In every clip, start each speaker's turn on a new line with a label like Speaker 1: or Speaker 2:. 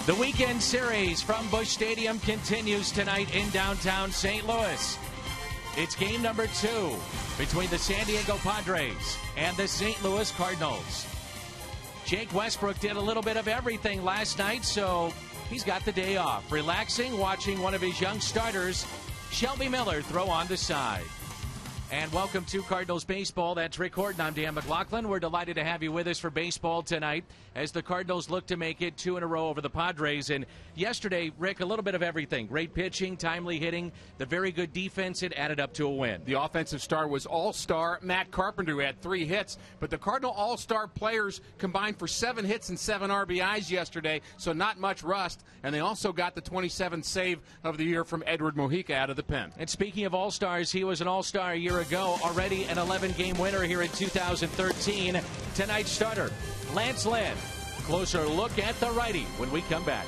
Speaker 1: The weekend series from Busch Stadium continues tonight in downtown St. Louis. It's game number 2 between the San Diego Padres and the St. Louis Cardinals. Jake Westbrook did a little bit of everything last night, so he's got the day off, relaxing, watching one of his young starters, Shelby Miller, throw on the side. And welcome to Cardinals Baseball. That's Rick Horton. I'm Dan McLaughlin. We're delighted to have you with us for baseball tonight as the Cardinals look to make it 2 in a row over the Padres. And yesterday, Rick, a little bit of everything. Great pitching, timely hitting, the very good defense. It added up to a win.
Speaker 2: The offensive star was all-star Matt Carpenter, who had 3 hits. But the Cardinal all-star players combined for 7 hits and 7 RBIs yesterday, so not much rust. And they also got the 27th save of the year from Edward Mojica out of the pen.
Speaker 1: And speaking of all-stars, he was an all-star a year ago, already an 11-game winner here in 2013. Tonight's starter, Lance Lynn. Closer look at the righty when we come back.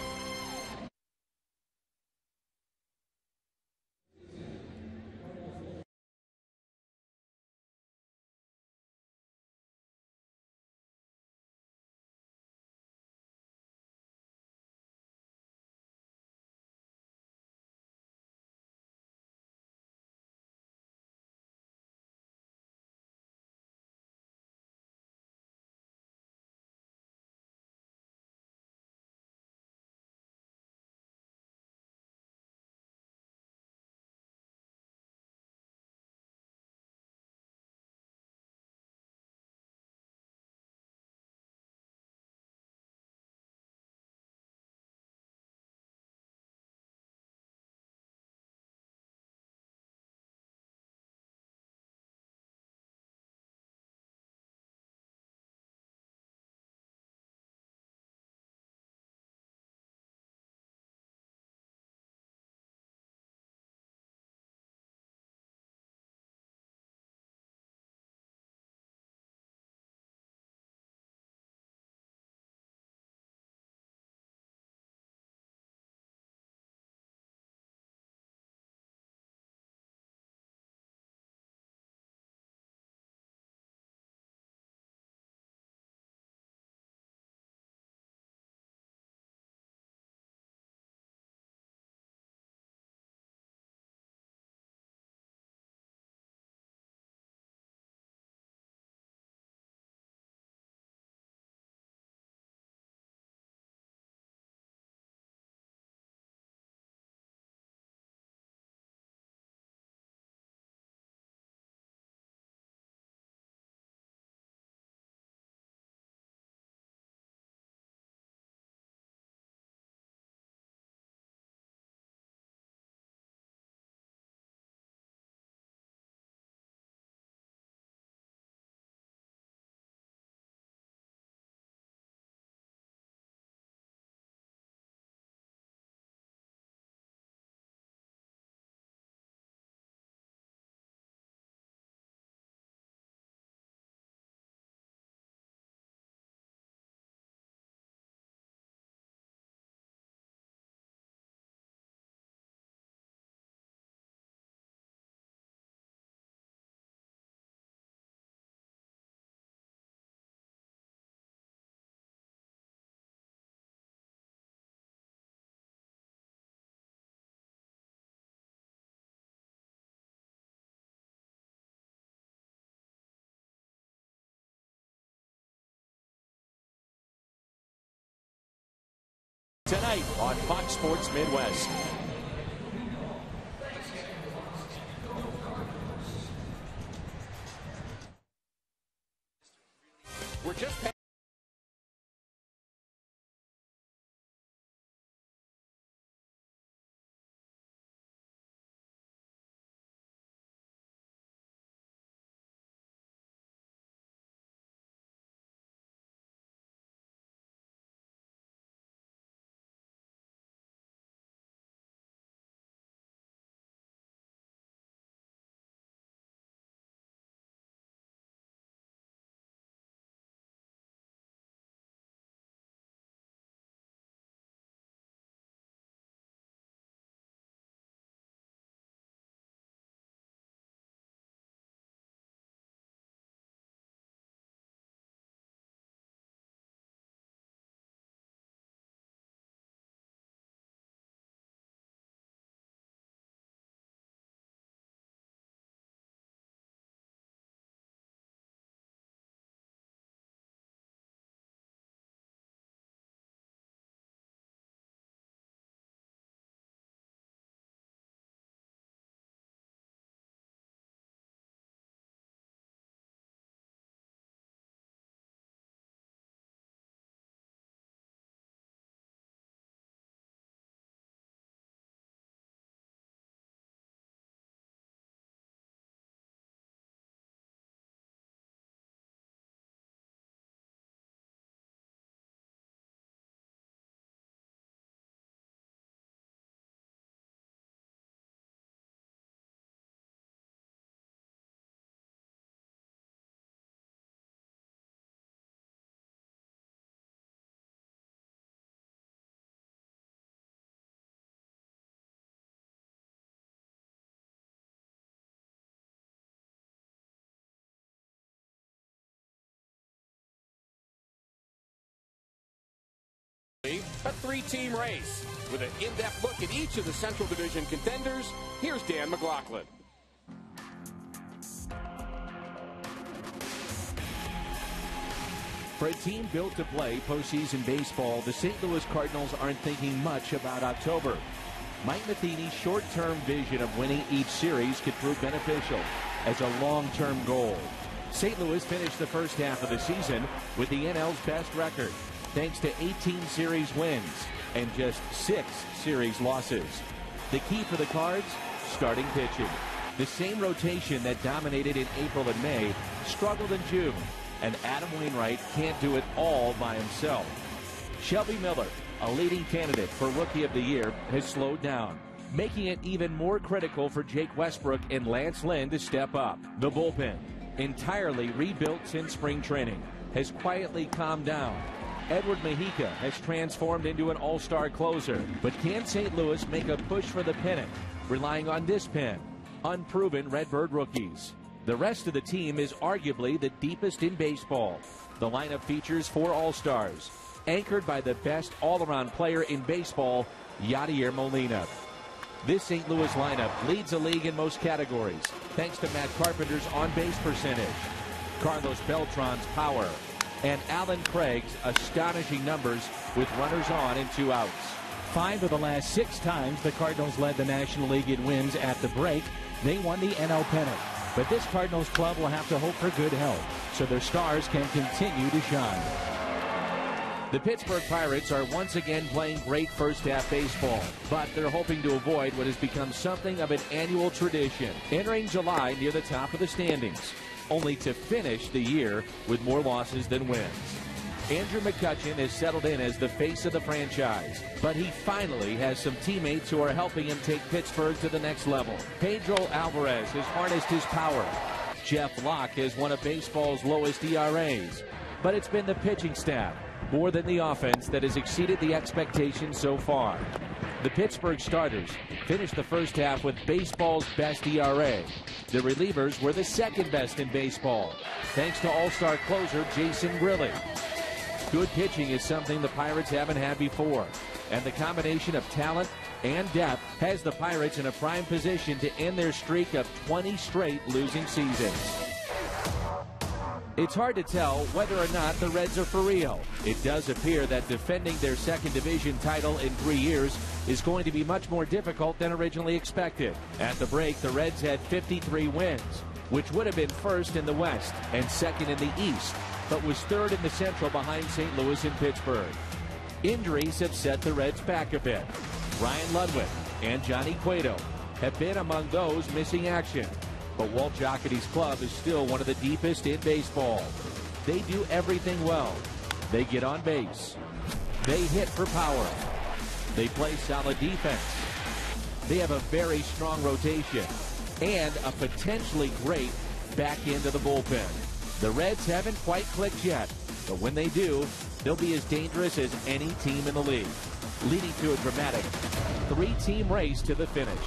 Speaker 1: Tonight on Fox Sports Midwest. We're just
Speaker 3: A three-team race. With an in-depth look at each of the Central Division contenders, here's Dan McLaughlin.
Speaker 1: For a team built to play postseason baseball, the St. Louis Cardinals aren't thinking much about October. Mike Matheny's short-term vision of winning each series could prove beneficial as a long-term goal. St. Louis finished the first half of the season with the NL's best record, thanks to 18 series wins and just 6 series losses. The key for the Cards? Starting pitching. The same rotation that dominated in April and May struggled in June, and Adam Wainwright can't do it all by himself. Shelby Miller, a leading candidate for Rookie of the Year, has slowed down, making it even more critical for Jake Westbrook and Lance Lynn to step up. The bullpen, entirely rebuilt since spring training, has quietly calmed down. Edward Mujica has transformed into an all-star closer, but can St. Louis make a push for the pennant, relying on this pen? Unproven Redbird rookies. The rest of the team is arguably the deepest in baseball. The lineup features 4 All-Stars, anchored by the best all-around player in baseball, Yadier Molina. This St. Louis lineup leads the league in most categories, thanks to Matt Carpenter's on-base percentage, Carlos Beltran's power, and Alan Craig's astonishing numbers with runners on and 2 outs.
Speaker 4: 5 of the last 6 times the Cardinals led the National League in wins at the break, they won the NL pennant. But this Cardinals club will have to hope for good health so their stars can continue to shine.
Speaker 1: The Pittsburgh Pirates are once again playing great first-half baseball, but they're hoping to avoid what has become something of an annual tradition, entering July near the top of the standings, only to finish the year with more losses than wins. Andrew McCutchen has settled in as the face of the franchise, but he finally has some teammates who are helping him take Pittsburgh to the next level. Pedro Alvarez has harnessed his power. Jeff Locke has one of baseball's lowest ERAs, but it's been the pitching staff more than the offense that has exceeded the expectations so far. The Pittsburgh starters finished the first half with baseball's best ERA. The relievers were the second best in baseball, thanks to all-star closer Jason Grilli. Good pitching is something the Pirates haven't had before, and the combination of talent and depth has the Pirates in a prime position to end their streak of 20 straight losing seasons. It's hard to tell whether or not the Reds are for real. It does appear that defending their second division title in 3 years is going to be much more difficult than originally expected. At the break, the Reds had 53 wins, which would have been first in the West and second in the East, but was third in the Central behind St. Louis and Pittsburgh. Injuries have set the Reds back a bit. Ryan Ludwig and Johnny Cueto have been among those missing action, but Walt Jocketty's club is still one of the deepest in baseball. They do everything well. They get on base. They hit for power. They play solid defense. They have a very strong rotation and a potentially great back end of the bullpen. The Reds haven't quite clicked yet, but when they do, they'll be as dangerous as any team in the league, leading to a dramatic 3-team race to the finish.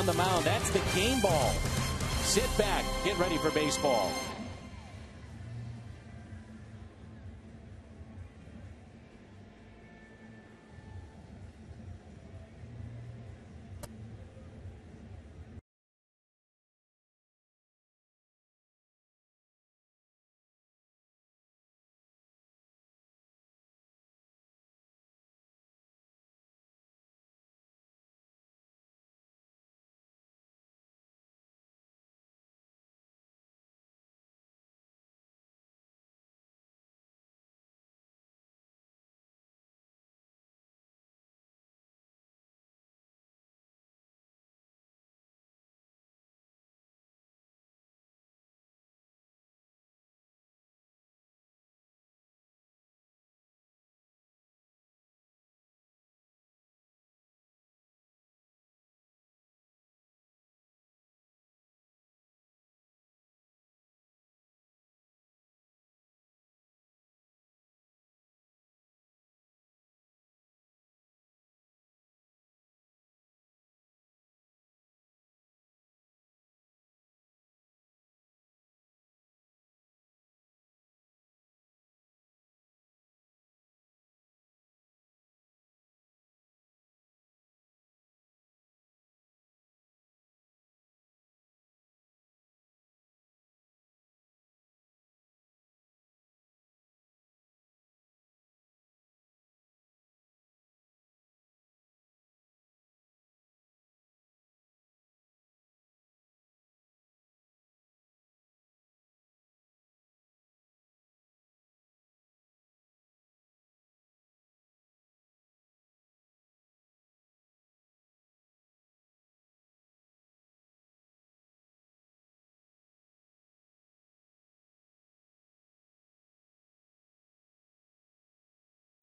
Speaker 1: on the mound. That's the game ball. Sit back. Get ready for baseball.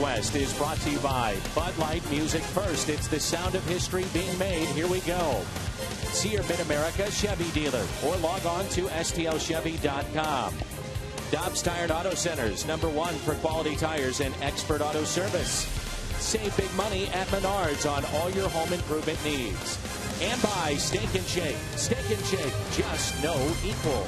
Speaker 1: West is brought to you by Bud Light Music First. It's the sound of history being made. Here we go. See your Mid-America Chevy dealer or log on to stlchevy.com. Dobbs Tire and Auto Centers, #1 for quality tires and expert auto service. Save big money at Menards on all your home improvement needs. And by Steak and Shake. Steak and Shake, just no equal.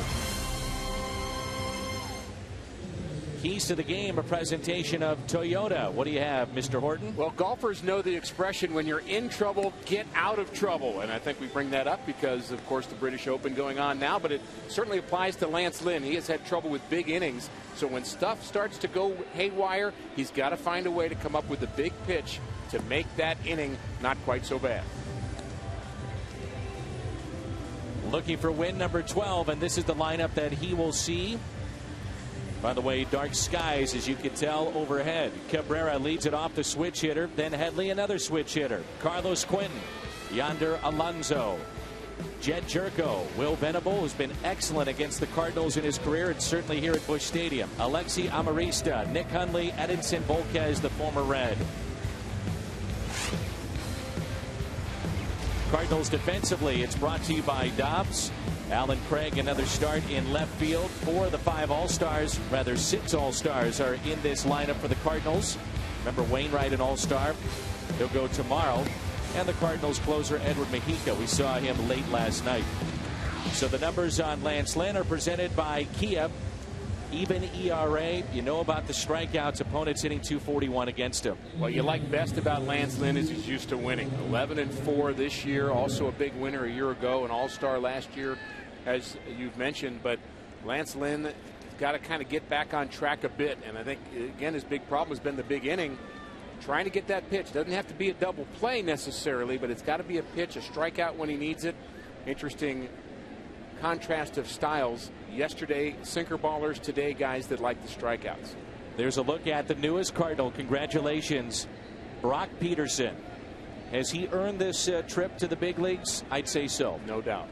Speaker 1: Keys to the game, a presentation of Toyota. What do you have, Mr. Horton?
Speaker 3: Well, golfers know the expression, when you're in trouble, get out of trouble. And I think we bring that up because, of course, the British Open going on now, but it certainly applies to Lance Lynn. He has had trouble with big innings. So when stuff starts to go haywire, he's got to find a way to come up with a big pitch to make that inning not quite so bad.
Speaker 1: Looking for win number 12, and this is the lineup that he will see. By the way, dark skies, as you can tell, overhead. Cabrera leads it off, the switch hitter. Then Headley, another switch hitter. Carlos Quinton. Yonder Alonso. Jed Jerko. Will Venable, who's been excellent against the Cardinals in his career, and certainly here at Busch Stadium. Alexi Amarista. Nick Hundley. Edinson Volquez, the former Red. Cardinals defensively, it's brought to you by Dobbs. Alan Craig, another start in left field. 4 of the 5 All-Stars, rather 6 All-Stars are in this lineup for the Cardinals. Remember Wainwright, an All-Star. He'll go tomorrow. And the Cardinals closer, Edward Mujica. We saw him late last night. So the numbers on Lance Lynn are presented by Kia. Even ERA. You know about the strikeouts. Opponents hitting .241 against him.
Speaker 3: What you like best about Lance Lynn is he's used to winning. 11-4 this year. Also a big winner a year ago. An All-Star last year, as you've mentioned. But Lance Lynn has got to kind of get back on track a bit. And I think, again, his big problem has been the big inning. Trying to get that pitch. Doesn't have to be a double play necessarily, but it's got to be a pitch, a strikeout when he needs it. Interesting contrast of styles. Yesterday, sinker ballers. Today, guys that like the strikeouts.
Speaker 1: There's a look at the newest Cardinal. Congratulations, Brock Peterson. Has he earned this trip to the big leagues? I'd say so.
Speaker 3: No doubt.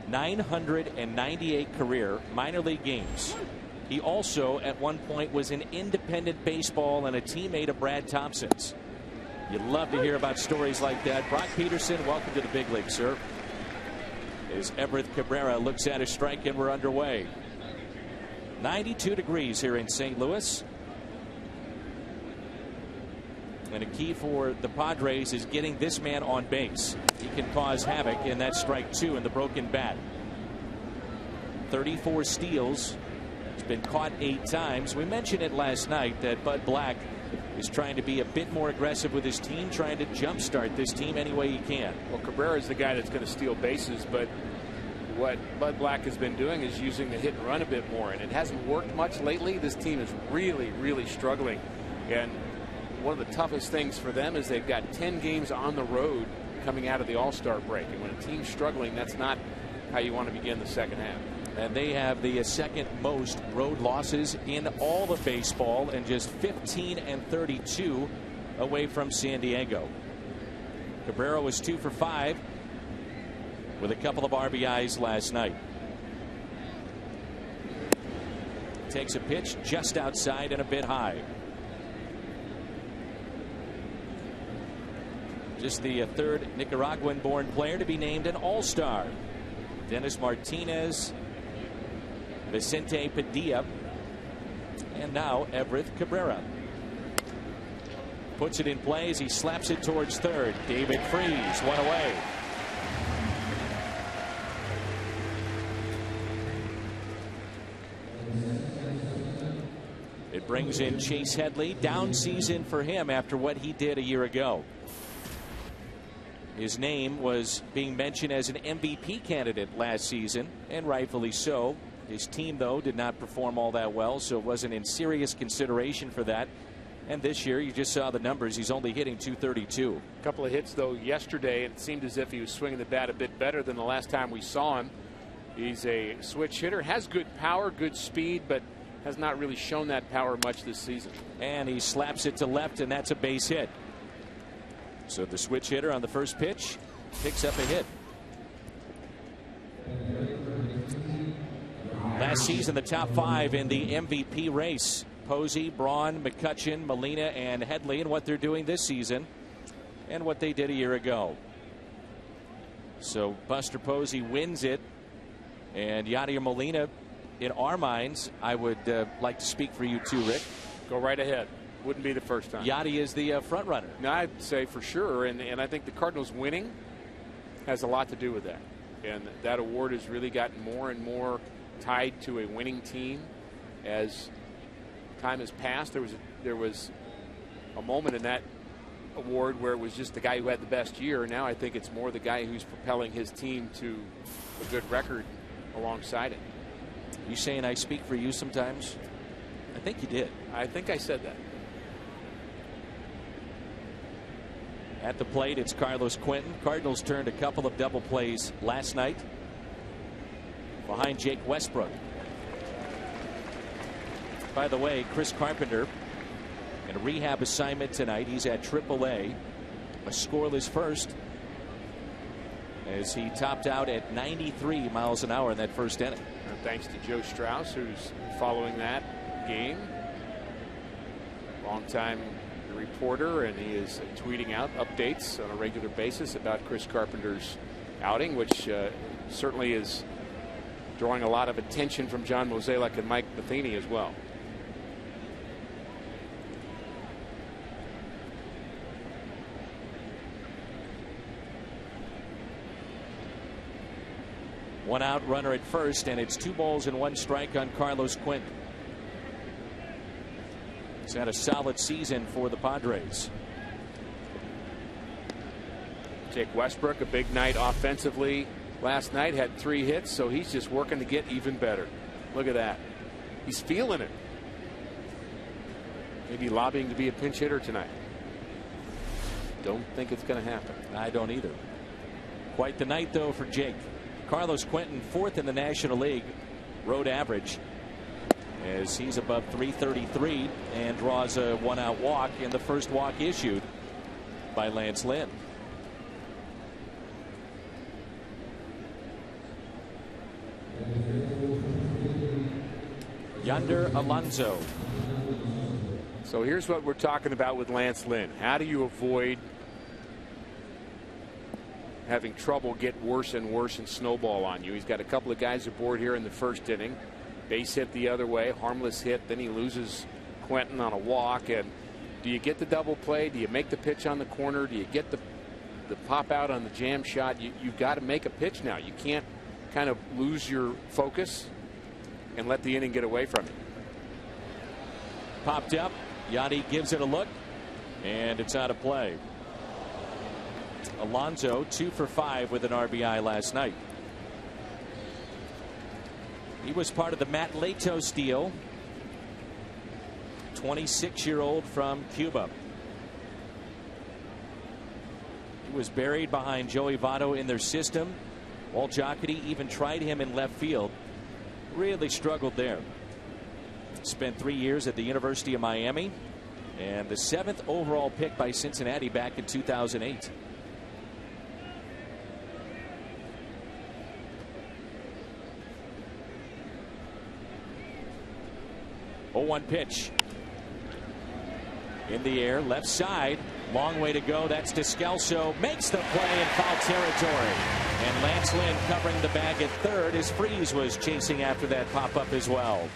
Speaker 1: 998 career minor league games. He also, at one point, was in independent baseball and a teammate of Brad Thompson's. You'd love to hear about stories like that. Brock Peterson, welcome to the big league, sir. As Everett Cabrera looks at his strike, and we're underway. 92 degrees here in St. Louis. And a key for the Padres is getting this man on base. He can cause havoc, and that's strike 2 in the broken bat. 34 steals. He's been caught 8 times. We mentioned it last night that Bud Black is trying to be a bit more aggressive with his team, trying to jumpstart this team any way he can.
Speaker 3: Well, Cabrera is the guy that's going to steal bases, but what Bud Black has been doing is using the hit and run a bit more, and it hasn't worked much lately. This team is really, really struggling, and one of the toughest things for them is they've got 10 games on the road coming out of the All-Star break, and when a team's struggling, that's not how you want to begin the second half.
Speaker 1: And they have the second most road losses in all of baseball, and just 15-32 away from San Diego. Cabrera was 2 for 5 with a couple of RBIs last night. Takes a pitch just outside and a bit high. Just the third Nicaraguan-born player to be named an All-Star. Dennis Martinez, Vicente Padilla, and now Everett Cabrera. Puts it in play as he slaps it towards third. David Freese, one away. It brings in Chase Headley. Down season for him after what he did a year ago. His name was being mentioned as an MVP candidate last season, and rightfully so. His team, though, did not perform all that well, so it wasn't in serious consideration for that. And this year, you just saw the numbers. He's only hitting .232.
Speaker 3: A couple of hits, though, yesterday, and it seemed as if he was swinging the bat a bit better than the last time we saw him. He's a switch hitter, has good power, good speed, but has not really shown that power much this season.
Speaker 1: And he slaps it to left, and that's a base hit. So the switch hitter on the first pitch picks up a hit. Last season, the top 5 in the MVP race: Posey, Braun, McCutchen, Molina, and Headley. And what they're doing this season and what they did a year ago. So Buster Posey wins it, and Yadier Molina, in our minds, I would like to speak for you too, Rick.
Speaker 3: Go right ahead. Wouldn't be the first time.
Speaker 1: Yadi is the front runner.
Speaker 3: No, I'd say for sure, and I think the Cardinals winning has a lot to do with that. And that award has really gotten more and more tied to a winning team as time has passed. There was a moment in that award where it was just the guy who had the best year. Now I think it's more the guy who's propelling his team to a good record alongside it.
Speaker 1: You saying I speak for you sometimes? I think you did.
Speaker 3: I think I said that.
Speaker 1: At the plate, it's Carlos Quentin. Cardinals turned a couple of double plays last night behind Jake Westbrook. By the way, Chris Carpenter in a rehab assignment tonight. He's at AAA, a scoreless first, as he topped out at 93 miles an hour in that first inning.
Speaker 3: And thanks to Joe Strauss, who's following that game. Long-time reporter, and he is tweeting out updates on a regular basis about Chris Carpenter's outing, which certainly is drawing a lot of attention from John Mozeliak and Mike Matheny as well.
Speaker 1: One out, runner at first, and it's 2 balls and 1 strike on Carlos Quentin. He's had a solid season for the Padres.
Speaker 3: Jake Westbrook, a big night offensively last night, had 3 hits, so he's just working to get even better. Look at that. He's feeling it. Maybe lobbying to be a pinch hitter tonight. Don't think it's going to happen.
Speaker 1: I don't either. Quite the night, though, for Jake. Carlos Quentin, 4th in the National League road average, as he's above .333 and draws a 1-out walk in the first walk issued by Lance Lynn. Yonder Alonso.
Speaker 3: So here's what we're talking about with Lance Lynn. How do you avoid having trouble get worse and worse and snowball on you? He's got a couple of guys aboard here in the first inning. Base hit the other way, harmless hit. Then he loses Quentin on a walk, and Do you get the double play? Do you make the pitch on the corner? Do you get the pop out on the jam shot? You've got to make a pitch now. You can't kind of lose your focus and let the inning get away from you.
Speaker 4: Popped up. Yadi gives it a look, and it's out of play. Alonso 2 for 5 with an RBI last night. He was part of the Matt Latos deal. 26-year-old from Cuba. He was buried behind Joey Votto in their system. Walt Jocketty even tried him in left field. Really struggled there. Spent 3 years at the University of Miami and the 7th overall pick by Cincinnati back in 2008. Oh, 1 pitch. In the air, left side. Long way to go. That's Descalso. Makes the play in foul territory. And Lance Lynn covering the bag at third as Freese was chasing after that pop-up as well.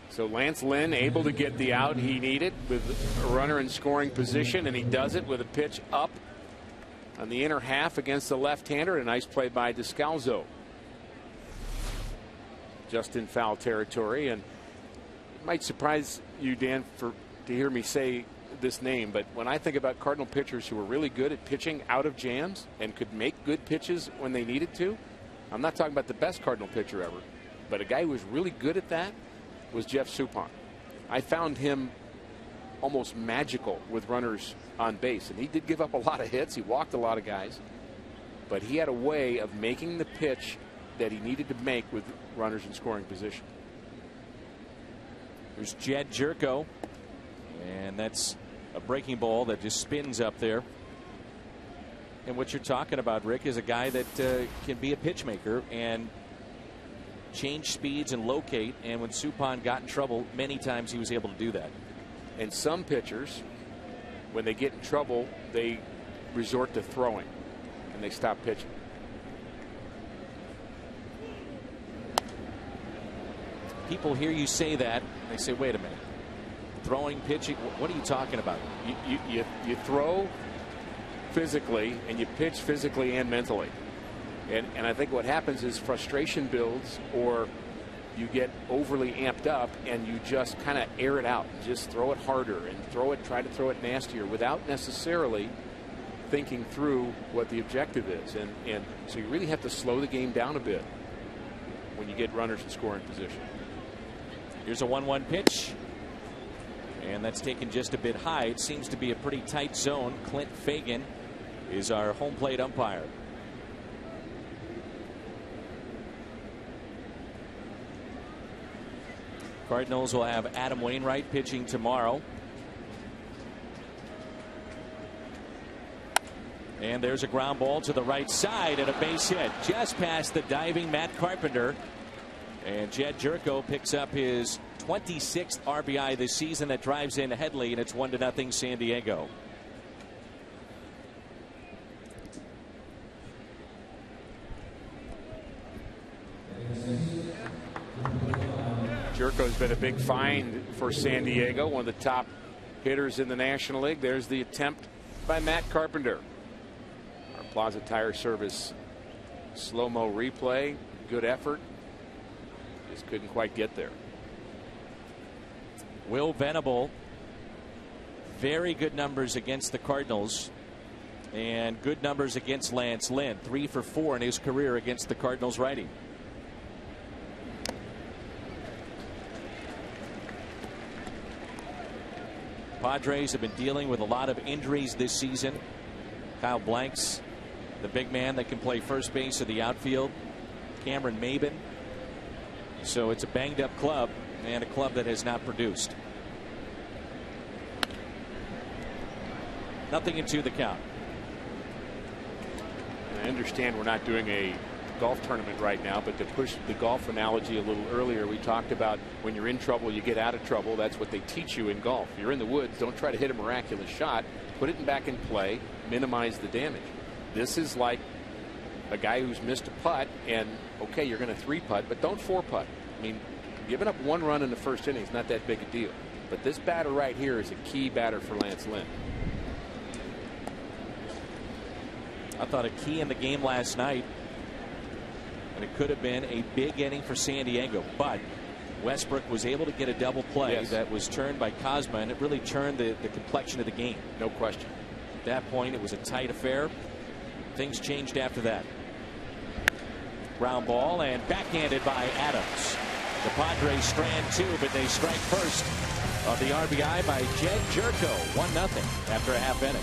Speaker 3: So Lance Lynn able to get the out he needed with a runner in scoring position, and he does it with a pitch up on the inner half against the left-hander. A nice play by Descalso. Just in foul territory, and it might surprise you, Dan, to hear me say this name, but when I think about Cardinal pitchers who are really good at pitching out of jams and could make good pitches when they needed to, I'm not talking about the best Cardinal pitcher ever, but a guy who was really good at that was Jeff Suppan. I found him almost magical with runners on base, and he did give up a lot of hits. He walked a lot of guys, but he had a way of making the pitch that he needed to make with runners in scoring position.
Speaker 4: There's Jed Jerko, and that's a breaking ball that just spins up there. And what you're talking about, Rick, is a guy that can be a pitch maker and change speeds and locate. And when Suppan got in trouble, many times he was able to do that.
Speaker 3: And some pitchers, when they get in trouble, they resort to throwing and they stop pitching.
Speaker 4: People hear you say that, they say, wait a minute. Throwing, pitching, what are you talking about?
Speaker 3: You throw physically and you pitch physically and mentally. And I think what happens is frustration builds, or you get overly amped up and you just kind of air it out. Just throw it harder and try to throw it nastier without necessarily thinking through what the objective is. And so you really have to slow the game down a bit when you get runners in scoring position.
Speaker 4: Here's a 1-1 pitch. And that's taken just a bit high. It seems to be a pretty tight zone. Clint Fagan is our home plate umpire. Cardinals will have Adam Wainwright pitching tomorrow. And there's a ground ball to the right side and a base hit just past the diving Matt Carpenter. And Jed Jerko picks up his 26th RBI this season. That drives in Headley, and it's 1-0 San Diego.
Speaker 3: Jerko's been a big find for San Diego, one of the top hitters in the National League. There's the attempt by Matt Carpenter. Our Plaza Tire Service slow-mo replay. Good effort. Just couldn't quite get there.
Speaker 4: Will Venable, very good numbers against the Cardinals and good numbers against Lance Lynn. 3 for 4 in his career against the Cardinals righty. Padres have been dealing with a lot of injuries this season. Kyle Blanks, the big man that can play first base or the outfield. Cameron Maben. So it's a banged up club and a club that has not produced. Nothing into the count.
Speaker 3: I understand we're not doing a golf tournament right now, but to push the golf analogy a little earlier, we talked about when you're in trouble, you get out of trouble. That's what they teach you in golf. You're in the woods, don't try to hit a miraculous shot. Put it back in play, minimize the damage. This is like a guy who's missed a putt, and okay, you're going to 3-putt, but don't 4-putt. I mean, Giving up 1 run in the first inning is not that big a deal. But this batter right here is a key batter for Lance Lynn.
Speaker 4: I thought a key in the game last night, and it could have been a big inning for San Diego, but Westbrook was able to get a double play that was turned by Cosma, and it really turned the complexion of the game.
Speaker 3: No question.
Speaker 4: At that point, it was a tight affair. Things changed after that. Ground ball and backhanded by Adams. The Padres strand 2, but they strike first on the RBI by Jed Jerko. 1-0 after a half inning.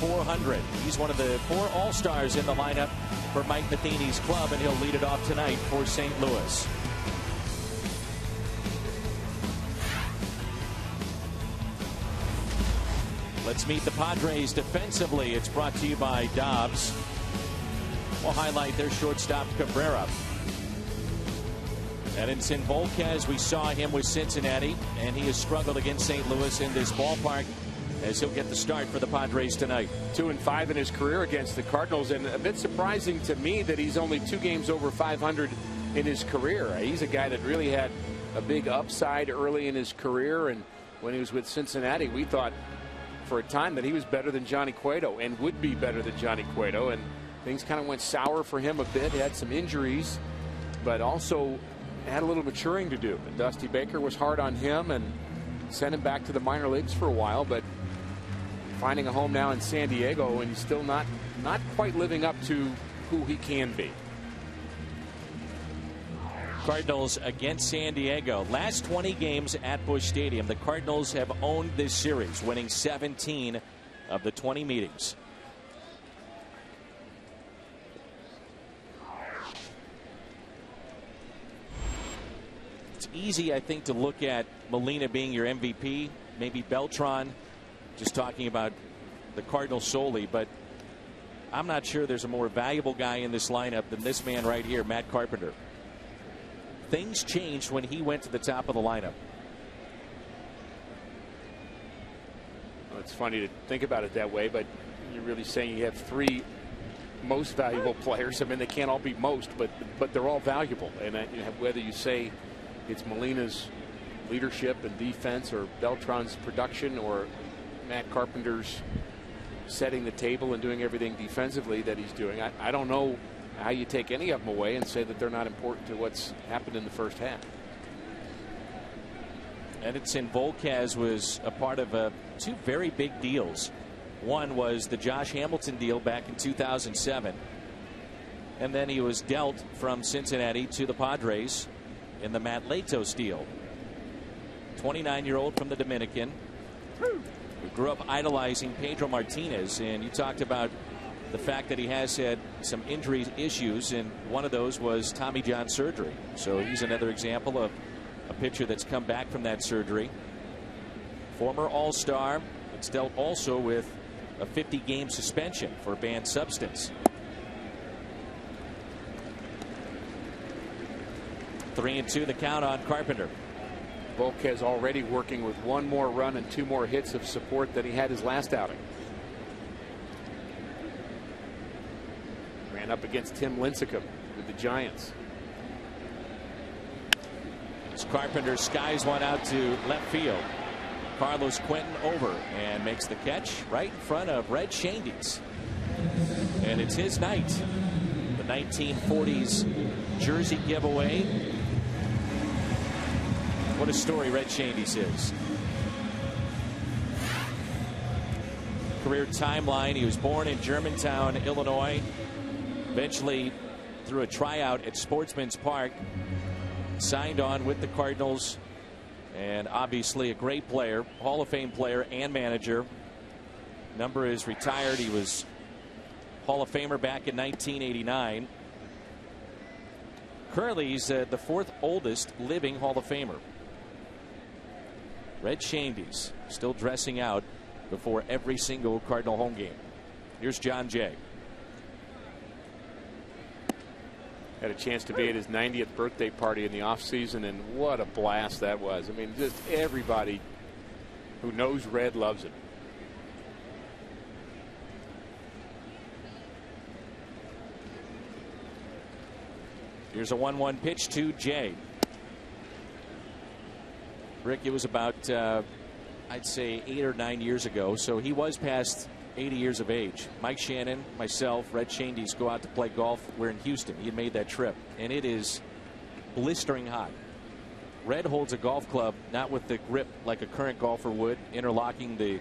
Speaker 4: .400. He's one of the 4 All-Stars in the lineup for Mike Matheny's club, and he'll lead it off tonight for St. Louis. Let's meet the Padres defensively. It's brought to you by Dobbs. We'll highlight their shortstop Cabrera. Edinson Volquez, we saw him with Cincinnati, and he has struggled against St. Louis in this ballpark, as he'll get the start for the Padres tonight.
Speaker 3: 2-5 in his career against the Cardinals, and a bit surprising to me that he's only 2 games over 500 in his career. He's a guy that really had a big upside early in his career, and when he was with Cincinnati, we thought for a time that he was better than Johnny Cueto and would be better than Johnny Cueto, and things kind of went sour for him a bit. He had some injuries, but also had a little maturing to do. And Dusty Baker was hard on him and sent him back to the minor leagues for a while, but finding a home now in San Diego, and he's still not quite living up to who he can be.
Speaker 4: Cardinals against San Diego. Last 20 games at Busch Stadium, the Cardinals have owned this series, winning 17 of the 20 meetings. It's easy, I think, to look at Molina being your MVP, maybe Beltran, just talking about the Cardinals solely, but I'm not sure there's a more valuable guy in this lineup than this man right here, Matt Carpenter. Things changed when he went to the top of the lineup.
Speaker 3: Well, it's funny to think about it that way, but you're really saying you have 3 most valuable players. I mean, they can't all be most, but they're all valuable. And whether you say it's Molina's leadership and defense, or Beltran's production, or Matt Carpenter's setting the table and doing everything defensively that he's doing, I don't know how you take any of them away and say that they're not important to what's happened in the first half.
Speaker 4: Edinson Volquez was a part of 2 very big deals. One was the Josh Hamilton deal back in 2007, and then he was dealt from Cincinnati to the Padres in the Matt Latos deal. 29-year-old from the Dominican, who grew up idolizing Pedro Martinez, and you talked about the fact that he has had some injury issues, and one of those was Tommy John surgery. So he's another example of a pitcher that's come back from that surgery. Former All-Star, that's dealt also with a 50-game suspension for banned substance. 3-2 the count on Carpenter.
Speaker 3: Volquez already working with one more run and 2 more hits of support than he had his last outing. Ran up against Tim Lincecum with the Giants.
Speaker 4: As Carpenter skies one out to left field. Carlos Quentin over and makes the catch right in front of Red Shandy's. And it's his night. The 1940s jersey giveaway. What a story Red Shandy's is. Career timeline: he was born in Germantown, Illinois. Eventually, through a tryout at Sportsman's Park, signed on with the Cardinals, and obviously a great player, Hall of Fame player and manager. Number is retired. He was Hall of Famer back in 1989. Currently, he's the 4th oldest living Hall of Famer. Red Shandy's still dressing out before every single Cardinal home game. Here's John Jay.
Speaker 3: Had a chance to be at his 90th birthday party in the offseason, and what a blast that was. I mean, just everybody who knows Red loves it.
Speaker 4: Here's a 1-1 pitch to Jay. Rick, it was about, I'd say 8 or 9 years ago, so he was past 80 years of age. Mike Shannon, myself, Red Shandy's go out to play golf. We're in Houston. He had made that trip, and it is blistering hot. Red holds a golf club not with the grip like a current golfer would, interlocking the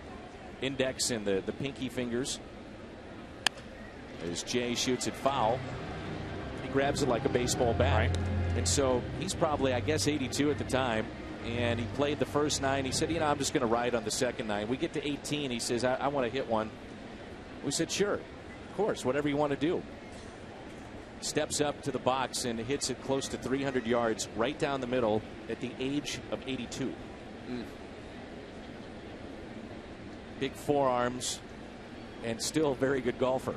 Speaker 4: index and the pinky fingers. As Jay shoots it foul, he grabs it like a baseball bat.
Speaker 3: Right.
Speaker 4: And so he's probably, I guess, 82 at the time. And he played the first 9. He said, I'm just going to ride on the second 9. We get to 18. He says, I want to hit one. We said, sure, of course, whatever you want to do. Steps up to the box and hits it close to 300 yards right down the middle at the age of 82. Big forearms and still a very good golfer.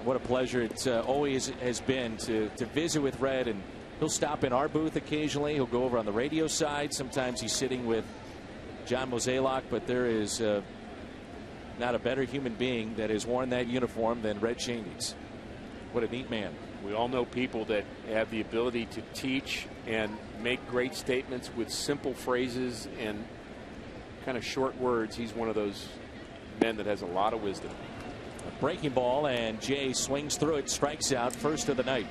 Speaker 4: What a pleasure it always has been to visit with Red. And he'll stop in our booth occasionally. He'll go over on the radio side. Sometimes he's sitting with John Mozeliak, but there is not a better human being that has worn that uniform than Red Shandy's. What a neat man.
Speaker 3: We all know people that have the ability to teach and make great statements with simple phrases and kind of short words. He's one of those men that has a lot of wisdom.
Speaker 4: A breaking ball, and Jay swings through it, strikes out, first of the night.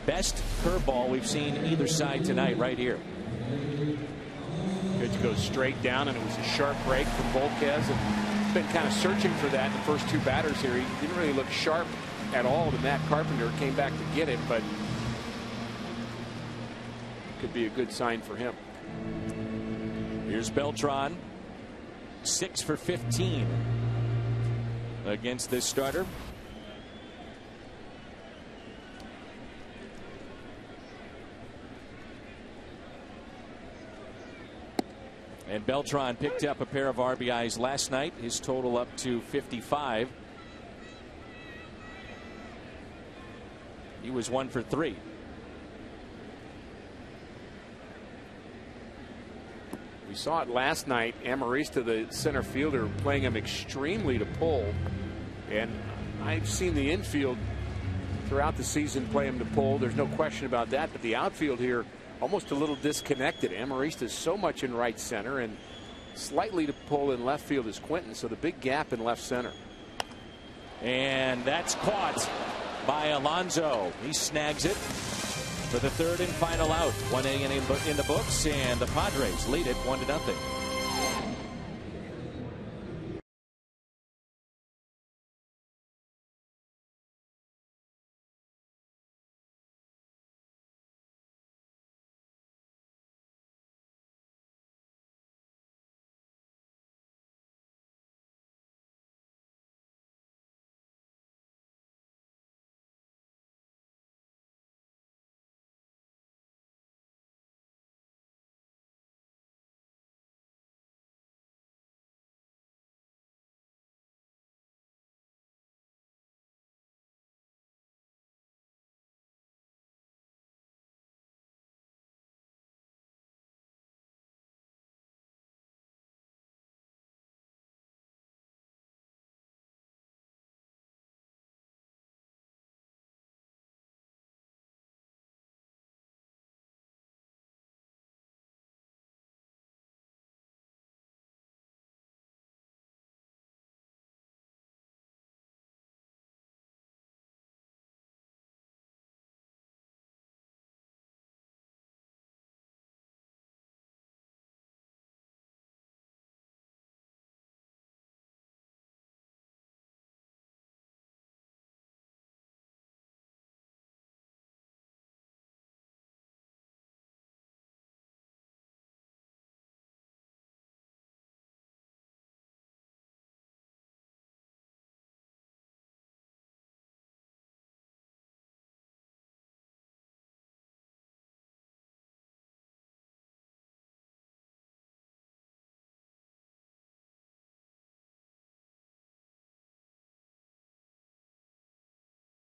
Speaker 4: Best curveball we've seen either side tonight right here.
Speaker 3: Good to go straight down, and it was a sharp break from Volquez, and been kind of searching for that in the first 2 batters here. He didn't really look sharp at all to Matt Carpenter. Came back to get it, but could be a good sign for him.
Speaker 4: Here's Beltran, 6 for 15 against this starter. And Beltran picked up a pair of RBIs last night. His total up to 55. He was 1 for 3.
Speaker 3: We saw it last night. Amarista, the center fielder, playing him extremely to pull. And I've seen the infield throughout the season play him to pull. There's no question about that. But the outfield here, almost a little disconnected. Amarista is so much in right center, and slightly to pull in left field is Quentin. So the big gap in left center.
Speaker 4: And that's caught by Alonso. He snags it for the 3rd and final out. 1 inning in the books, and the Padres lead it 1-0.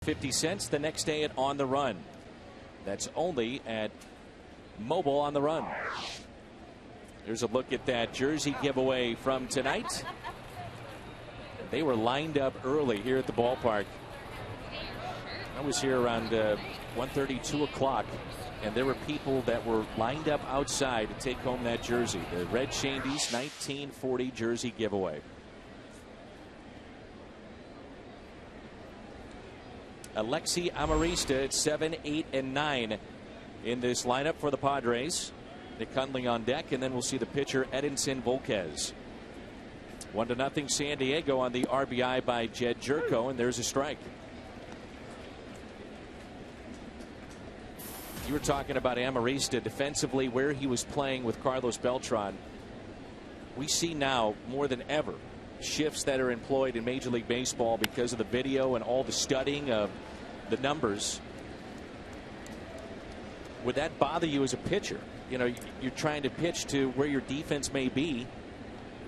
Speaker 4: 50 cents the next day at On the Run. That's only at Mobile On the Run. Here's a look at that jersey giveaway from tonight. They were lined up early here at the ballpark. I was here around 1:30, 2 o'clock, and there were people that were lined up outside to take home that jersey. The Red Shandies 1940 jersey giveaway. Alexi Amarista at 7, 8, and 9 in this lineup for the Padres. Nick Hundley on deck, and then we'll see the pitcher Edinson Volquez. 1-0 San Diego on the RBI by Jed Jerko, and there's a strike. You were talking about Amarista defensively, where he was playing with Carlos Beltran. We see now more than ever shifts that are employed in Major League Baseball because of the video and all the studying of the numbers. Would that bother you as a pitcher? You know, you're trying to pitch to where your defense may be,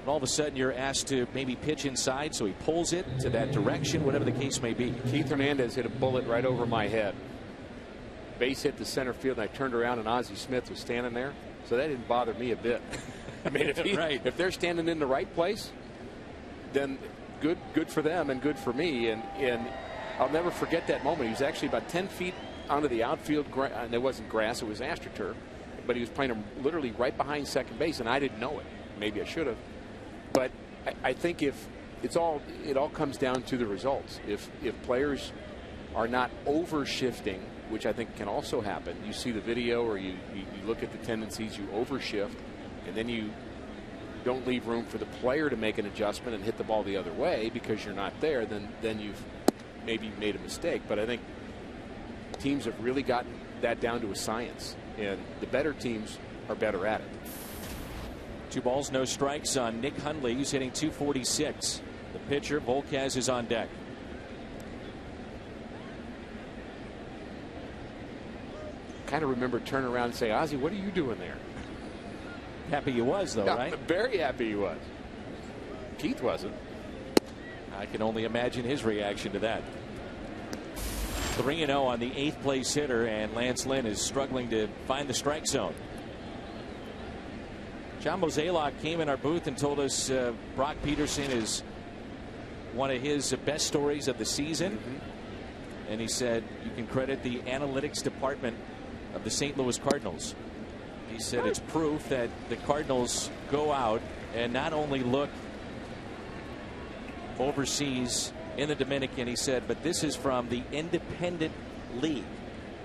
Speaker 4: and all of a sudden you're asked to maybe pitch inside, so he pulls it to that direction, whatever the case may be.
Speaker 3: Keith Hernandez hit a bullet right over my head. Base hit the center field, and I turned around, and Ozzie Smith was standing there, so that didn't bother me a bit. I mean, if they're standing in the right place, then good for them and good for me. And I'll never forget that moment. He was actually about 10 feet onto the outfield, and it wasn't grass, it was AstroTurf. But he was playing him literally right behind second base, and I didn't know it. Maybe I should have. But I think it all comes down to the results. If players are not over shifting, which I think can also happen, you see the video or you look at the tendencies, you overshift, and then you don't leave room for the player to make an adjustment and hit the ball the other way because you're not there, then you've maybe made a mistake. But I think teams have really gotten that down to a science, and the better teams are better at it.
Speaker 4: 2 balls, no strikes on Nick Hundley, who's hitting .246. The pitcher Volquez is on deck.
Speaker 3: Kind of remember turning around and say, Ozzie, what are you doing there?
Speaker 4: Happy he was, though, right?
Speaker 3: Very happy he was. Keith wasn't.
Speaker 4: I can only imagine his reaction to that. 3-0 on the 8th place hitter, and Lance Lynn is struggling to find the strike zone. John Mozeliak came in our booth and told us Brock Peterson is one of his best stories of the season. And he said you can credit the analytics department of the St. Louis Cardinals. He said it's proof that the Cardinals go out and not only look overseas in the Dominican, he said, but this is from the independent league,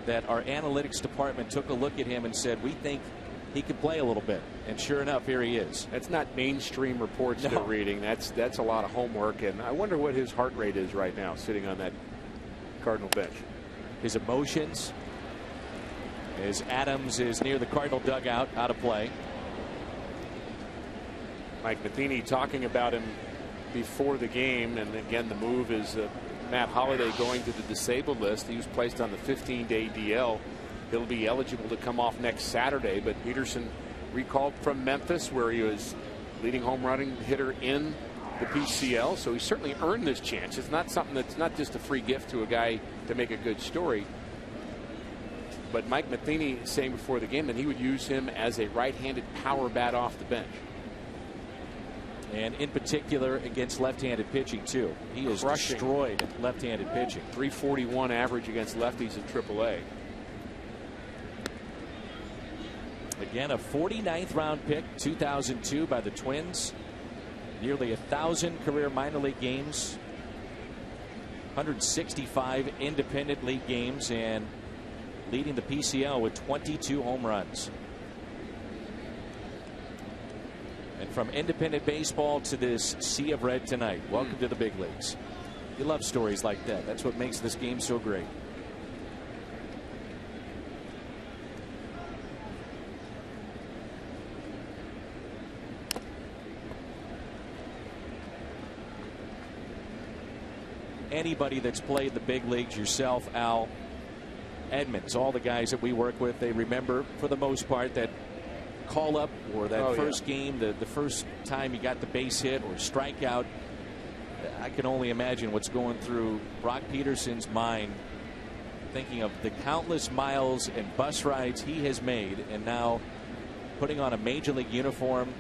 Speaker 4: that our analytics department took a look at him and said, we think he could play a little bit. And sure enough, here he is.
Speaker 3: That's not mainstream reports they're reading. That's a lot of homework. And I wonder what his heart rate is right now sitting on that Cardinal bench.
Speaker 4: His emotions as Adams is near the Cardinal dugout, out of play.
Speaker 3: Mike Matheny talking about him before the game, and again the move is Matt Holliday going to the disabled list. He was placed on the 15-day DL. He'll be eligible to come off next Saturday, but Peterson recalled from Memphis, where he was leading home running hitter in the PCL, so he certainly earned this chance. It's not something that's not just a free gift to a guy to make a good story. But Mike Matheny saying before the game that he would use him as a right-handed power bat off the bench.
Speaker 4: And in particular against left-handed pitching too. He has destroyed left-handed pitching.
Speaker 3: .341 average against lefties at AAA.
Speaker 4: Again, a 49th round pick, 2002 by the Twins. Nearly 1,000 career minor league games, 165 independent league games, and leading the PCL with 22 home runs. And from independent baseball to this sea of red tonight, welcome to the big leagues. You love stories like that. That's what makes this game so great. Anybody that's played the big leagues, yourself, Al, Edmonds, all the guys that we work with, they remember for the most part that call up or that first game, the first time you got the base hit or strikeout.
Speaker 1: I can only imagine what's going through Brock Peterson's mind, thinking of the countless miles and bus rides he has made, and now putting on a major league uniform,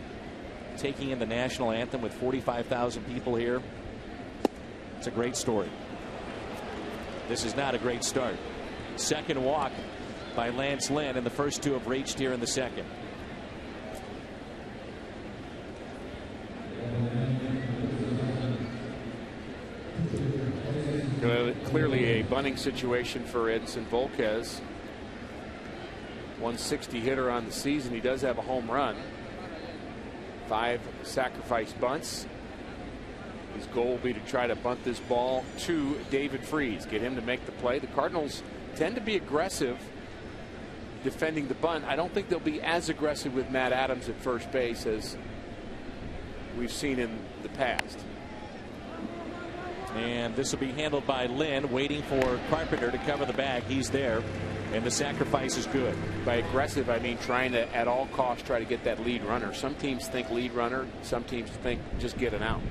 Speaker 1: taking in the national anthem with 45,000 people here. It's a great story. This is not a great start. Second walk by Lance Lynn, and the first two have reached here in the second.
Speaker 3: Clearly a bunting situation for Edinson Volquez. 160 hitter on the season. He does have a home run. 5 sacrifice bunts. His goal will be to try to bunt this ball to David Freese, get him to make the play. The Cardinals tend to be aggressive defending the bunt. I don't think they'll be as aggressive with Matt Adams at first base as we've seen in the past.
Speaker 1: And this will be handled by Lynn, waiting for Carpenter to cover the bag. He's there, and the sacrifice is good.
Speaker 3: By aggressive, I mean trying to, at all costs, try to get that lead runner. Some teams think lead runner. Some teams think just get an out.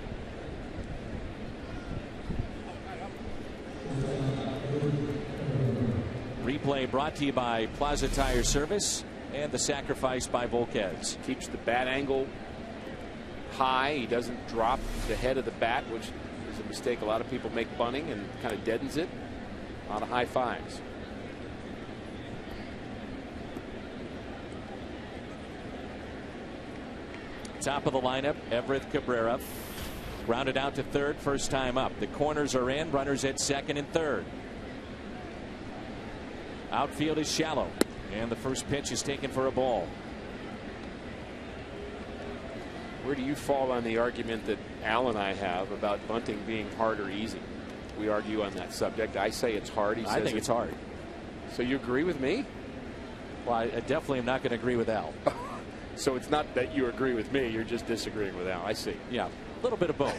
Speaker 1: Replay brought to you by Plaza Tire Service, and the sacrifice by Volquez.
Speaker 3: Keeps the bat angle high. He doesn't drop the head of the bat, which is a mistake a lot of people make bunting, and kind of deadens it. A lot of high fives.
Speaker 1: Top of the lineup, Everett Cabrera. Grounded out to third, first time up. The corners are in, runners at second and third. Outfield is shallow, and the first pitch is taken for a ball.
Speaker 3: Where do you fall on the argument that Al and I have about bunting being hard or easy? We argue on that subject. I say it's hard. He says
Speaker 1: I think it's hard.
Speaker 3: So you agree with me?
Speaker 1: Well, I definitely am not going to agree with Al.
Speaker 3: So it's not that you agree with me, you're just disagreeing with Al. I see.
Speaker 1: Yeah, a little bit of both.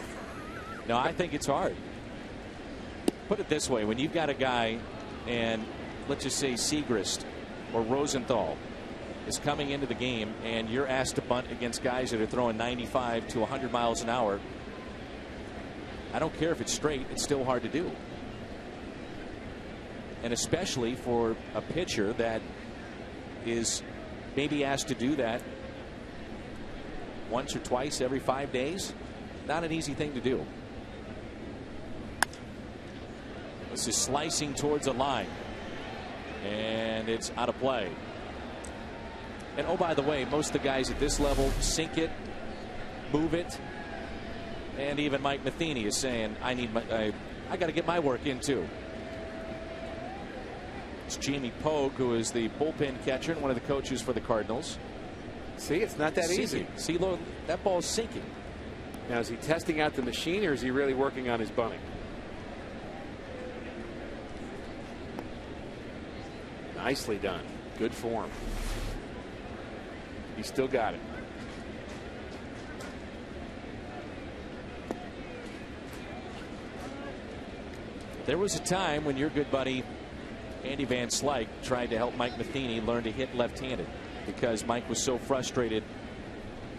Speaker 1: No, I think it's hard. Put it this way, when you've got a guy, and let's just say Segrist or Rosenthal is coming into the game, and you're asked to bunt against guys that are throwing 95 to 100 miles an hour, I don't care if it's straight, it's still hard to do. And especially for a pitcher that is maybe asked to do that once or twice every 5 days, not an easy thing to do. This is slicing towards a line, and it's out of play. And oh, by the way, most of the guys at this level sink it, move it, and even Mike Matheny is saying, I got to get my work in too. It's Jamie Pogue, who is the bullpen catcher and one of the coaches for the Cardinals.
Speaker 3: See, it's not that easy.
Speaker 1: See, look, that ball's sinking.
Speaker 3: Now, is he testing out the machine, or is he really working on his bunting? Nicely done. Good form. He still got it.
Speaker 1: There was a time when your good buddy Andy Van Slyke tried to help Mike Matheny learn to hit left-handed, because Mike was so frustrated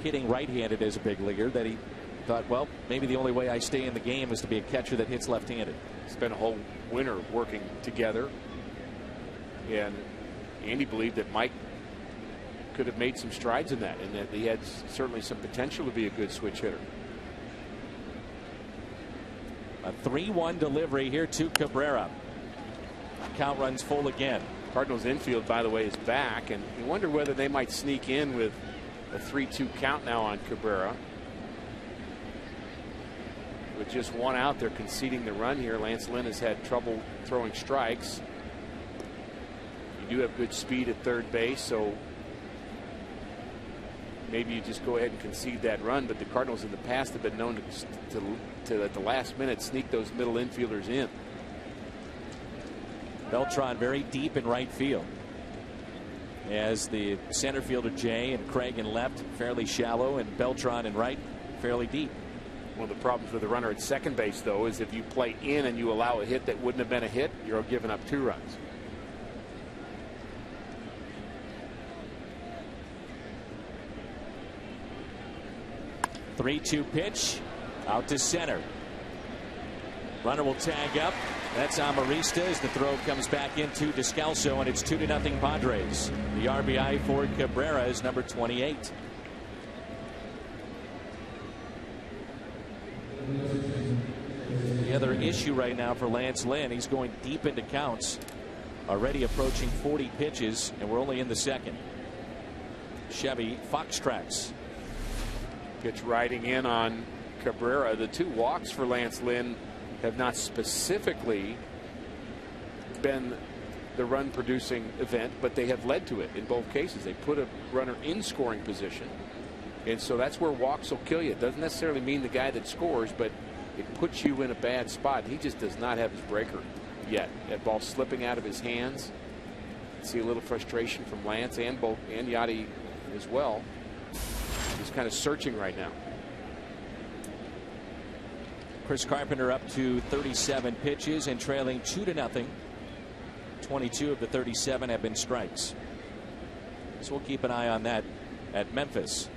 Speaker 1: hitting right-handed as a big leaguer that he thought, well, maybe the only way I stay in the game is to be a catcher that hits left-handed.
Speaker 3: Spent a whole winter working together, and Andy believed that Mike could have made some strides in that, and that he had certainly some potential to be a good switch hitter.
Speaker 1: A 3-1 delivery here to Cabrera. Count runs full again.
Speaker 3: Cardinals infield, by the way, is back, and you wonder whether they might sneak in with a 3-2 count now on Cabrera. With just one out, they're conceding the run here. Lance Lynn has had trouble throwing strikes. You do have good speed at third base, so maybe you just go ahead and concede that run. But the Cardinals in the past have been known to at the last minute sneak those middle infielders in.
Speaker 1: Beltran very deep in right field, as the center fielder Jay and Craig in left fairly shallow, and Beltran in right fairly deep.
Speaker 3: One of the problems with the runner at second base, though, is if you play in and you allow a hit that wouldn't have been a hit, you're giving up 2 runs.
Speaker 1: The 3-2 pitch out to center. Runner will tag up. That's Amarista as the throw comes back into Descalso, and it's 2-0 Padres. The RBI for Cabrera is number 28. The other issue right now for Lance Lynn, he's going deep into counts, already approaching 40 pitches, and we're only in the second. Chevy Fox tracks.
Speaker 3: Pitch riding in on Cabrera. The 2 walks for Lance Lynn have not specifically been the run producing event, but they have led to it in both cases. They put a runner in scoring position, and so that's where walks will kill you. It doesn't necessarily mean the guy that scores, but it puts you in a bad spot. He just does not have his breaker yet. That ball slipping out of his hands. See a little frustration from Lance and Yachty as well. He's kind of searching right now.
Speaker 1: Chris Carpenter up to 37 pitches and trailing 2-0. 22 of the 37 have been strikes. So we'll keep an eye on that at Memphis.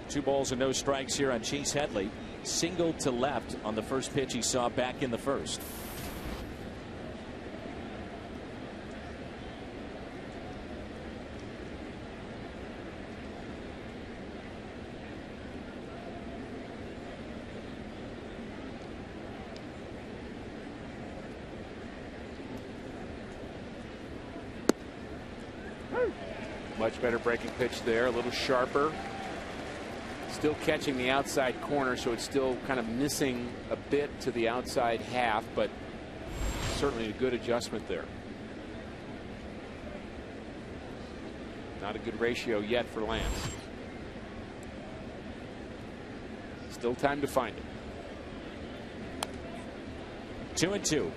Speaker 1: 2 balls and no strikes here on Chase Headley. Single to left on the first pitch he saw back in the first.
Speaker 3: Much better breaking pitch there, a little sharper. Still catching the outside corner, so it's still kind of missing a bit to the outside half, but certainly a good adjustment there. Not a good ratio yet for Lance. Still time to find it.
Speaker 1: 2-2.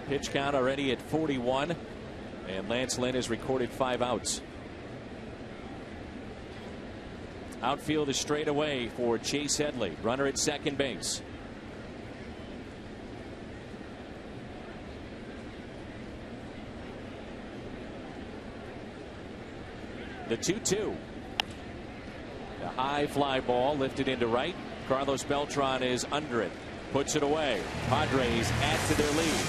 Speaker 1: Pitch count already at 41, and Lance Lynn has recorded 5 outs. Outfield is straight away for Chase Headley. Runner at second base. The 2-2. The high fly ball lifted into right. Carlos Beltran is under it. Puts it away. Padres add to their lead.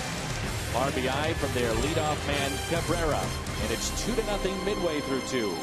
Speaker 1: RBI from their leadoff man Cabrera, and it's 2-0 midway through 2.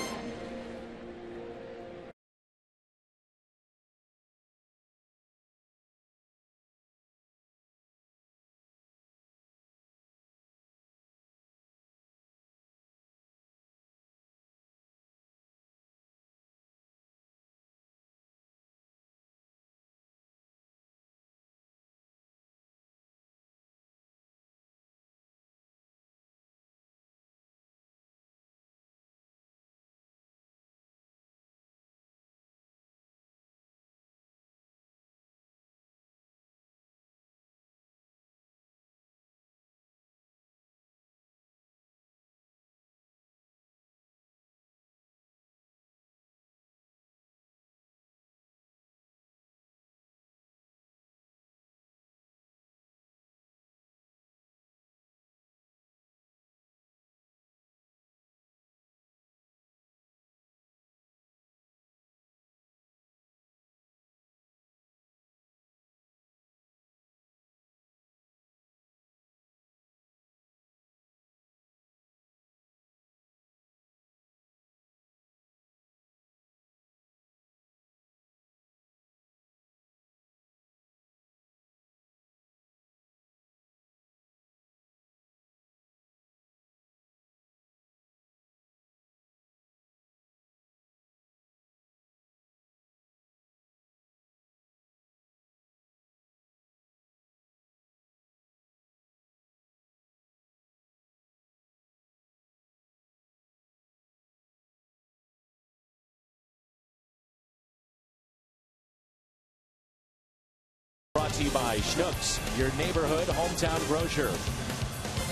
Speaker 4: Brought to you by Schnucks, your neighborhood hometown grocer.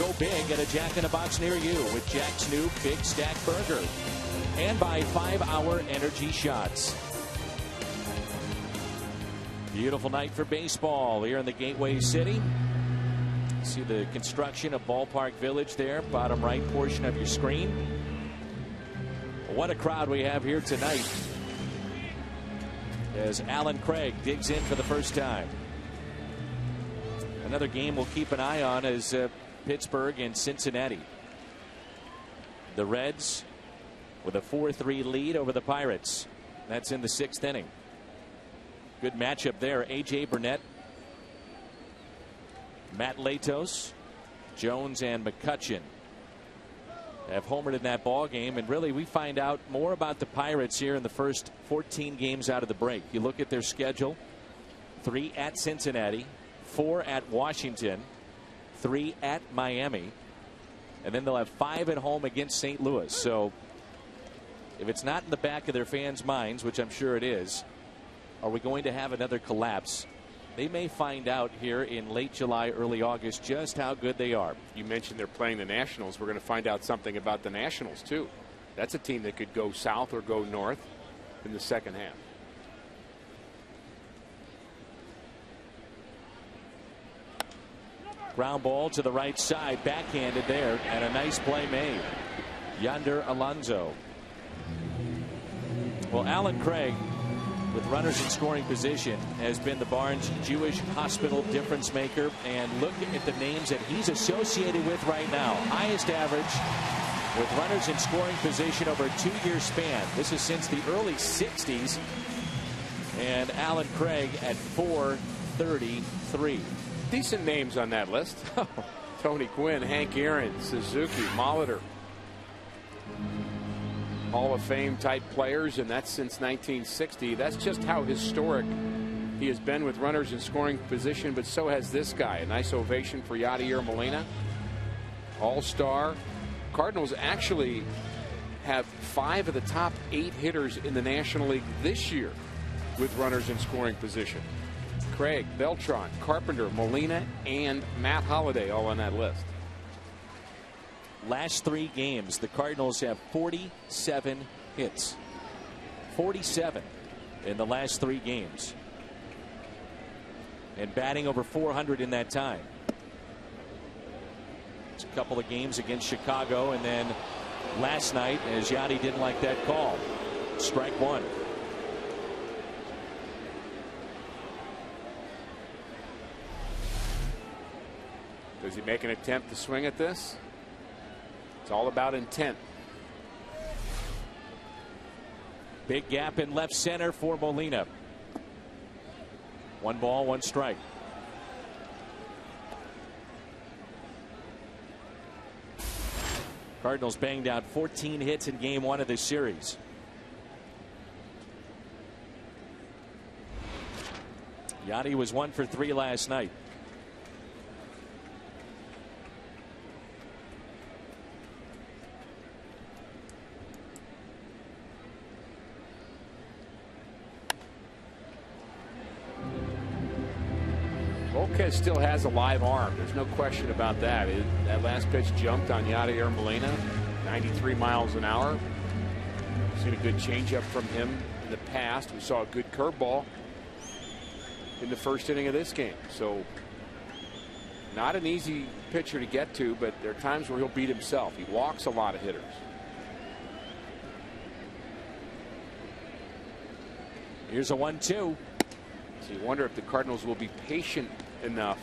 Speaker 4: Go big at a Jack in the Box near you with Jack's new Big Stack Burger. And by 5-Hour Energy Shots. Beautiful night for baseball here in the Gateway City. See the construction of Ballpark Village there, bottom right portion of your screen. What a crowd we have here tonight as Alan Craig digs in for the first time. Another game we'll keep an eye on is Pittsburgh and Cincinnati. The Reds with a 4-3 lead over the Pirates. That's in the 6th inning. Good matchup there. A.J. Burnett, Matt Latos, Jones, and McCutchen have homered in that ball game. And really, we find out more about the Pirates here in the first 14 games out of the break. You look at their schedule: 3 at Cincinnati, 4 at Washington, 3 at Miami, and then they'll have 5 at home against St. Louis. So if it's not in the back of their fans' minds, which I'm sure it is, are we going to have another collapse? They may find out here in late July, early August, just how good they are.
Speaker 3: You mentioned they're playing the Nationals. We're going to find out something about the Nationals, too. That's a team that could go south or go north in the second half.
Speaker 4: Ground ball to the right side, backhanded there, and a nice play made. Yonder Alonso. Well, Alan Craig, with runners in scoring position, has been the Barnes Jewish Hospital difference maker. And look at the names that he's associated with right now. Highest average with runners in scoring position over a 2-year span. This is since the early 60s. And Alan Craig at 433.
Speaker 3: Decent names on that list. Tony Gwynn, Hank Aaron, Suzuki, Molitor. Hall of Fame type players, and that's since 1960. That's just how historic he has been with runners in scoring position, but so has this guy. A nice ovation for Yadier Molina. All-star. Cardinals actually have 5 of the top 8 hitters in the National League this year with runners in scoring position. Craig, Beltran, Carpenter, Molina, and Matt Holliday all on that list.
Speaker 4: Last 3 games, the Cardinals have 47 hits. 47 in the last 3 games. And batting over 400 in that time. It's a couple of games against Chicago, and then last night, as Yadi didn't like that call. Strike 1.
Speaker 3: Does he make an attempt to swing at this? It's all about intent.
Speaker 4: Big gap in left center for Molina. 1 ball, 1 strike. Cardinals banged out 14 hits in game 1 of this series. Yadi was 1 for 3 last night.
Speaker 3: Volquez still has a live arm. There's no question about that. That last pitch jumped on Yadier Molina, 93 miles an hour. We've seen a good changeup from him in the past. We saw a good curveball in the first inning of this game. So not an easy pitcher to get to, but there are times where he'll beat himself. He walks a lot of hitters.
Speaker 4: Here's a 1-2.
Speaker 3: So you wonder if the Cardinals will be patient enough,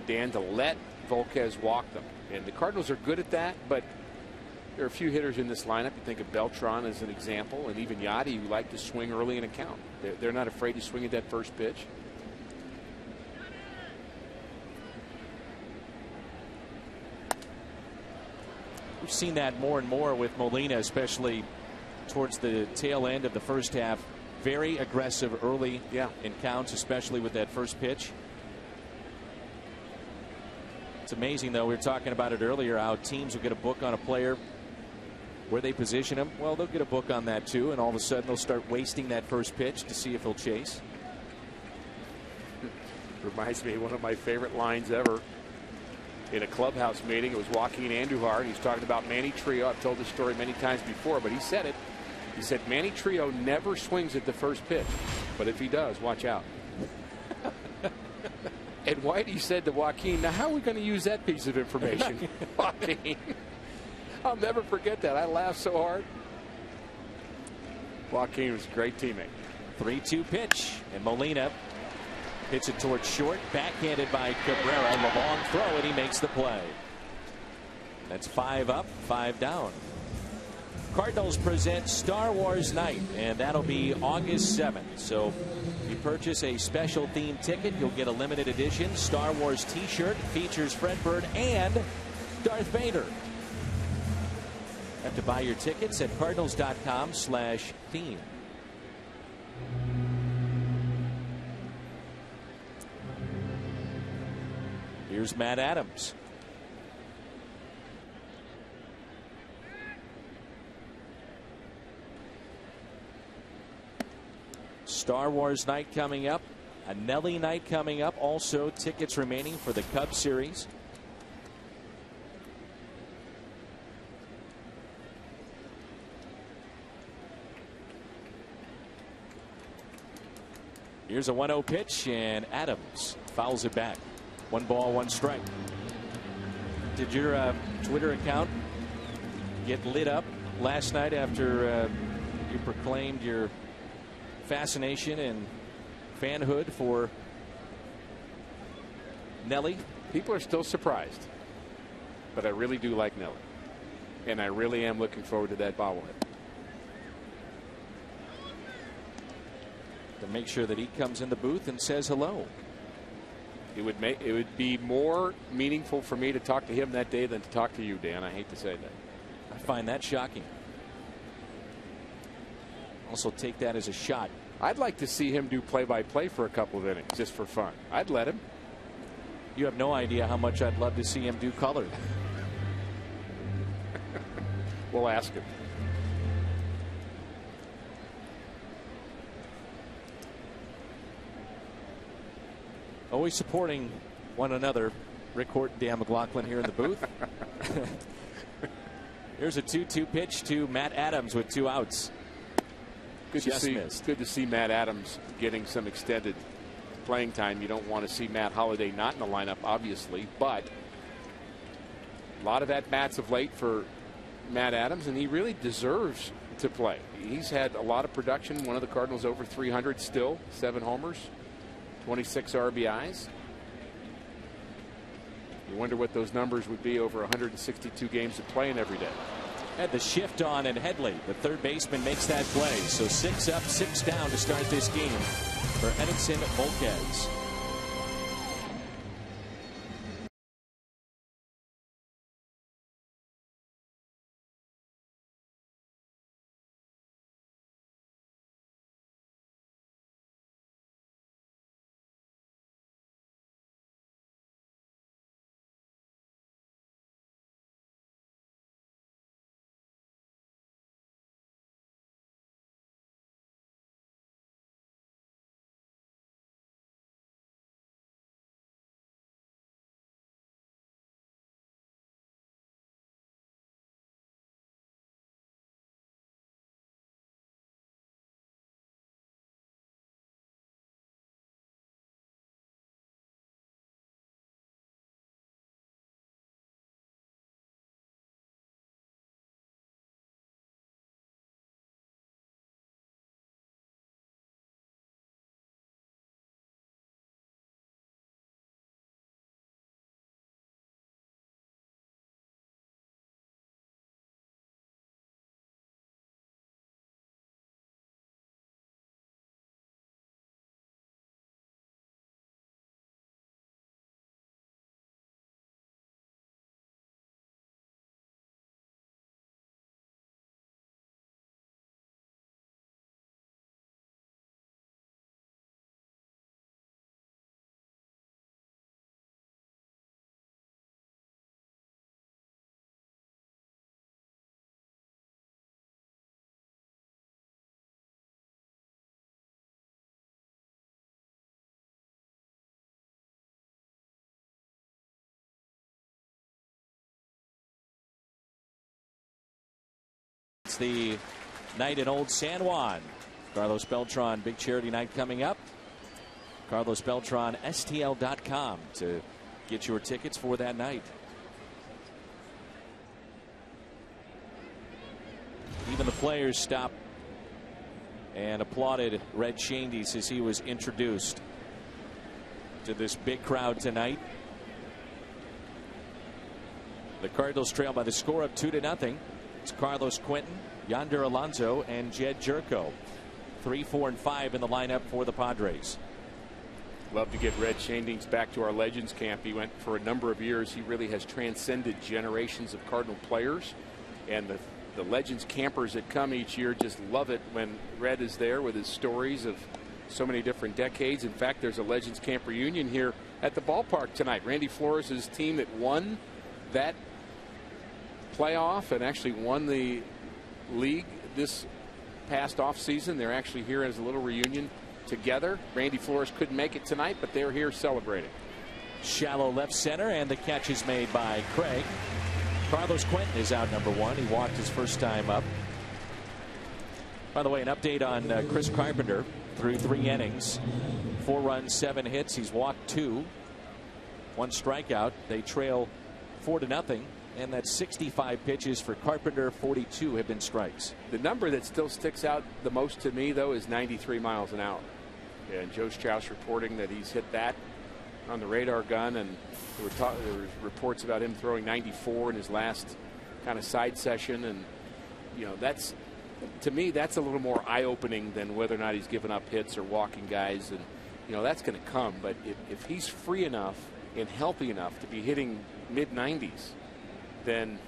Speaker 3: Dan, to let Volquez walk them. And the Cardinals are good at that, but there are a few hitters in this lineup. You think of Beltran as an example, and even Yadi, who like to swing early in a count. They're not afraid to swing at that first pitch.
Speaker 4: We've seen that more and more with Molina, especially towards the tail end of the first half. Very aggressive early in counts, especially with that first pitch. It's amazing, though. We were talking about it earlier, how teams will get a book on a player, where they position him. Well, they'll get a book on that, too, and all of a sudden they'll start wasting that first pitch to see if he'll chase.
Speaker 3: Reminds me of one of my favorite lines ever in a clubhouse meeting. It was Joaquin Andujar. He's talking about Manny Trio. I've told this story many times before, but he said it. He said Manny Trio never swings at the first pitch, but if he does, watch out. And Whitey said to Joaquin, now how are we going to use that piece of information? Joaquin, I'll never forget that. I laughed so hard. Joaquin was a great teammate.
Speaker 4: 3-2 pitch, and Molina hits it towards short, backhanded by Cabrera. The long throw, and he makes the play. That's 5 up, 5 down. Cardinals present Star Wars Night, and that'll be August 7th. So you purchase a special themed ticket, you'll get a limited edition Star Wars t-shirt, features Fred Bird and Darth Vader. Have to buy your tickets at cardinals.com/theme. Here's Matt Adams. Star Wars night coming up. A Nelly night coming up. Also tickets remaining for the Cubs series. Here's a 1-0 pitch, and Adams fouls it back. 1 ball, 1 strike. Did your Twitter account get lit up last night after you proclaimed your fascination and fanhood for Nelly?
Speaker 3: People are still surprised, but I really do like Nelly, and I really am looking forward to that bobblehead.
Speaker 4: To make sure that he comes in the booth and says hello.
Speaker 3: It would be more meaningful for me to talk to him that day than to talk to you, Dan. I hate to say that.
Speaker 4: I find that shocking. Also take that as a shot.
Speaker 3: I'd like to see him do play-by-play for a couple of innings just for fun. I'd let him.
Speaker 4: You have no idea how much I'd love to see him do color.
Speaker 3: We'll ask him.
Speaker 4: Always supporting one another. Rick Horton, Dan McLaughlin here in the booth. Here's a 2-2 pitch to Matt Adams with 2 outs.
Speaker 3: Good to see Matt Adams getting some extended playing time. You don't want to see Matt Holliday not in the lineup, obviously, but a lot of at-bats of late for Matt Adams, and he really deserves to play. He's had a lot of production. One of the Cardinals over 300 still, 7 homers, 26 RBIs. You wonder what those numbers would be over 162 games of playing every day.
Speaker 4: Had the shift on, and Headley, the third baseman, makes that play. So 6 up, 6 down to start this game for Edinson Volquez.
Speaker 5: the night in Old San Juan. Carlos Beltran, big charity night coming up. Carlos Beltran, STL.com to get your tickets for that night. Even the players stopped and applauded Red Shandies as he was introduced to this big crowd tonight. The Cardinals trail by the score of 2-0. It's Carlos Quentin, Yonder Alonso, and Jed Jerko. 3, 4, and 5 in the lineup for the Padres.
Speaker 3: Love to get Red Shandings back to our Legends camp. He went for a number of years. He really has transcended generations of Cardinal players. And the Legends campers that come each year just love it when Red is there with his stories of so many different decades. In fact, there's a Legends camp reunion here at the ballpark tonight. Randy Flores' team that won that playoff and actually won the league this past off season. They're actually here as a little reunion together. Randy Flores couldn't make it tonight, but they're here celebrating.
Speaker 5: Shallow left center, and the catch is made by Craig. Carlos Quentin is out number 1. He walked his first time up. By the way, an update on Chris Carpenter through 3 innings. 4 runs, 7 hits. He's walked 2. 1 strikeout. They trail 4-0. And that's 65 pitches for Carpenter. 42 have been strikes.
Speaker 3: The number that still sticks out the most to me, though, is 93 miles an hour. And Joe Strauss reporting that he's hit that on the radar gun. And there were reports about him throwing 94 in his last kind of side session. And, you know, that's, to me, that's a little more eye-opening than whether or not he's giving up hits or walking guys. And, you know, that's going to come. But if he's free enough and healthy enough to be hitting mid-90s, then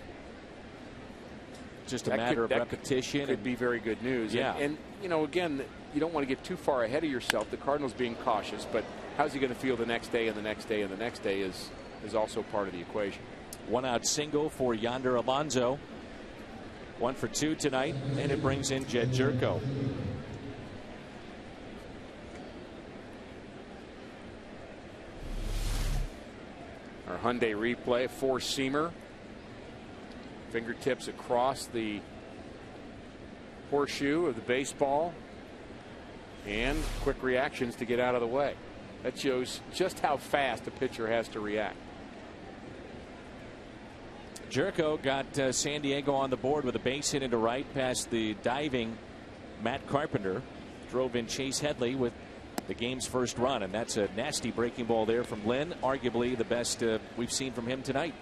Speaker 5: just a matter of repetition.
Speaker 3: Could be very good news.
Speaker 5: Yeah.
Speaker 3: And, you know, again, you don't want to get too far ahead of yourself. The Cardinals being cautious, but how's he going to feel the next day and the next day and the next day is also part of the equation.
Speaker 5: 1 out single for Yonder Alonso. 1 for 2 tonight, and it brings in Jed Jerko.
Speaker 3: Our Hyundai replay, 4-seamer. Fingertips across the horseshoe of the baseball. And quick reactions to get out of the way. That shows just how fast a pitcher has to react.
Speaker 5: Jerko got San Diego on the board with a base hit into right past the diving Matt Carpenter. Drove in Chase Headley with the game's first run, and that's a nasty breaking ball there from Lynn. Arguably the best we've seen from him tonight.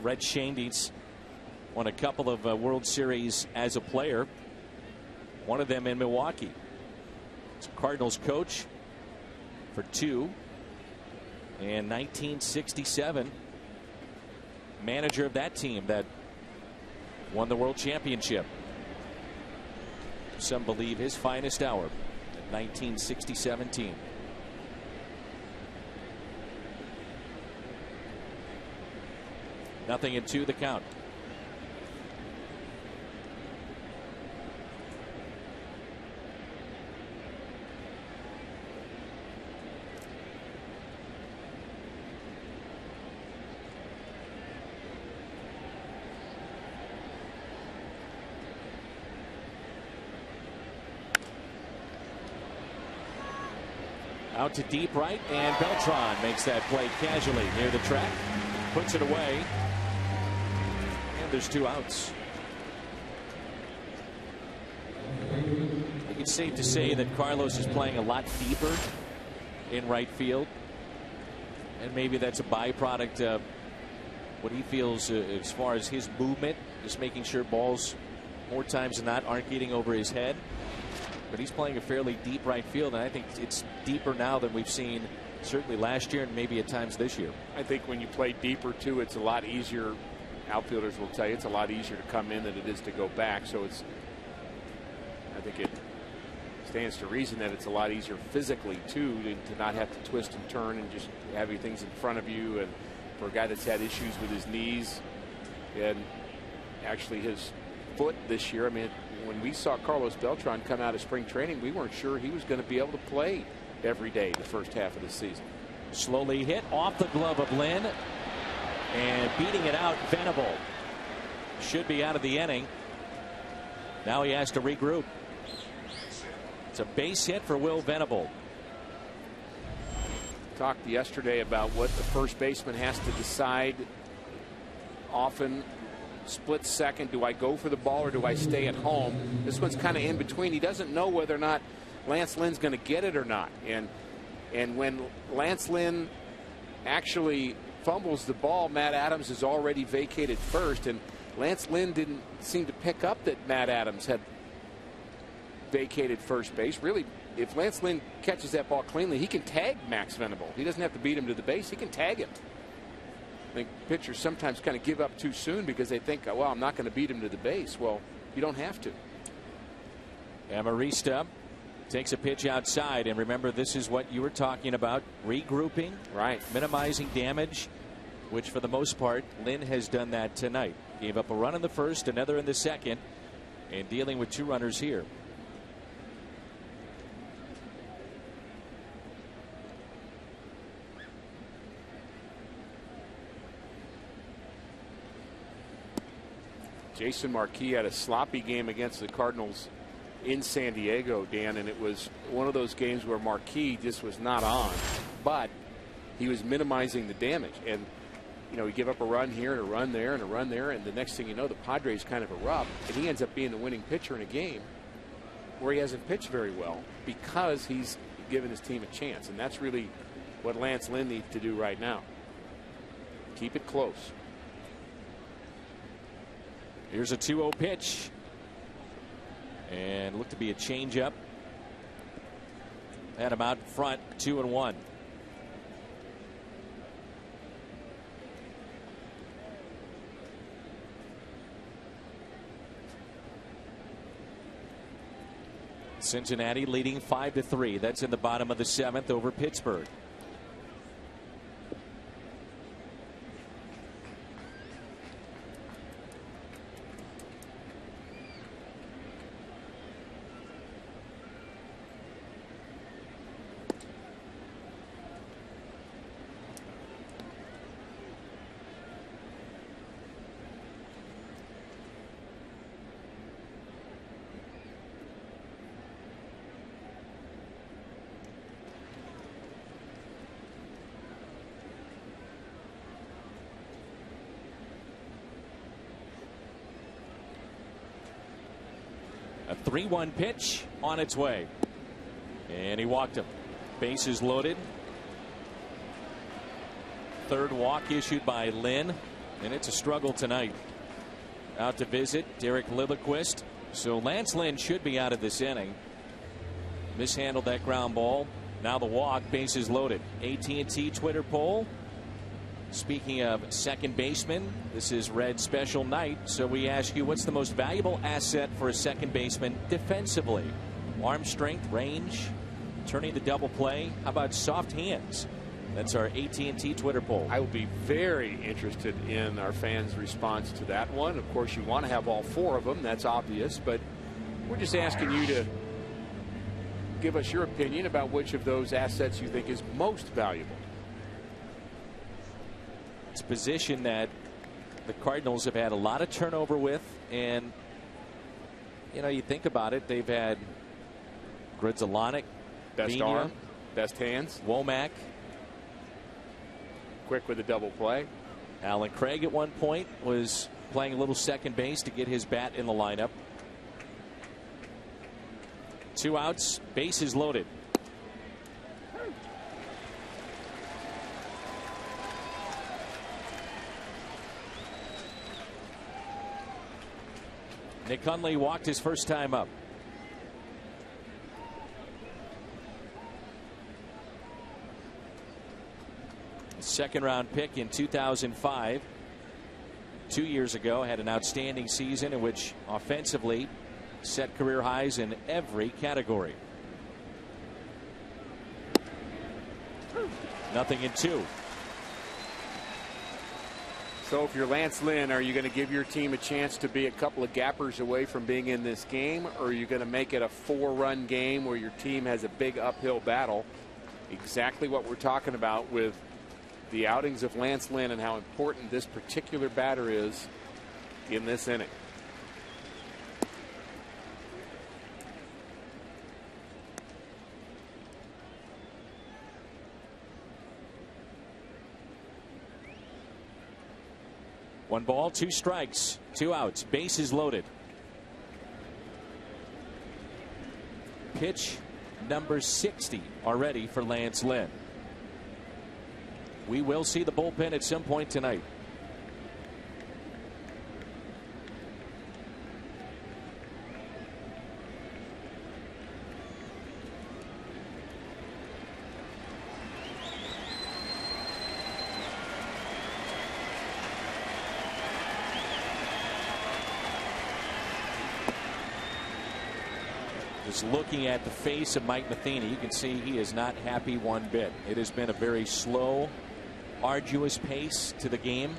Speaker 5: Red Shandies won a couple of World Series as a player. One of them in Milwaukee. He's a Cardinals coach for 2. And 1967, manager of that team that won the World Championship. Some believe his finest hour in 1967 team. Nothing in 2, the count. Out to deep right, and Beltran makes that play casually near the track, puts it away. There's 2 outs. I think it's safe to say that Carlos is playing a lot deeper in right field, and maybe that's a byproduct of what he feels as far as his movement, just making sure balls more times than not aren't getting over his head. But he's playing a fairly deep right field, and I think it's deeper now than we've seen certainly last year and maybe at times this year.
Speaker 3: I think when you play deeper too, it's a lot easier. Outfielders will tell you it's a lot easier to come in than it is to go back. So it's, I think it stands to reason that it's a lot easier physically too to not have to twist and turn and just have things in front of you. And for a guy that's had issues with his knees and actually his foot this year, I mean, when we saw Carlos Beltran come out of spring training, we weren't sure he was going to be able to play every day the first half of the season.
Speaker 5: Slowly hit off the glove of Lynn, and beating it out, Venable. Should be out of the inning. Now he has to regroup. It's a base hit for Will Venable.
Speaker 3: Talked yesterday about what the first baseman has to decide often. Split second, do I go for the ball or do I stay at home? This one's kind of in between. He doesn't know whether or not Lance Lynn's going to get it or not. And when Lance Lynn actually fumbles the ball, Matt Adams is already vacated first, and Lance Lynn didn't seem to pick up that Matt Adams had vacated first base. Really, if Lance Lynn catches that ball cleanly, he can tag Max Venable. He doesn't have to beat him to the base. He can tag him. I think pitchers sometimes kind of give up too soon because they think, well, I'm not going to beat him to the base. Well, you don't have to.
Speaker 5: Amarista takes a pitch outside, and remember, this is what you were talking about, regrouping,
Speaker 3: right,
Speaker 5: minimizing damage, which for the most part Lynn has done that tonight. Gave up a run in the first, another in the second, and dealing with 2 runners here.
Speaker 3: Jason Marquis had a sloppy game against the Cardinals in San Diego, Dan, and it was one of those games where Marquis just was not on, but he was minimizing the damage. And you know, he gave up a run here and a run there and a run there, and the next thing you know, the Padres kind of erupt, and he ends up being the winning pitcher in a game where he hasn't pitched very well because he's given his team a chance. And that's really what Lance Lynn needs to do right now. Keep it close.
Speaker 5: Here's a 2-0 pitch, and looked to be a changeup. Had him out in front, 2-1. Cincinnati leading 5-3. That's in the bottom of the 7th over Pittsburgh. A 3-1 pitch on its way, and he walked him. Bases loaded. Third walk issued by Lynn, and it's a struggle tonight. Out to visit Derek Lilliquist. So Lance Lynn should be out of this inning. Mishandled that ground ball. Now the walk, bases loaded. AT&T Twitter poll. Speaking of second baseman, this is Red Special Night, so we ask you, what's the most valuable asset for a second baseman defensively? Arm strength, range, turning the double play. How about soft hands? That's our AT&T Twitter poll.
Speaker 3: I will be very interested in our fans' response to that one. Of course, you want to have all 4 of them. That's obvious, but we're just asking you to give us your opinion about which of those assets you think is most valuable.
Speaker 5: It's a position that the Cardinals have had a lot of turnover with, and you know, you think about it, they've had Grudzielanek,
Speaker 3: best
Speaker 5: Vina,
Speaker 3: arm, best hands,
Speaker 5: Womack,
Speaker 3: quick with a double play.
Speaker 5: Alan Craig at one point was playing a little second base to get his bat in the lineup. 2 outs, bases loaded. Nick Hundley walked his first time up. Second round pick in 2005. 2 years ago, had an outstanding season in which offensively set career highs in every category. 0-2.
Speaker 3: So if you're Lance Lynn, are you going to give your team a chance to be a couple of gappers away from being in this game, or are you going to make it a 4-run game where your team has a big uphill battle? Exactly what we're talking about with the outings of Lance Lynn and how important this particular batter is in this inning.
Speaker 5: One ball, 2 strikes, 2 outs, bases loaded. Pitch number 60 already for Lance Lynn. We will see the bullpen at some point tonight. Just looking at the face of Mike Matheny, you can see he is not happy one bit. It has been a very slow, arduous pace to the game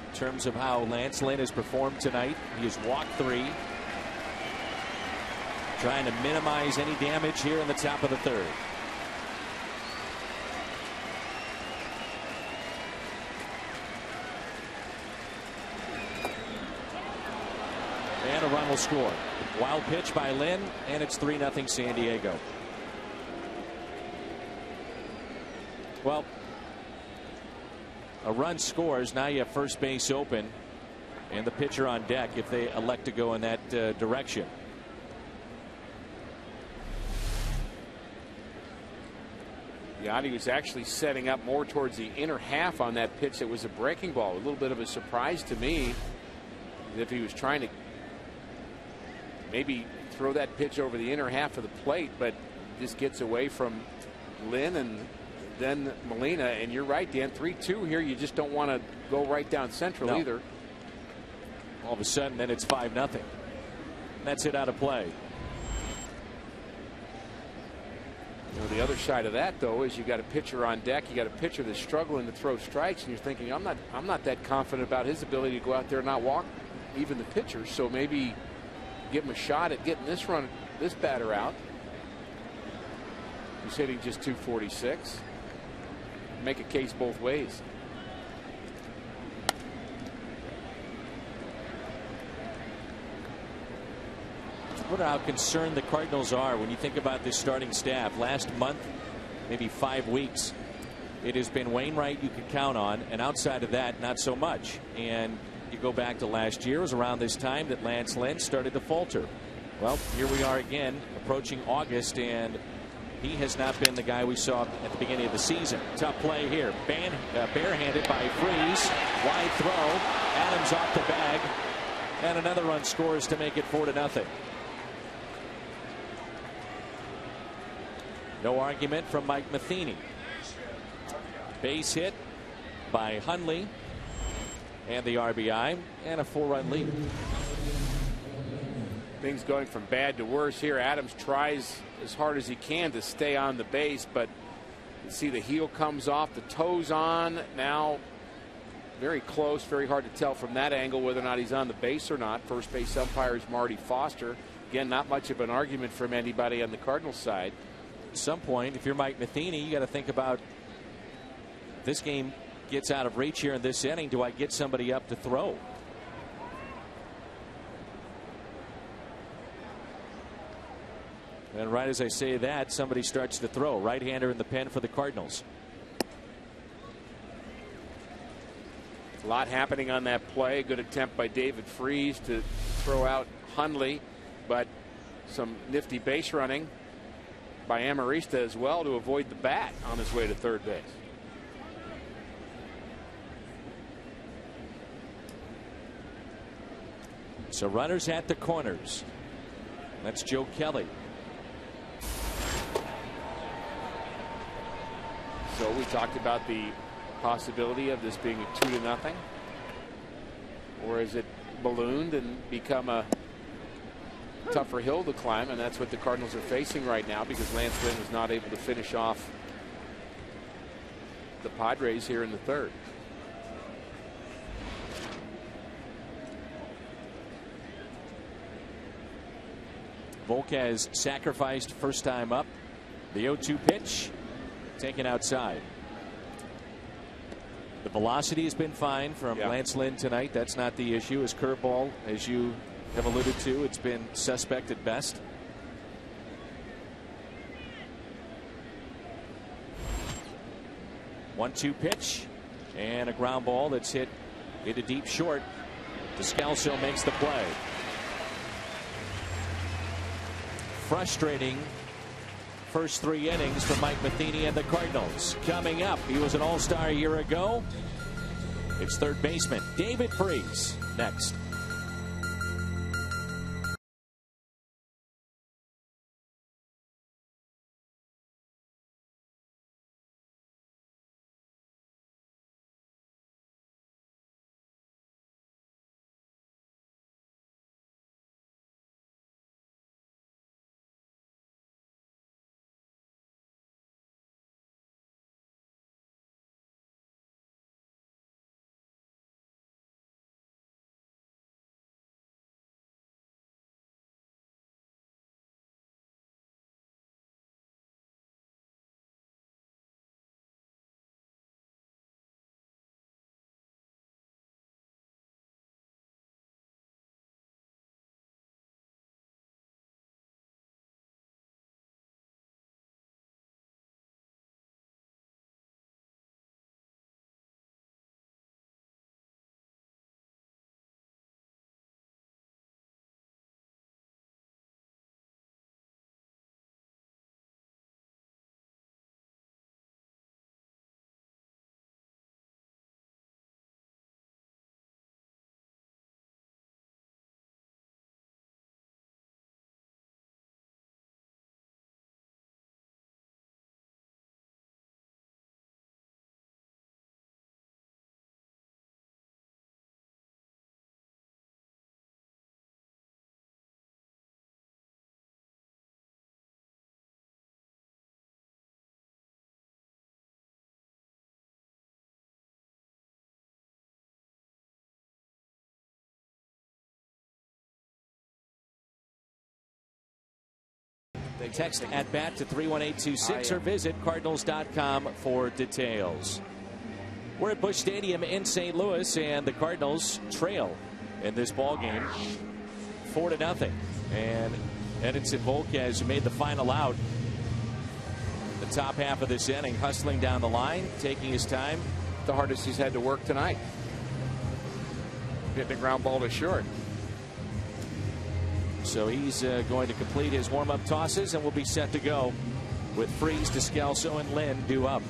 Speaker 5: in terms of how Lance Lynn has performed tonight. He has walked 3, trying to minimize any damage here in the top of the 3rd. And a run will score. Wild pitch by Lynn, and it's 3-0 San Diego. Well, a run scores. Now you have first base open and the pitcher on deck if they elect to go in that direction.
Speaker 3: Yachty was actually setting up more towards the inner half on that pitch that was a breaking ball. A little bit of a surprise to me, as if he was trying to maybe throw that pitch over the inner half of the plate, but just gets away from Lynn and then Molina. And you're right, Dan, 3-2 here. You just don't want to go right down central either.
Speaker 5: All of a sudden, then it's 5-0. That's it out of play.
Speaker 3: You know, the other side of that, though, is you got a pitcher on deck. You got a pitcher that's struggling to throw strikes, and you're thinking, I'm not that confident about his ability to go out there and not walk even the pitcher. So maybe give him a shot at getting this batter out. He's hitting just 246. Make a case both ways.
Speaker 5: I wonder how concerned the Cardinals are when you think about this starting staff. Last month, maybe 5 weeks, it has been Wainwright you can count on, and outside of that, not so much. And you go back to last year, it was around this time that Lance Lynn started to falter. Well, here we are again, approaching August, and he has not been the guy we saw at the beginning of the season. Tough play here. Barehanded by Freese. Wide throw. Adams off the bag. And another run scores to make it 4-0. No argument from Mike Matheny. Base hit by Hundley. And the RBI. And a 4-run lead.
Speaker 3: Things going from bad to worse here. Adams tries as hard as he can to stay on the base, but you see the heel comes off, the toes on. Now very close, very hard to tell from that angle whether or not he's on the base or not. First base umpire is Marty Foster. Again, not much of an argument from anybody on the Cardinals side.
Speaker 5: At some point, if you're Mike Matheny, you got to think about, this game gets out of reach here in this inning. Do I get somebody up to throw? And right as I say that, somebody starts to throw. Right-hander in the pen for the Cardinals.
Speaker 3: A lot happening on that play. Good attempt by David Freese to throw out Hundley, but some nifty base running by Amarista as well to avoid the bat on his way to third base.
Speaker 5: So runners at the corners. That's Joe Kelly.
Speaker 3: So we talked about the possibility of this being a 2-0, or is it ballooned and become a tougher hill to climb? And that's what the Cardinals are facing right now, because Lance Lynn was not able to finish off the Padres here in the third.
Speaker 5: Volquez sacrificed first time up. The 0-2 pitch taken outside. The velocity has been fine from Lance Lynn tonight. That's not the issue. His curveball, as you have alluded to, it's been suspect at best. One-two pitch and a ground ball that's hit into deep short. Descalso makes the play. Frustrating first 3 innings for Mike Matheny and the Cardinals. Coming up, he was an all-star a year ago. It's third baseman David Freese next. They text at bat to 31826 or visit Cardinals.com for details. We're at Busch Stadium in St. Louis, and the Cardinals trail in this ball game 4-0. And Edinson Volquez, who made the final out the top half of this inning, hustling down the line, taking his time.
Speaker 2: The hardest he's had to work tonight. Hit the ground ball to short.
Speaker 5: So he's going to complete his warm-up tosses and will be set to go with Freese, Descalso, and Lynn due up.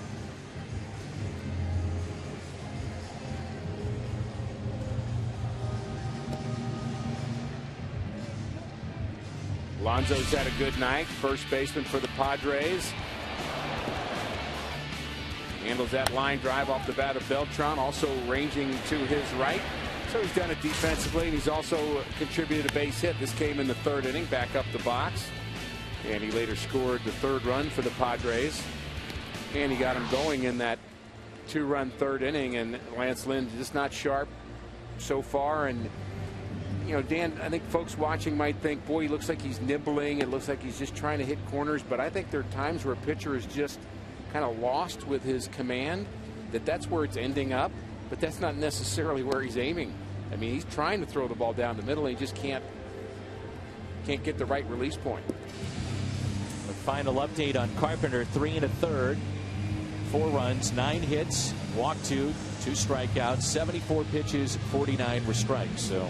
Speaker 2: Alonso's had a good night. First baseman for the Padres. Handles that line drive off the bat of Beltran, also ranging to his right. So he's done it defensively, and he's also contributed a base hit. This came in the 3rd inning, back up the box. And he later scored the 3rd run for the Padres. And he got him going in that 2-run 3rd inning. And Lance Lynn just not sharp so far. And, you know, Dan, I think folks watching might think, boy, he looks like he's nibbling. It looks like he's just trying to hit corners. But I think there are times where a pitcher is just kind of lost with his command, that's where it's ending up. But that's not necessarily where he's aiming. I mean, he's trying to throw the ball down the middle, and he just can't get the right release point.
Speaker 5: The final update on Carpenter: 3 1/3, 4 runs, 9 hits, walked 2, 2 strikeouts, 74 pitches, 49 were strikes. So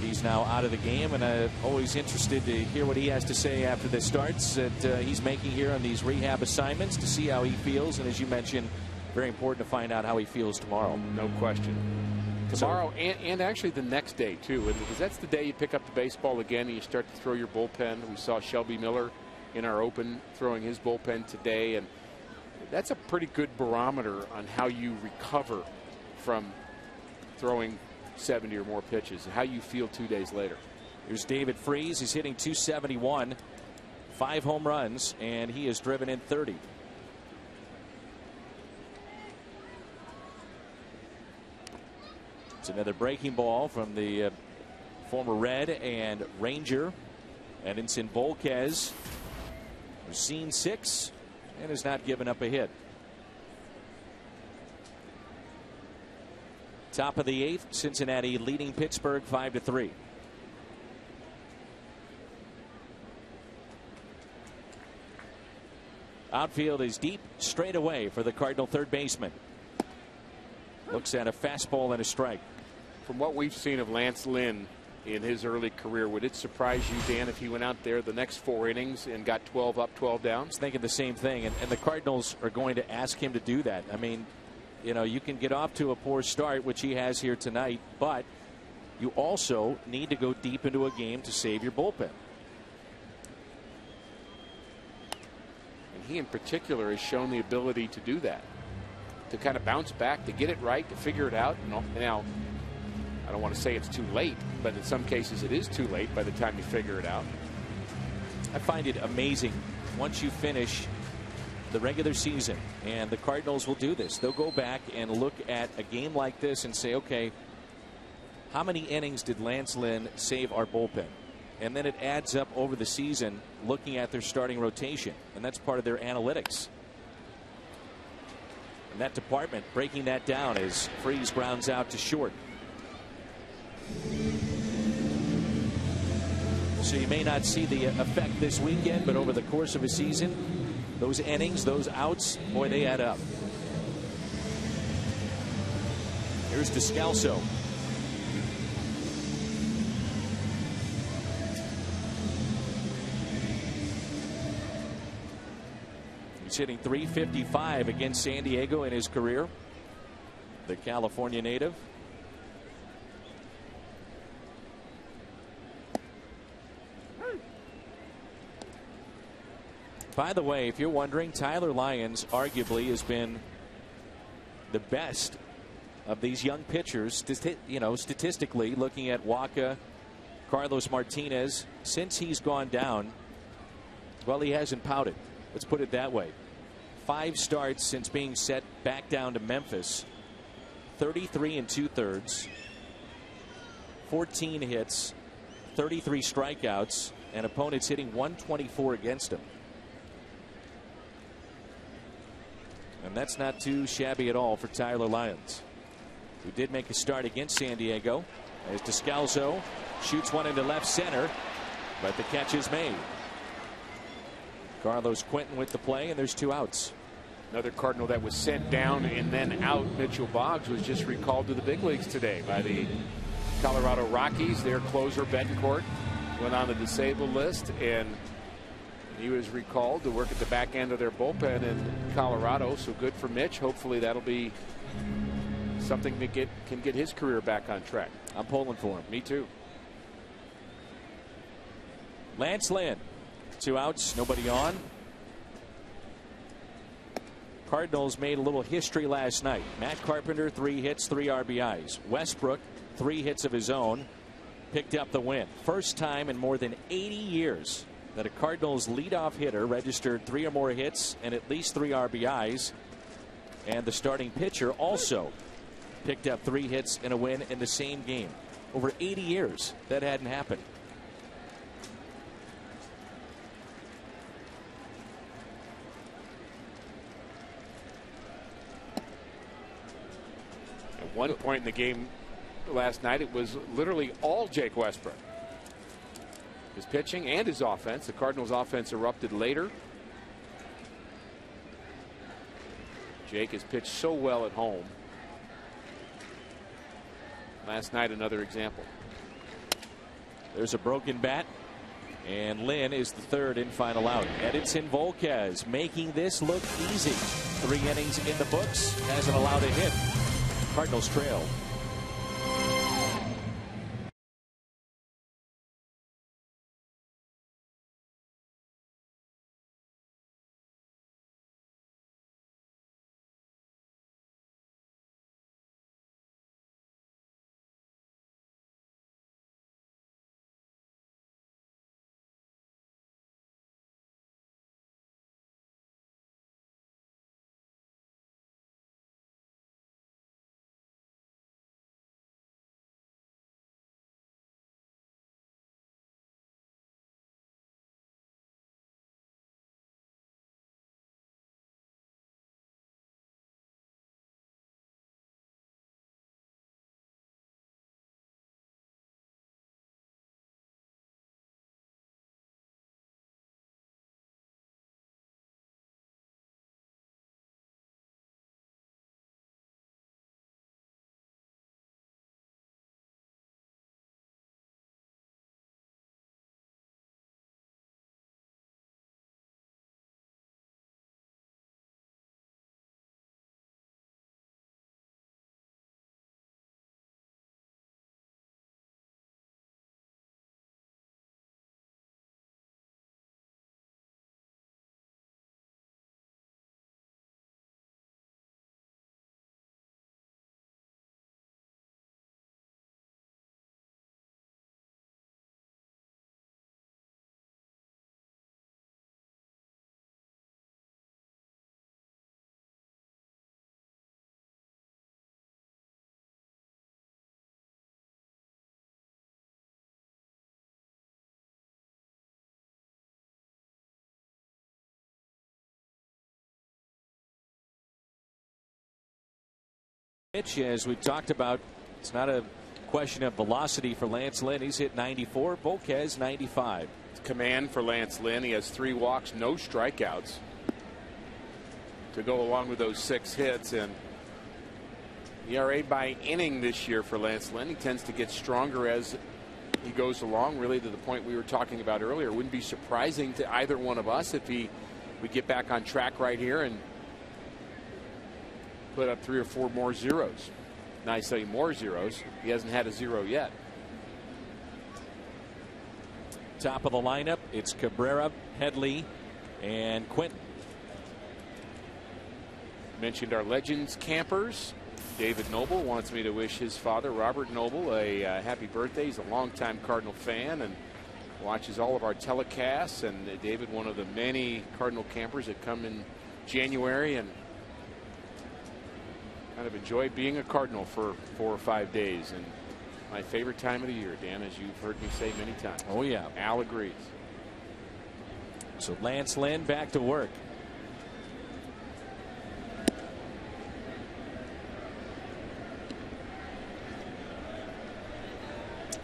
Speaker 5: he's now out of the game, and I'm always interested to hear what he has to say after this starts that he's making here on these rehab assignments to see how he feels. And as you mentioned, very important to find out how he feels tomorrow.
Speaker 2: No question. Tomorrow and actually the next day too, because that's the day you pick up the baseball again and you start to throw your bullpen. We saw Shelby Miller in our open throwing his bullpen today, and that's a pretty good barometer on how you recover from throwing 70 or more pitches, how you feel 2 days later.
Speaker 5: Here's David Freese. He's hitting .271, 5 home runs, and he has driven in 30. It's another breaking ball from the former Red and Ranger. Edinson Volquez has seen 6 and has not given up a hit. Top of the 8th, Cincinnati leading Pittsburgh 5-3. Outfield is deep, straight away for the Cardinal third baseman. Looks at a fastball and a strike.
Speaker 3: From what we've seen of Lance Lynn in his early career, would it surprise you, Dan, if he went out there the next 4 innings and got 12 up, 12 down?
Speaker 5: I was thinking the same thing, and the Cardinals are going to ask him to do that. I mean, you know, you can get off to a poor start, which he has here tonight, but you also need to go deep into a game to save your bullpen.
Speaker 3: And he in particular has shown the ability to do that, to kind of bounce back, to get it right, to figure it out. Now, I don't want to say it's too late, but in some cases it is too late by the time you figure it out.
Speaker 5: I find it amazing once you finish the regular season, and the Cardinals will do this. They'll go back and look at a game like this and say, okay, how many innings did Lance Lynn save our bullpen? And then it adds up over the season looking at their starting rotation, and that's part of their analytics. And that department breaking that down as Freese grounds out to short. So you may not see the effect this weekend, but over the course of a season, those innings, those outs, boy, they add up. Here's Descalso. He's hitting .355 against San Diego in his career. The California native. By the way, if you're wondering, Tyler Lyons arguably has been the best of these young pitchers, you know, statistically, looking at Waka, Carlos Martinez. Since he's gone down, well, he hasn't pouted. Let's put it that way. 5 starts since being set back down to Memphis. 33 2/3, 14 hits, 33 strikeouts, and opponents hitting .124 against him. And that's not too shabby at all for Tyler Lyons, who did make a start against San Diego. As Descalso shoots one into left center, but the catch is made. Carlos Quentin with the play, and there's 2 outs.
Speaker 3: Another Cardinal that was sent down and then out, Mitchell Boggs, was just recalled to the big leagues today by the Colorado Rockies. Their closer, Betancourt, went on the disabled list, and he was recalled to work at the back end of their bullpen in Colorado. So good for Mitch. Hopefully that'll be something that can get his career back on track.
Speaker 5: I'm pulling for him.
Speaker 3: Me too.
Speaker 5: Lance Lynn, 2 outs, nobody on. Cardinals made a little history last night. Matt Carpenter, 3 hits, 3 RBIs. Westbrook, 3 hits of his own, picked up the win. First time in more than 80 years that a Cardinals leadoff hitter registered 3 or more hits and at least 3 RBIs. And the starting pitcher also picked up 3 hits and a win in the same game. Over 80 years that hadn't happened.
Speaker 3: At one point in the game last night, it was literally all Jake Westbrook. His pitching and his offense. The Cardinals' offense erupted later. Jake has pitched so well at home. Last night, another example.
Speaker 5: There's a broken bat, and Lynn is the 3rd and final out. Edinson Volquez making this look easy. 3 innings in the books, hasn't allowed a hit. Cardinals trail. Pitch, as we talked about, it's not a question of velocity for Lance Lynn. He's hit 94. Volquez 95.
Speaker 3: Command for Lance Lynn. He has 3 walks, no strikeouts to go along with those 6 hits. And ERA by inning this year for Lance Lynn. He tends to get stronger as he goes along, really to the point we were talking about earlier. It wouldn't be surprising to either one of us if we get back on track right here and put up 3 or 4 more zeros. Now I say more zeros. He hasn't had a 0 yet.
Speaker 5: Top of the lineup, it's Cabrera, Headley, and Quinton.
Speaker 3: Mentioned our Legends campers. David Noble wants me to wish his father, Robert Noble, a happy birthday. He's a longtime Cardinal fan and watches all of our telecasts. And David, one of the many Cardinal campers that come in January and kind of enjoy being a Cardinal for 4 or 5 days. And my favorite time of the year, Dan, as you've heard me say many times.
Speaker 5: Oh, yeah.
Speaker 3: Al agrees.
Speaker 5: So Lance Lynn back to work.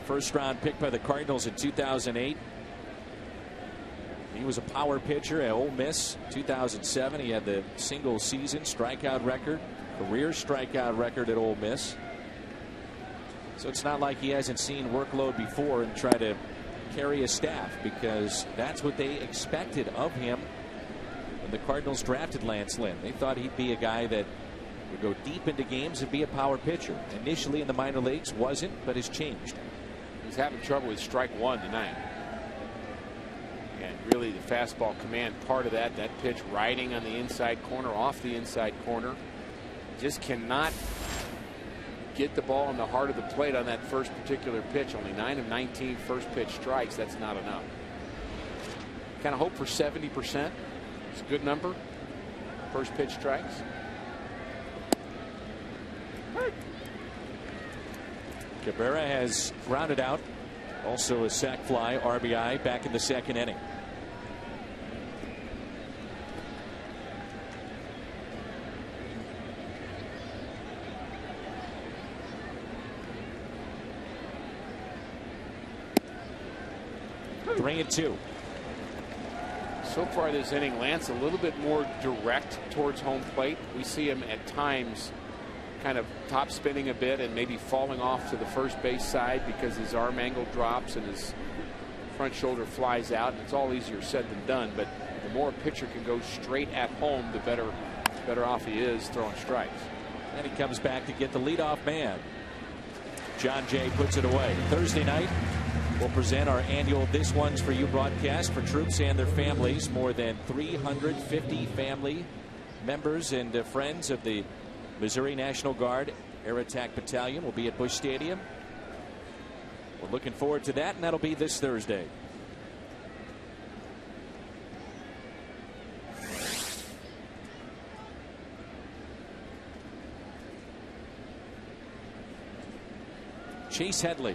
Speaker 5: First round pick by the Cardinals in 2008. He was a power pitcher at Ole Miss. 2007, he had the single season strikeout record, career strikeout record at Ole Miss. So it's not like he hasn't seen workload before and try to carry a staff, because that's what they expected of him when the Cardinals drafted Lance Lynn. They thought he'd be a guy that would go deep into games and be a power pitcher. Initially in the minor leagues wasn't, but has changed.
Speaker 3: He's having trouble with strike 1 tonight. And really the fastball command part of that pitch riding on the inside corner, off the inside corner. Just cannot get the ball in the heart of the plate on that first particular pitch. Only 9 of 19 first pitch strikes. That's not enough. Kind of hope for 70%. It's a good number. First pitch strikes.
Speaker 5: Cabrera has grounded out. Also a sac fly, RBI back in the second inning. Three and 2.
Speaker 3: So far this inning, Lance a little bit more direct towards home plate. We see him at times kind of top spinning a bit and maybe falling off to the first base side because his arm angle drops and his front shoulder flies out, and it's all easier said than done. But the more a pitcher can go straight at home, the better off he is throwing strikes.
Speaker 5: And he comes back to get the leadoff man. John Jay puts it away. Thursday night, we'll present our annual This One's For You broadcast for troops and their families. More than 350 family members and friends of the Missouri National Guard Air Attack Battalion will be at Busch Stadium. We're looking forward to that, and that'll be this Thursday. Chase Headley.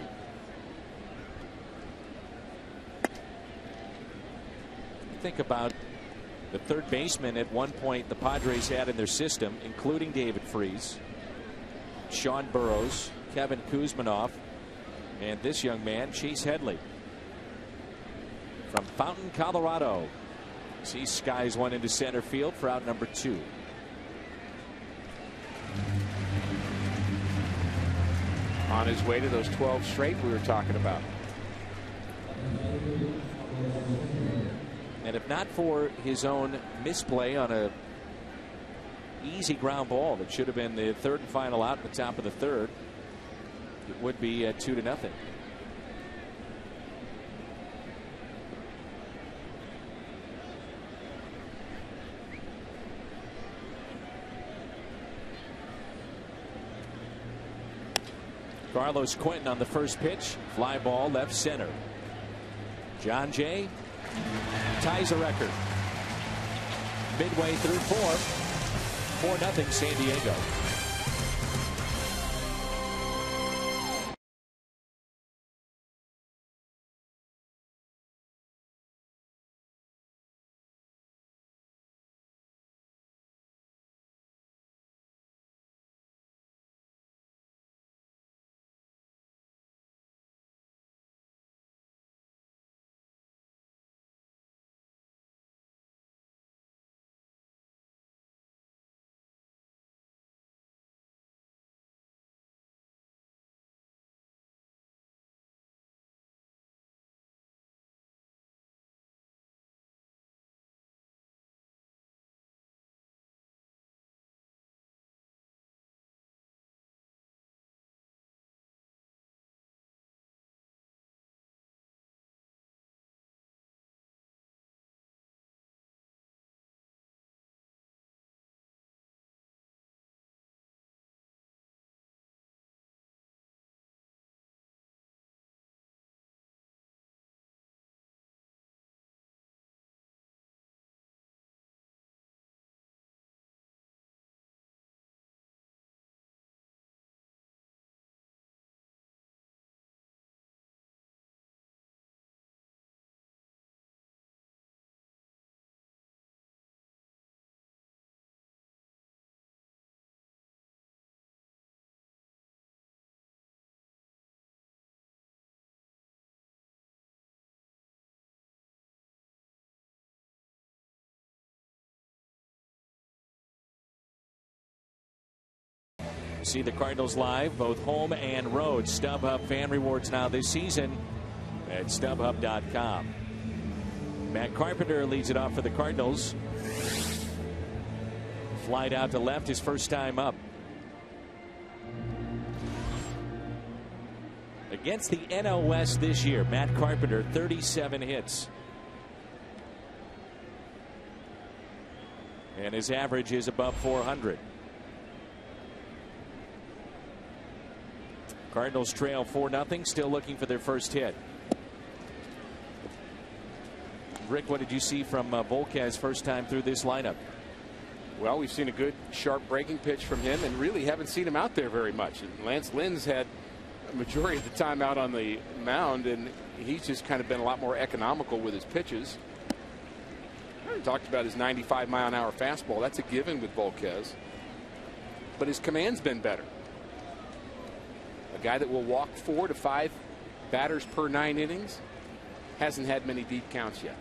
Speaker 5: Think about the third baseman at one point the Padres had in their system, including David Freese, Sean Burrows, Kevin Kuzminoff, and this young man, Chase Headley. From Fountain, Colorado. He skies one into center field for out number 2.
Speaker 3: On his way to those 12 straight we were talking about.
Speaker 5: And if not for his own misplay on a easy ground ball that should have been the third and final out at the top of the third, it would be 2-0. Carlos Quinton on the first pitch. Fly ball left center. John Jay ties a record. Midway through 4-0 San Diego. See the Cardinals live, both home and road. StubHub fan rewards now this season at StubHub.com. Matt Carpenter leads it off for the Cardinals. Flied out to left his first time up. Against the NL West this year, Matt Carpenter, 37 hits. And his average is above 400. Cardinals trail 4-0, still looking for their first hit. Rick, what did you see from Volquez first time through this lineup?
Speaker 3: Well, we've seen a good sharp breaking pitch from him and really haven't seen him out there very much. And Lance Lynn's had a majority of the time out on the mound, and he's just kind of been a lot more economical with his pitches. We talked about his 95-mile-an-hour fastball. That's a given with Volquez. But his command's been better. A guy that will walk 4 to 5 batters per 9 innings hasn't had many deep counts yet.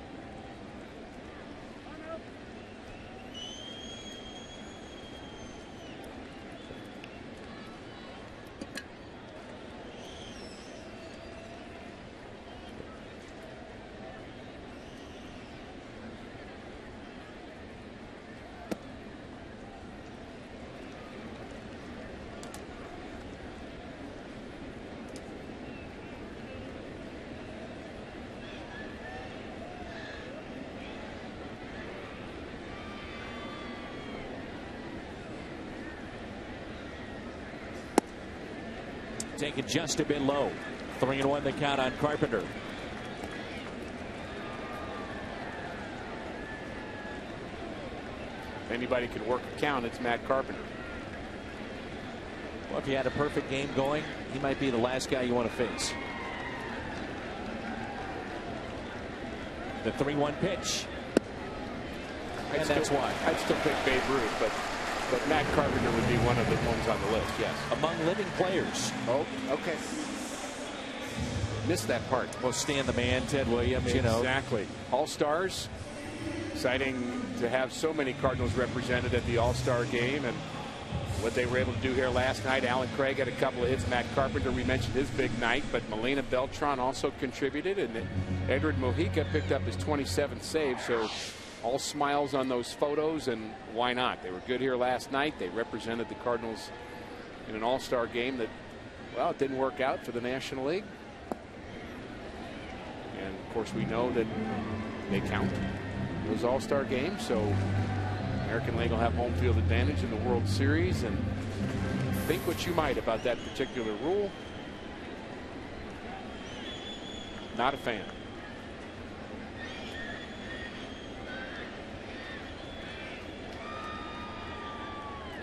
Speaker 5: Taken just a bit low. 3-1 the count on Carpenter.
Speaker 3: If anybody could work a count, it's Matt Carpenter.
Speaker 5: Well, if he had a perfect game going, he might be the last guy you want to face. The 3-1 pitch. And that's why.
Speaker 3: I'd still pick Babe Ruth, but Matt Carpenter would be one of the ones on the list, yes.
Speaker 5: Among living players.
Speaker 3: Oh, okay. Missed that part.
Speaker 5: Well, Stan the Man, Ted Williams, you know.
Speaker 3: Exactly. All-Stars. Exciting to have so many Cardinals represented at the All-Star game, and what they were able to do here last night. Alan Craig had a couple of hits. Matt Carpenter, we mentioned his big night, but Melina Beltran also contributed, and Edward Mojica picked up his 27th save, so all smiles on those photos, and why not? They were good here last night. They represented the Cardinals in an all-star game that, well, it didn't work out for the National League. And, of course, we know that they count those all-star games, so American League will have home field advantage in the World Series. And think what you might about that particular rule. Not a fan.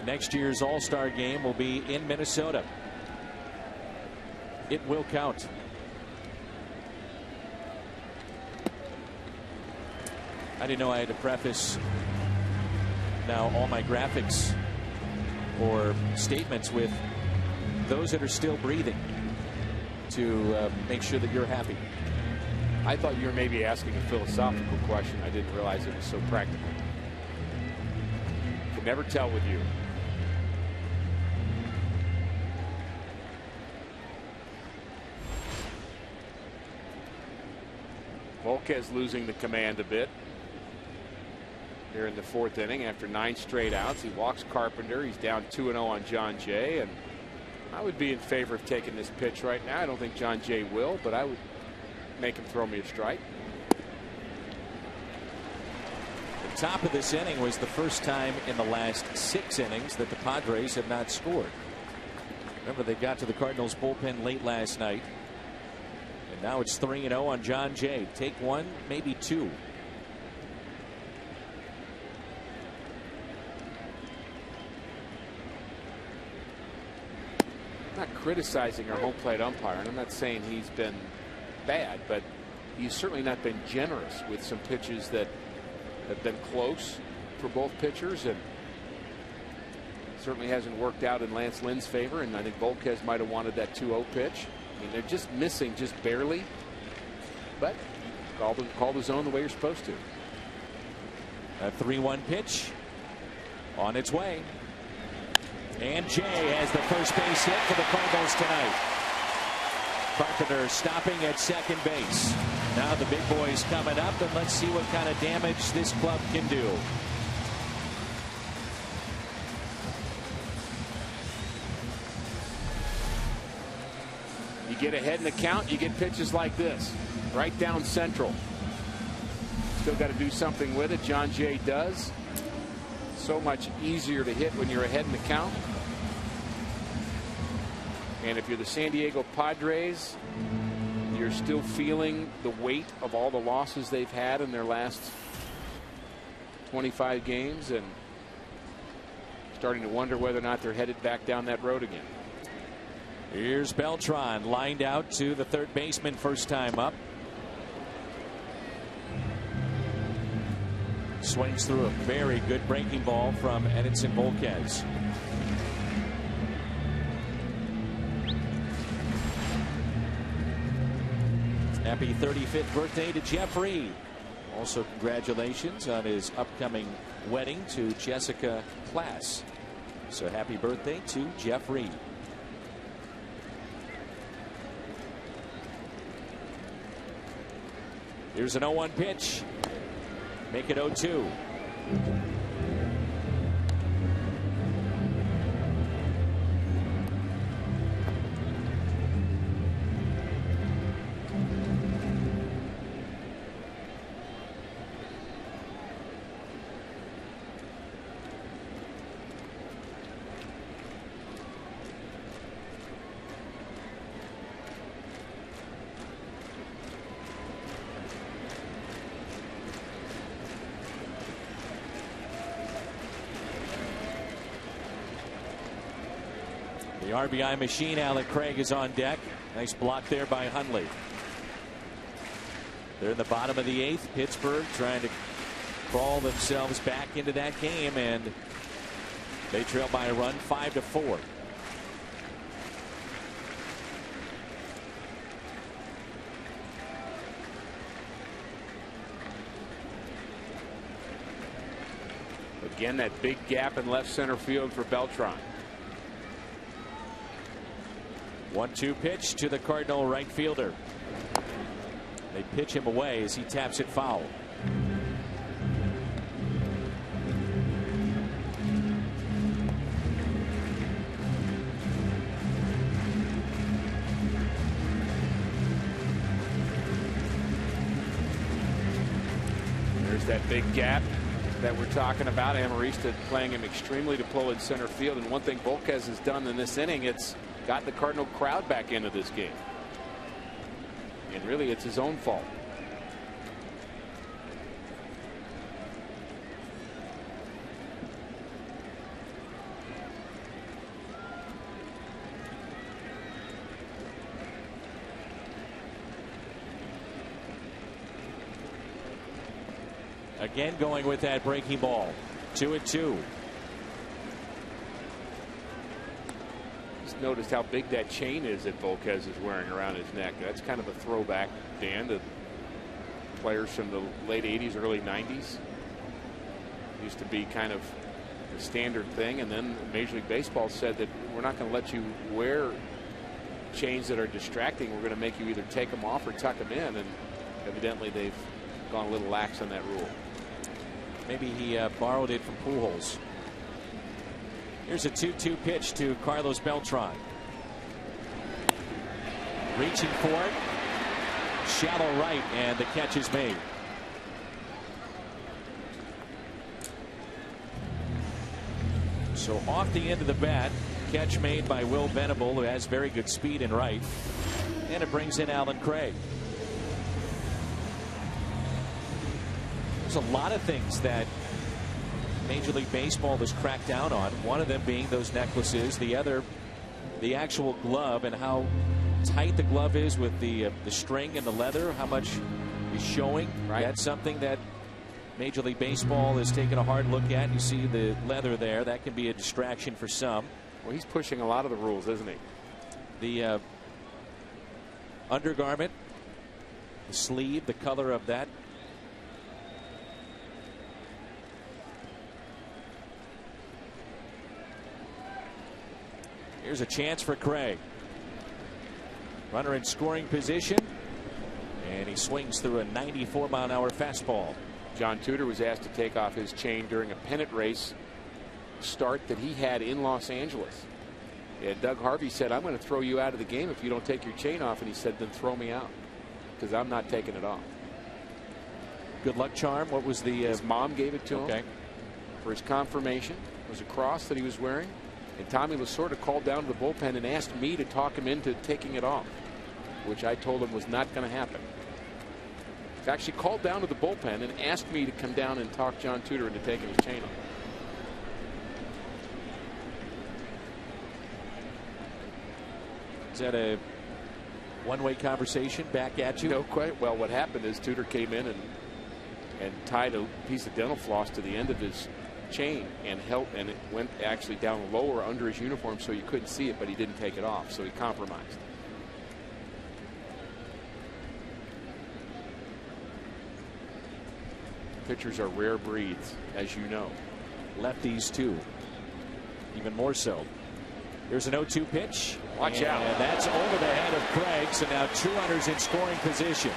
Speaker 5: Next year's All-Star game will be in Minnesota. It will count. I didn't know I had to preface now all my graphics or statements with those that are still breathing to make sure that you're happy.
Speaker 3: I thought you were maybe asking a philosophical question. I didn't realize it was so practical. Can never tell with you. Volquez losing the command a bit here in the 4th inning after 9 straight outs. He walks Carpenter. He's down 2-0 on John Jay, and I would be in favor of taking this pitch right now. I don't think John Jay will, but I would make him throw me a strike.
Speaker 5: The top of this inning was the first time in the last 6 innings that the Padres have not scored. Remember, they got to the Cardinals bullpen late last night. And now it's 3-0 on John Jay. Take 1, maybe 2.
Speaker 3: I'm not criticizing our home plate umpire, and I'm not saying he's been bad, but he's certainly not been generous with some pitches that have been close for both pitchers, and certainly hasn't worked out in Lance Lynn's favor. And I think Volquez might have wanted that 2-0 pitch. I mean, they're just missing just barely, but call the zone the way you're supposed to.
Speaker 5: A 3-1 pitch on its way. And Jay has the first base hit for the Cardinals tonight. Carpenter stopping at second base. Now the big boys coming up, and let's see what kind of damage this club can do.
Speaker 3: You get ahead in the count, you get pitches like this, right down central. Still got to do something with it. John Jay does. So much easier to hit when you're ahead in the count. And if you're the San Diego Padres, you're still feeling the weight of all the losses they've had in their last 25 games and starting to wonder whether or not they're headed back down that road again.
Speaker 5: Here's Beltran lined out to the third baseman, first time up. Swings through a very good breaking ball from Edinson Volquez. Happy 35th birthday to Jeffrey. Also congratulations on his upcoming wedding to Jessica Class. So happy birthday to Jeffrey. Here's an 0-1 pitch. Make it 0-2. The RBI machine, Alec Craig, is on deck. Nice block there by Hundley. They're in the bottom of the 8th. Pittsburgh trying to crawl themselves back into that game, and they trail by a run 5-4.
Speaker 3: Again, that big gap in left center field for Beltran.
Speaker 5: 1-2 pitch to the Cardinal right fielder. They pitch him away as he taps it foul.
Speaker 3: There's that big gap that we're talking about. Amarista playing him extremely to pull in center field. And one thing Volquez has done in this inning, it's got the Cardinal crowd back into this game. And really, it's his own fault.
Speaker 5: Again going with that breaking ball. 2-2.
Speaker 3: Just noticed how big that chain is that Volquez is wearing around his neck. That's kind of a throwback, Dan, to players from the late 80s, early 90s. Used to be kind of the standard thing, and then Major League Baseball said that we're not going to let you wear chains that are distracting. We're going to make you either take them off or tuck them in, and evidently they've gone a little lax on that rule.
Speaker 5: Maybe he borrowed it from Pujols. Here's a 2-2 pitch to Carlos Beltran. Reaching for it. Shallow right, and the catch is made. So off the end of the bat, catch made by Will Venable, who has very good speed in right. And it brings in Alan Craig. There's a lot of things that Major League Baseball has cracked down on. One of them being those necklaces. The other, the actual glove and how tight the glove is with the string and the leather. How much is showing. Right. That's something that Major League Baseball has taken a hard look at. You see the leather there. That can be a distraction for some.
Speaker 3: Well, he's pushing a lot of the rules, isn't he?
Speaker 5: The undergarment, the sleeve, the color of that. Here's a chance for Craig. Runner in scoring position. And he swings through a 94-mile-an-hour fastball.
Speaker 3: John Tudor was asked to take off his chain during a pennant race start that he had in Los Angeles. And Doug Harvey said, I'm going to throw you out of the game if you don't take your chain off. And he said, then throw me out, because I'm not taking it off.
Speaker 5: Good luck charm. What was the...
Speaker 3: His mom gave it to him for his confirmation. It was a cross that he was wearing. And Tommy Lasorda called down to the bullpen and asked me to talk him into taking it off, which I told him was not going to happen. He actually called down to the bullpen and asked me to come down and talk John Tudor into taking his chain off.
Speaker 5: Is that a one-way conversation back at you?
Speaker 3: No, quite. Well, what happened is Tudor came in and tied a piece of dental floss to the end of his chain and it went actually down lower under his uniform, so you couldn't see it, but he didn't take it off, so he compromised. Pitchers are rare breeds, as you know.
Speaker 5: Lefties too, even more so. There's an 0-2 pitch.
Speaker 3: Watch out.
Speaker 5: And that's over the head of Craig. So now 2 runners in scoring position.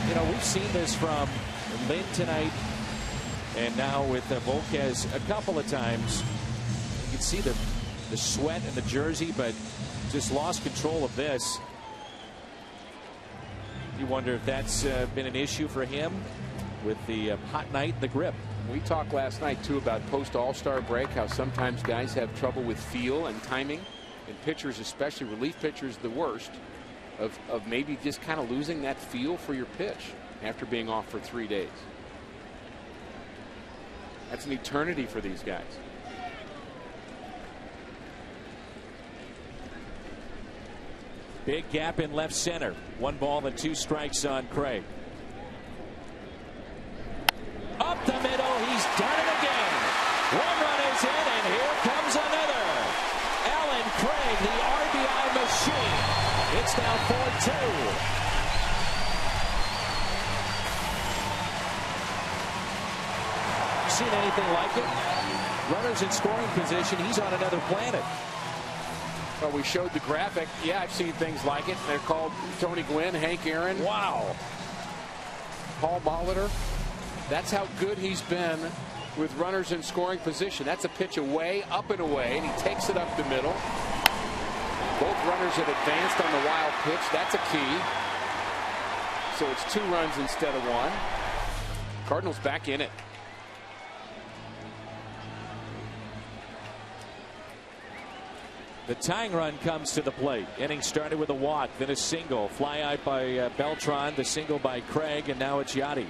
Speaker 5: You know, we've seen this from Lynn tonight, and now with Volquez a couple of times. You can see the sweat in the jersey, but just lost control of this. You wonder if that's been an issue for him with the hot night, the grip.
Speaker 3: We talked last night too about post All-Star break, how sometimes guys have trouble with feel and timing, and pitchers, especially relief pitchers, the worst of maybe just kind of losing that feel for your pitch after being off for 3 days. That's an eternity for these guys.
Speaker 5: Big gap in left center. 1 ball and 2 strikes on Craig. Up the middle, he's done it again. 1 run is in, and here comes another. Alan Craig, the RBI machine. It's now 4-2. Seen anything like it? Runners in scoring position, he's on another planet.
Speaker 3: Well, we showed the graphic. Yeah, I've seen things like it. They're called Tony Gwynn, Hank Aaron.
Speaker 5: Wow.
Speaker 3: Paul Molitor. That's how good he's been with runners in scoring position. That's a pitch away, up and away, and he takes it up the middle. Both runners have advanced on the wild pitch. That's a key. So it's 2 runs instead of 1. Cardinals back in it.
Speaker 5: The tying run comes to the plate. Inning started with a walk, then a single. Fly out by Beltran, the single by Craig, and now it's Yachty.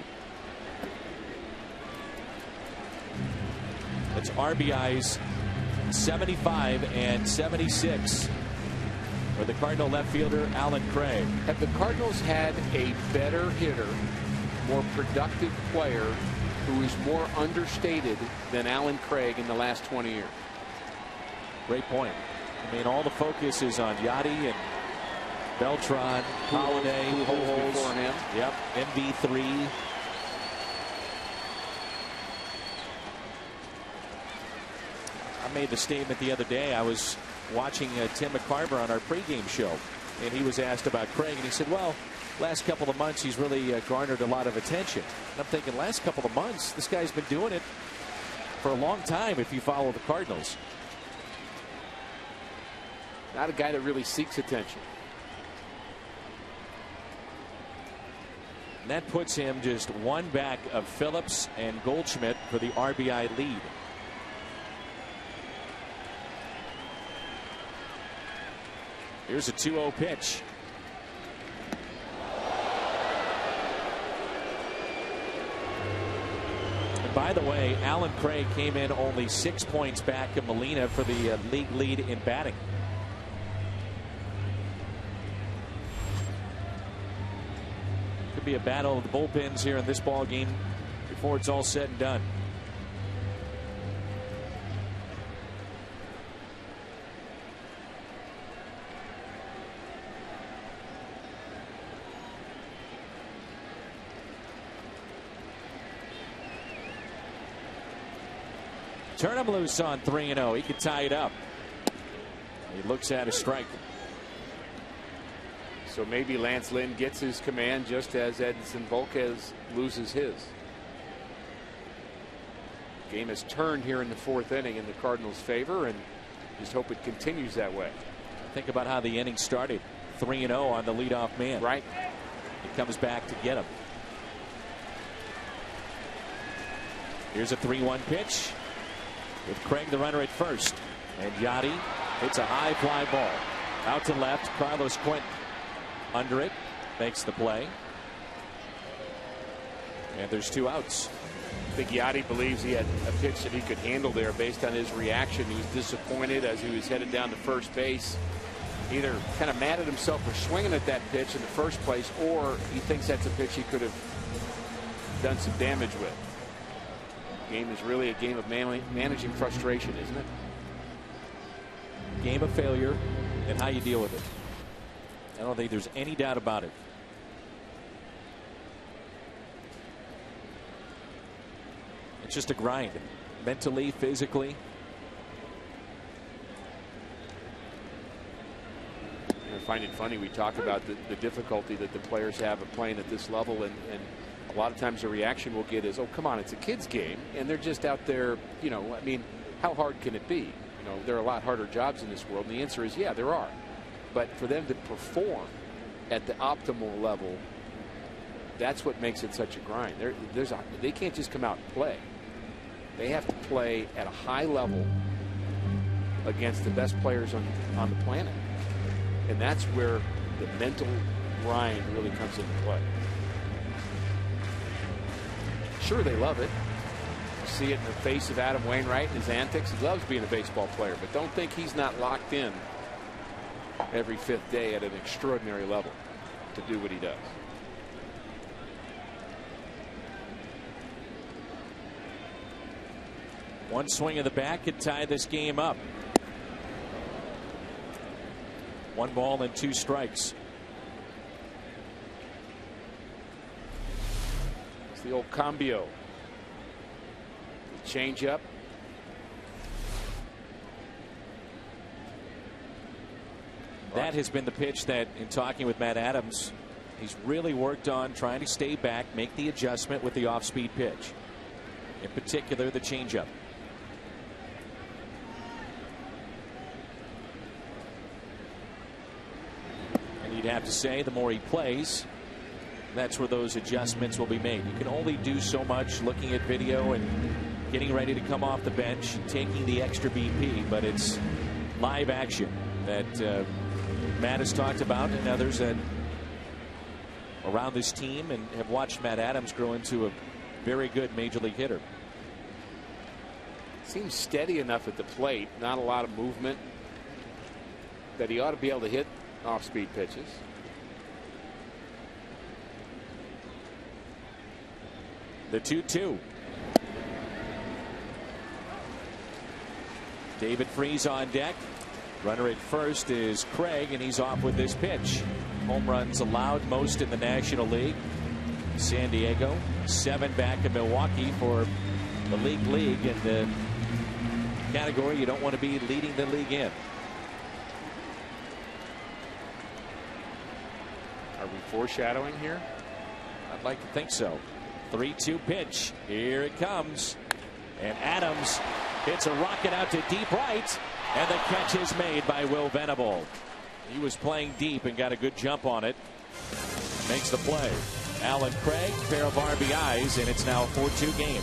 Speaker 5: It's RBIs 75 and 76 for the Cardinal left fielder Alan Craig.
Speaker 3: Have the Cardinals had a better hitter, more productive player who is more understated than Alan Craig in the last 20 years?
Speaker 5: Great point. I mean, all the focus is on Yachty and Beltran, Holiday,
Speaker 3: Pujols before him.
Speaker 5: Yep, MV3. I made the statement the other day. I was watching Tim McCarver on our pregame show, and he was asked about Craig, and he said, well, last couple of months he's really garnered a lot of attention. And I'm thinking, last couple of months, this guy's been doing it for a long time if you follow the Cardinals.
Speaker 3: Not a guy that really seeks attention.
Speaker 5: And that puts him just 1 back of Phillips and Goldschmidt for the RBI lead. Here's a 2-0 pitch. And by the way, Alan Craig came in only 6 points back of Molina for the league lead in batting. Could be a battle of the bullpens here in this ball game before it's all said and done. Turn him loose on 3-0. He could tie it up. He looks at a strike.
Speaker 3: So maybe Lance Lynn gets his command just as Edinson Volquez loses his. Game has turned here in the 4th inning in the Cardinals' favor, and just hope it continues that way.
Speaker 5: Think about how the inning started. 3-0 on the leadoff man.
Speaker 3: Right.
Speaker 5: He comes back to get him. Here's a 3-1 pitch with Craig the runner at first. And Yachty hits a high fly ball. Out to left. Carlos Quentin under it. Makes the play. And there's 2 outs.
Speaker 3: I think Yachty believes he had a pitch that he could handle there based on his reaction. He was disappointed as he was headed down to first base. Either kind of mad at himself for swinging at that pitch in the first place, or he thinks that's a pitch he could have done some damage with. Game is really a game of managing frustration, isn't it?
Speaker 5: Game of failure and how you deal with it. I don't think there's any doubt about it. It's just a grind, mentally, physically.
Speaker 3: I find it funny we talk about the difficulty that the players have of playing at this level, and a lot of times the reaction we'll get is, oh, come on, it's a kid's game, and they're just out there, you know, I mean, how hard can it be? You know, there are a lot harder jobs in this world, and the answer is, yeah, there are. But for them to perform at the optimal level, that's what makes it such a grind. They can't just come out and play. They have to play at a high level against the best players on the planet. And that's where the mental grind really comes into play. Sure, they love it. You see it in the face of Adam Wainwright and his antics. He loves being a baseball player, but don't think he's not locked in every 5th day at an extraordinary level to do what he does.
Speaker 5: One swing of the bat could tie this game up. 1 ball and 2 strikes.
Speaker 3: It's the old cambio. Change up.
Speaker 5: That has been the pitch that, in talking with Matt Adams, he's really worked on trying to stay back, make the adjustment with the off-speed pitch. In particular, the changeup. And you'd have to say the more he plays, that's where those adjustments will be made. You can only do so much looking at video and getting ready to come off the bench, taking the extra BP, but it's live action that Matt has talked about, and others that around this team and have watched Matt Adams grow into a very good major league hitter.
Speaker 3: Seems steady enough at the plate, not a lot of movement, that he ought to be able to hit off-speed pitches.
Speaker 5: The 2-2. David Freese on deck. Runner at first is Craig, and he's off with this pitch. Home runs allowed most in the National League. San Diego, 7 back in Milwaukee for the league in the category you don't want to be leading the league in.
Speaker 3: Are we foreshadowing here?
Speaker 5: I'd like to think so. 3-2 pitch. Here it comes. And Adams hits a rocket out to deep right. And the catch is made by Will Venable. He was playing deep and got a good jump on it. Makes the play. Alan Craig, pair of RBIs, and it's now a 4-2 game.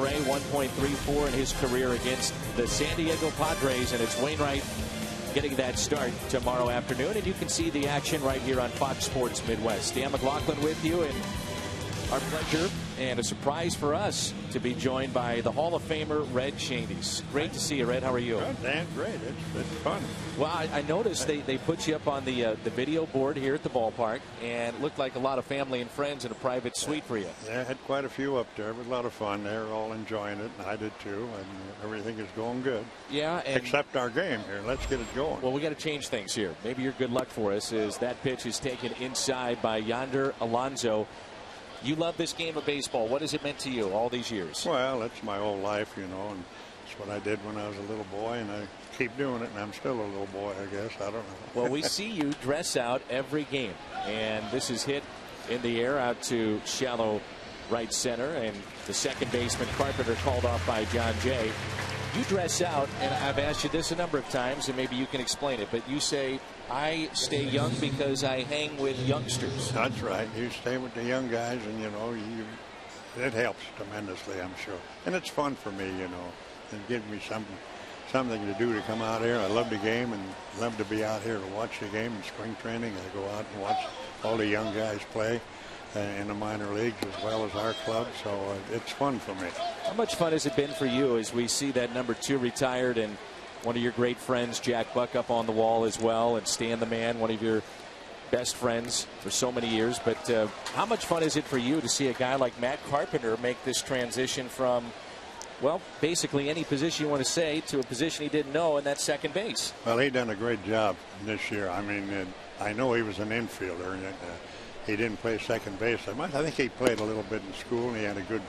Speaker 5: 1.34 in his career against the San Diego Padres, and it's Wainwright getting that start tomorrow afternoon, and you can see the action right here on Fox Sports Midwest. Dan McLaughlin with you, and our pleasure and a surprise for us to be joined by the Hall of Famer Red Shaney's. Great to see you, Red. How are you?
Speaker 6: Well, Dan, great. It's fun.
Speaker 5: Well, I noticed they put you up on the video board here at the ballpark, and it looked like a lot of family and friends in a private suite for you.
Speaker 6: Yeah, I had quite a few up there. It was a lot of fun. They were all enjoying it, and I did too, and everything is going good.
Speaker 5: Yeah.
Speaker 6: Except our game here. Let's get it going.
Speaker 5: Well, we got to change things here. Maybe your good luck for us is that pitch is taken inside by Yonder Alonso. You love this game of baseball. What has it meant to you all these years?
Speaker 6: Well, it's my whole life, you know, and it's what I did when I was a little boy, and I keep doing it, and I'm still a little boy, I guess. I don't know.
Speaker 5: Well, we see you dress out every game, and this is hit in the air out to shallow right center, and the second baseman Carpenter called off by John Jay. You dress out, and I've asked you this a number of times, and maybe you can explain it, but you say, I stay young because I hang with youngsters.
Speaker 6: That's right. You stay with the young guys, and, you know, it helps tremendously, I'm sure. And it's fun for me, you know. It gives me something to do to come out here. I love the game and love to be out here to watch the game in spring training. I go out and watch all the young guys play in the minor leagues as well as our club, so it's fun for me.
Speaker 5: How much fun has it been for you as we see that number 2 retired and one of your great friends, Jack Buck, up on the wall as well, and Stan the Man, one of your best friends for so many years. But how much fun is it for you to see a guy like Matt Carpenter make this transition from, well, basically any position you want to say to a position he didn't know, and that's second base?
Speaker 6: Well, he done a great job this year. I mean, I know he was an infielder, and he didn't play second base that much. I think he played a little bit in school, and he had a good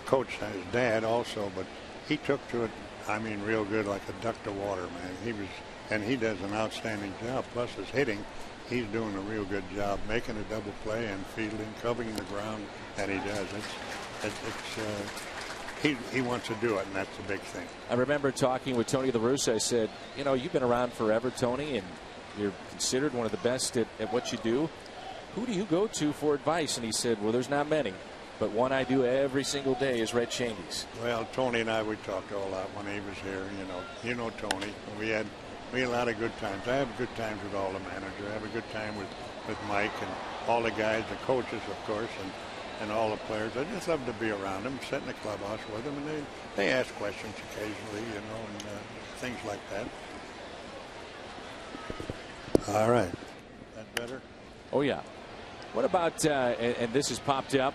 Speaker 6: coach, his dad also, but he took to it, I mean, real good, like a duck to water, man. He does an outstanding job. Plus his hitting, he's doing a real good job, making a double play and fielding, covering the ground, and he does. He wants to do it, and that's the big thing.
Speaker 5: I remember talking with Tony La Russa. I said, you know, you've been around forever, Tony, and you're considered one of the best at what you do. Who do you go to for advice? And he said, well, there's not many, but one I do every single day is Red Shaney's.
Speaker 6: Well, Tony and I, we talked a lot when he was here. You know Tony. We had a lot of good times. I have good times with all the managers. I have a good time with Mike and all the guys, the coaches, of course, and all the players. I just love to be around them, sit in the clubhouse with them, and they ask questions occasionally, you know, and things like that. All right. That better?
Speaker 5: Oh, yeah. What about, and this has popped up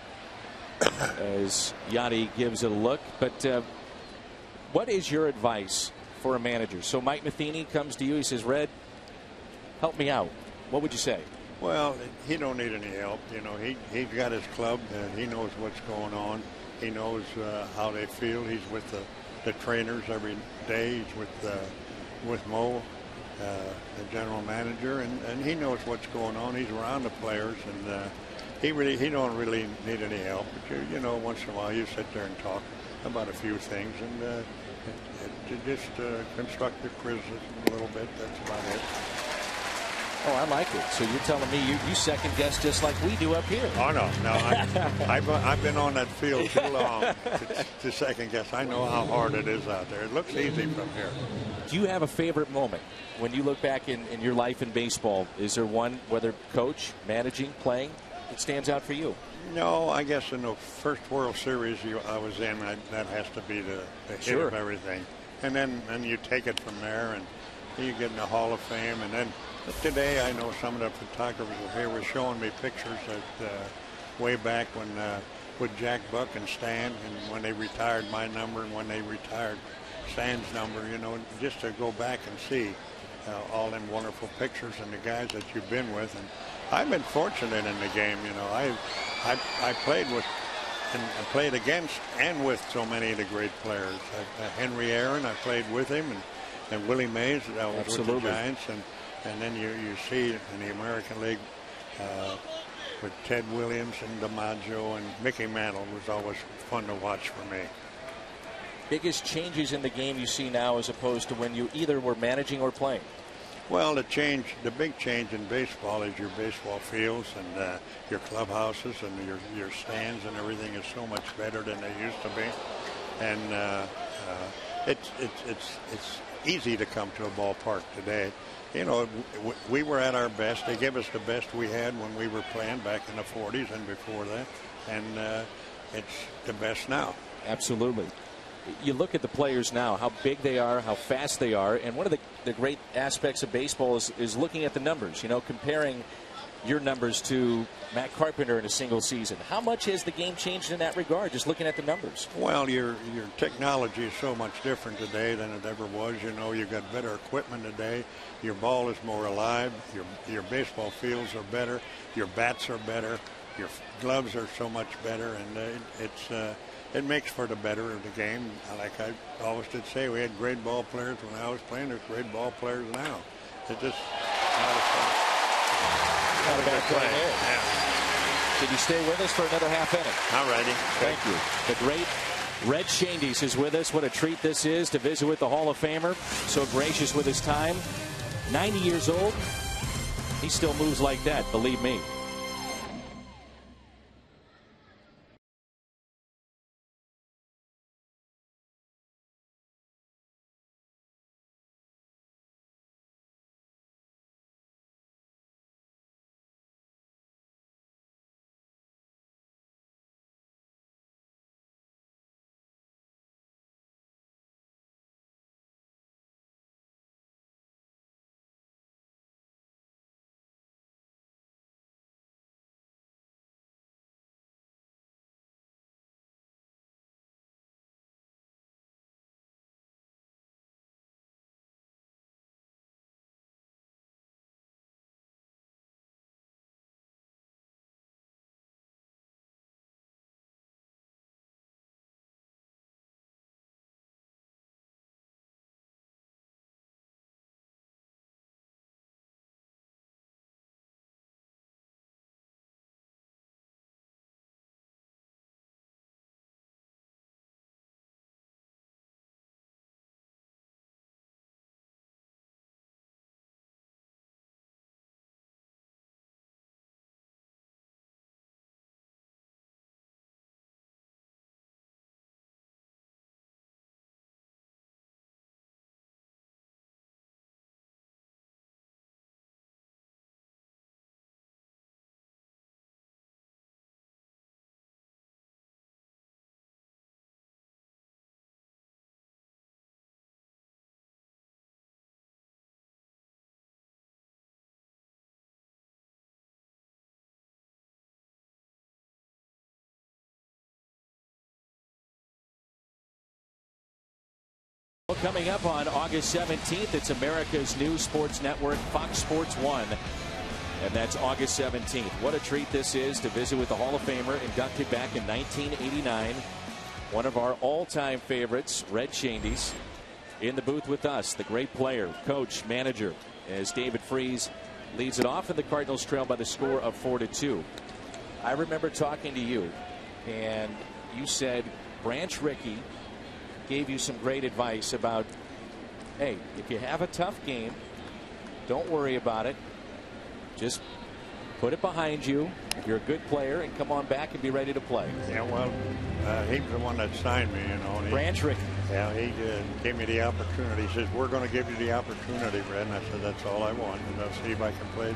Speaker 5: as Yachty gives it a look, but what is your advice for a manager? So Mike Matheny comes to you, he says, Red, help me out. What would you say?
Speaker 6: Well, he don't need any help. You know, he's got his club, and he knows what's going on. He knows how they feel. He's with the trainers every day. He's with Mo, the general manager, and he knows what's going on. He's around the players, and he don't really need any help. But you know, once in a while you sit there and talk about a few things, and just constructive criticism a little bit. That's about it.
Speaker 5: Oh, I like it. So you're telling me you second guess just like we do up here?
Speaker 6: Oh no, I've been on that field too long to second guess. I know how hard it is out there. It looks easy from here.
Speaker 5: Do you have a favorite moment when you look back in your life in baseball? Is there one, whether coach, managing, playing, that stands out for you?
Speaker 6: No, I guess in the first World Series I was in, that has to be the hit of everything. And then you take it from there, and you get in the Hall of Fame. And then today I know some of the photographers here were showing me pictures that way back when with Jack Buck and Stan, and when they retired my number and when they retired Stan's number, you know, just to go back and see all them wonderful pictures and the guys that you've been with. And I've been fortunate in the game, you know. I played with and played against and with so many of the great players. Henry Aaron, I played with him, and Willie Mays, that was with the Giants, and then you see in the American League with Ted Williams and DiMaggio and Mickey Mantle was always fun to watch for me.
Speaker 5: Biggest changes in the game you see now as opposed to when you either were managing or playing?
Speaker 6: Well, the big change in baseball is your baseball fields and your clubhouses and your stands and everything is so much better than they used to be. and it's easy to come to a ballpark today. You know, we were at our best. They gave us the best we had when we were playing back in the 40s and before that, and it's the best now.
Speaker 5: Absolutely. You look at the players now, how big they are, how fast they are, and one of the great aspects of baseball is looking at the numbers, you know, comparing your numbers to Matt Carpenter in a single season. How much has the game changed in that regard, just looking at the numbers?
Speaker 6: Well, your technology is so much different today than it ever was. You know, you've got better equipment today. Your ball is more alive. Your baseball fields are better. Your bats are better. Your gloves are so much better, and it makes for the better of the game. Like I always did say, we had great ball players when I was playing. There's great ball players now. It's just not as fun.
Speaker 5: Not a bad play there.
Speaker 6: Yeah.
Speaker 5: Can you stay with us for another half inning?
Speaker 6: All righty.
Speaker 5: Thank you. The great Red Shandies is with us. What a treat this is to visit with the Hall of Famer. So gracious with his time. 90 years old. He still moves like that, believe me. Well, coming up on August 17th, it's America's new sports network, Fox Sports 1. And that's August 17th. What a treat this is to visit with the Hall of Famer, inducted back in 1989. One of our all-time favorites, Red Shandies, in the booth with us. The great player, coach, manager, as David Freese leads it off, and the Cardinals trail by the score of 4-2. I remember talking to you, and you said Branch Rickey gave you some great advice about, hey, if you have a tough game, don't worry about it. Just put it behind you if you're a good player and come on back and be ready to play.
Speaker 6: Yeah, well, he was the one that signed me, you know.
Speaker 5: Branch Rickey.
Speaker 6: Yeah, he gave me the opportunity. He says, we're going to give you the opportunity, Red. And I said, that's all I want. And I'll see if I can play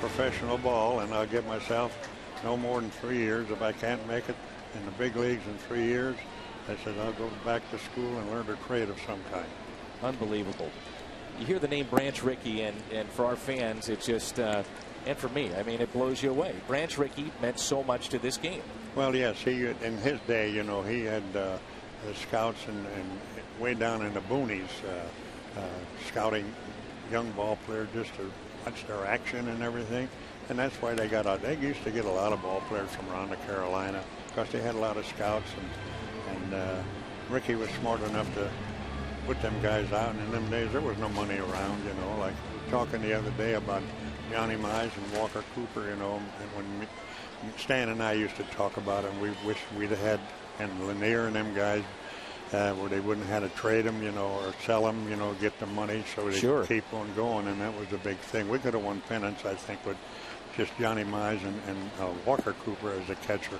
Speaker 6: professional ball, and I'll give myself no more than 3 years. If I can't make it in the big leagues in 3 years, I said, I'll go back to school and learn a trade of some kind.
Speaker 5: Unbelievable. You hear the name Branch Rickey, and for our fans, it's just, and for me, I mean, it blows you away. Branch Rickey meant so much to this game.
Speaker 6: Well, yes, he in his day, you know, he had the scouts and way down in the boonies scouting young ball players just to watch their action and everything. And that's why they got out. They used to get a lot of ball players from around the Carolina because they had a lot of scouts, and Rickey was smart enough to put them guys out. And in them days, there was no money around, you know. Like we were talking the other day about Johnny Mize and Walker Cooper, you know, and when Stan and I used to talk about it, we wish we'd have had, and Lanier and them guys, where they wouldn't have had to trade them, you know, or sell them, you know, get the money so they could keep on going, and that was the big thing. We could have won pennants, I think, with just Johnny Mize and Walker Cooper as a catcher.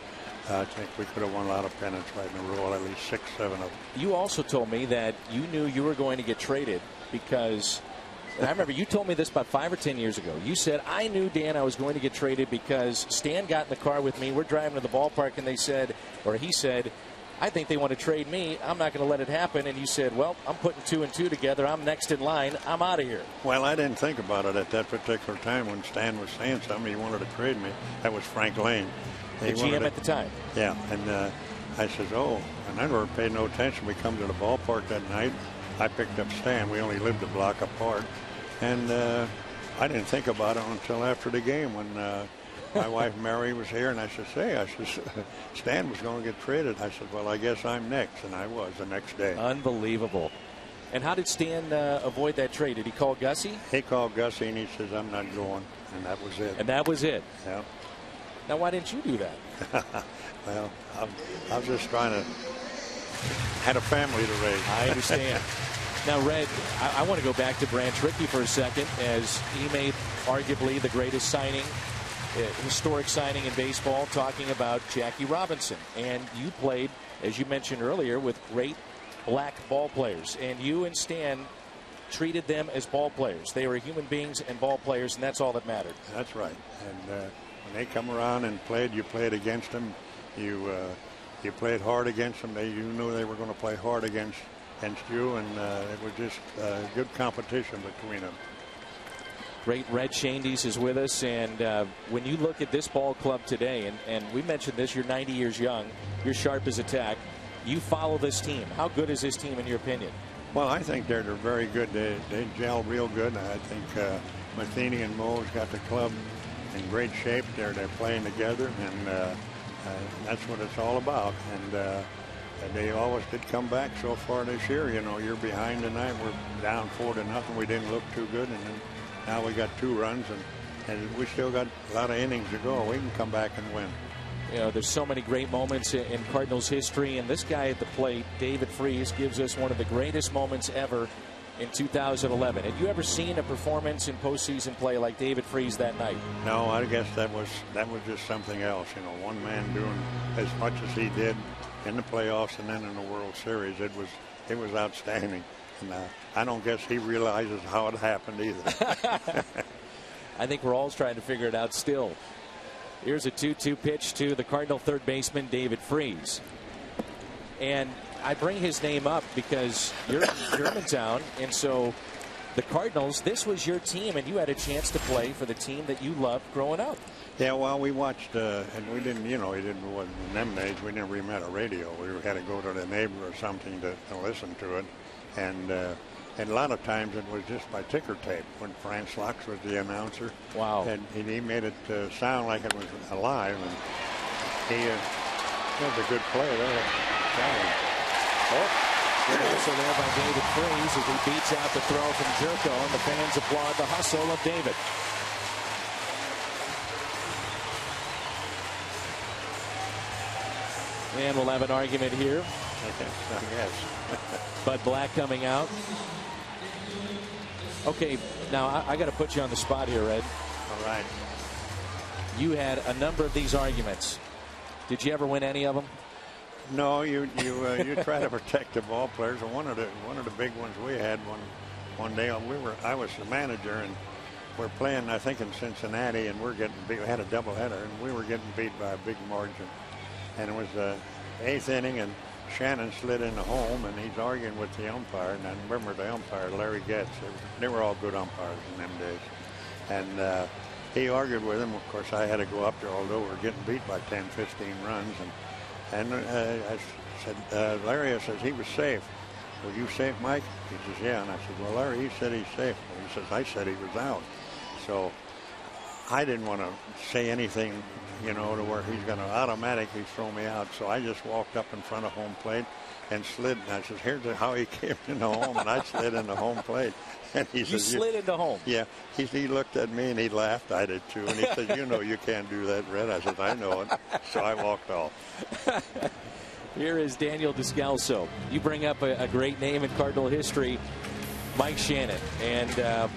Speaker 6: I think we could have won a lot of pennants right in a row, at least 6, 7 of them.
Speaker 5: You also told me that you knew you were going to get traded because, and I remember you told me this about 5 or 10 years ago. You said, I knew, Dan, I was going to get traded because Stan got in the car with me. We're driving to the ballpark, and they said, or he said, I think they want to trade me. I'm not going to let it happen. And you said, well, I'm putting 2 and 2 together. I'm next in line. I'm out of here.
Speaker 6: Well, I didn't think about it at that particular time when Stan was saying something. He wanted to trade me. That was Frank Lane.
Speaker 5: The GM at the time.
Speaker 6: Yeah, and I says, oh, and I never paid no attention. We come to the ballpark that night. I picked up Stan. We only lived a block apart. And I didn't think about it until after the game when my wife Mary was here, and I said, Stan was going to get traded. I said, well, I guess I'm next, and I was the next day.
Speaker 5: Unbelievable. And how did Stan avoid that trade? Did he call Gussie?
Speaker 6: He called Gussie, and he says, I'm not going, and that was it.
Speaker 5: And that was it?
Speaker 6: Yeah.
Speaker 5: Now, why didn't you do that?
Speaker 6: Well, I was just trying to had a family to raise.
Speaker 5: I understand. Now, Red, I want to go back to Branch Rickey for a second, as he made arguably the greatest signing, historic signing in baseball, talking about Jackie Robinson. And you played, as you mentioned earlier, with great black ball players. And you and Stan treated them as ball players. They were human beings and ball players, and that's all that mattered.
Speaker 6: That's right. And when they come around and played, you played against them. You played hard against them. You knew they were going to play hard against you, and it was just good competition between them.
Speaker 5: Great Red Shandies is with us, and when you look at this ball club today, and we mentioned this, you're 90 years young, you're sharp as a tack. You follow this team. How good is this team in your opinion?
Speaker 6: Well, I think they're very good. They gel real good. I think Matheny and Mo's got the club in great shape. They're playing together, and that's what it's all about. And they always did come back so far this year. You know, you're behind tonight. We're down 4-0. We didn't look too good, and then now we got 2 runs, and we still got a lot of innings to go. We can come back and win.
Speaker 5: You know, there's so many great moments in Cardinals history, and this guy at the plate, David Freese, gives us one of the greatest moments ever in 2011. Had you ever seen a performance in postseason play like David Freese that night?
Speaker 6: No, I guess that was just something else. You know, one man doing as much as he did in the playoffs and then in the World Series. It was outstanding. And I don't guess he realizes how it happened either.
Speaker 5: I think we're all trying to figure it out still. Here's a 2-2 pitch to the Cardinal third baseman, David Freese. And I bring his name up because you're in Germantown, and so the Cardinals, this was your team, and you had a chance to play for the team that you loved growing up.
Speaker 6: Yeah, well, we watched, and we didn't, you know, in them days, we never even had a radio. We had to go to the neighbor or something to listen to it. And a lot of times it was just by ticker tape when Franz Locks was the announcer.
Speaker 5: Wow.
Speaker 6: And he made it sound like it was alive. And he was a good play there.
Speaker 5: Good hustle there by David Freese as he beats out the throw from Jerko, and the fans applaud the hustle of David. And we'll have an argument here.
Speaker 6: I guess.
Speaker 5: Bud Black coming out. Okay, now I got to put you on the spot here, Red.
Speaker 6: All right.
Speaker 5: You had a number of these arguments. Did you ever win any of them?
Speaker 6: No, you try to protect the ball players. And one of the big ones we had one day, I was the manager, and we're playing, I think, in Cincinnati, and we had a doubleheader, and we were getting beat by a big margin. And it was the 8th inning, and Shannon slid into home, and he's arguing with the umpire. And I remember the umpire, Larry Getz. They were all good umpires in them days. And he argued with him. Of course, I had to go up there, although we were getting beat by 10, 15 runs. And I said, Larry, I says, he was safe. Were you safe, Mike? He says, yeah. And I said, well, Larry, he said he's safe. He says, I said he was out. So I didn't want to say anything, you know, to where he's going to automatically throw me out. So I just walked up in front of home plate and slid. And I said, here's how he came into home. And I slid into home plate. And he
Speaker 5: says, you slid into home?
Speaker 6: Yeah. He looked at me and he laughed. I did too. And he said, you know, you can't do that, Red. I said, I know it. So I walked off.
Speaker 5: Here is Daniel Descalso. You bring up a great name in Cardinal history, Mike Shannon. And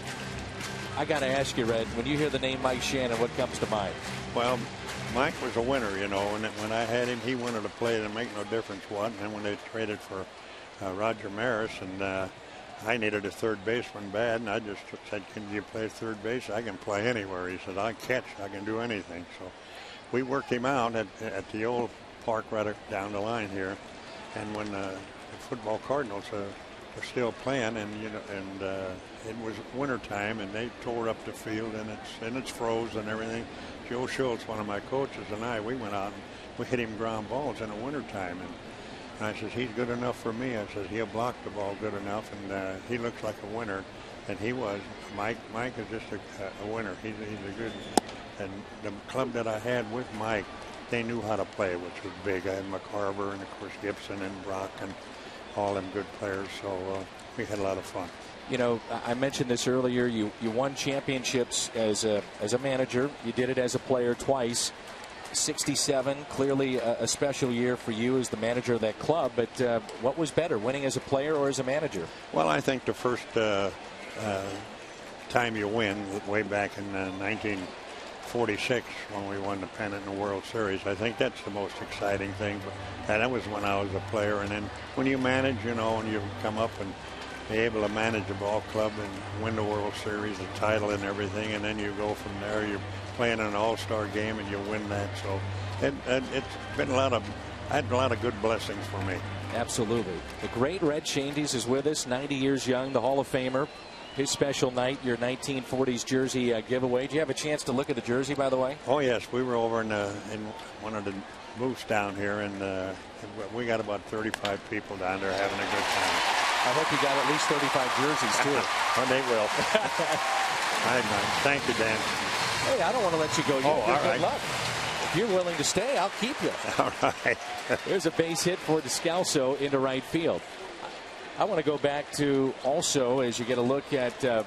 Speaker 5: I got to ask you, Red, when you hear the name Mike Shannon, what comes to mind?
Speaker 6: Well, Mike was a winner, you know, and when I had him, he wanted to play. It didn't make no difference what. And then when they traded for Roger Maris, and I needed a third baseman bad, and I just said, can you play third base? I can play anywhere. He said, I catch. I can do anything. So we worked him out at the old park right down the line here. And when the football Cardinals are still playing, and it was wintertime, and they tore up the field, and it's froze and everything. Joe Schultz, one of my coaches, and we went out and we hit him ground balls in the wintertime. And I says, he's good enough for me. I says, he'll block the ball good enough, and he looks like a winner. And he was. Mike is just a winner. He's a good. And the club that I had with Mike, they knew how to play, which was big. I had McCarver and, of course, Gibson and Brock and all them good players. So we had a lot of fun.
Speaker 5: You know, I mentioned this earlier. You won championships as a manager. You did it as a player twice. 67, clearly a special year for you as the manager of that club. But what was better, winning as a player or as a manager?
Speaker 6: Well, I think the first time you win, way back in 1946 when we won the pennant in the World Series, I think that's the most exciting thing. But that was when I was a player. And then when you manage, you know, and you come up and be able to manage a ball club and win the World Series, the title and everything, and then you go from there. You're playing an all-star game and you win that. So it's been I had a lot of good blessings for me.
Speaker 5: Absolutely. The great Red Shandies is with us, 90 years young, the Hall of Famer. His special night, your 1940s jersey giveaway. Did you have a chance to look at the jersey, by the way?
Speaker 6: Oh, yes. We were over in one of the booths down here, and we got about 35 people down there having a good time.
Speaker 5: I hope you got at least 35 jerseys, too.
Speaker 6: Oh, they will. All right, man. Thank you, Dan.
Speaker 5: Hey, I don't want to let you go yet.
Speaker 6: Oh, all right.
Speaker 5: Good luck. If you're willing to stay, I'll keep you.
Speaker 6: All right.
Speaker 5: There's a base hit for Descalso into right field. I want to go back to also, as you get a look at a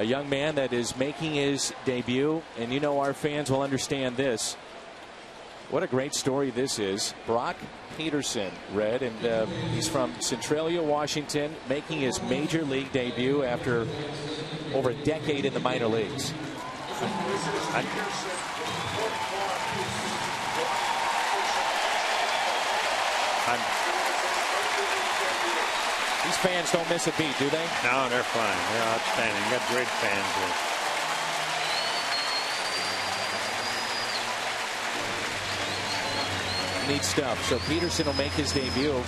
Speaker 5: young man that is making his debut, and you know our fans will understand this. What a great story this is. Brock Peterson, Red, and he's from Centralia, Washington, making his major league debut after over a decade in the minor leagues. These fans don't miss a beat, do they?
Speaker 6: No, they're fine. They're outstanding. You got great fans here.
Speaker 5: Neat stuff. So Peterson will make his debut.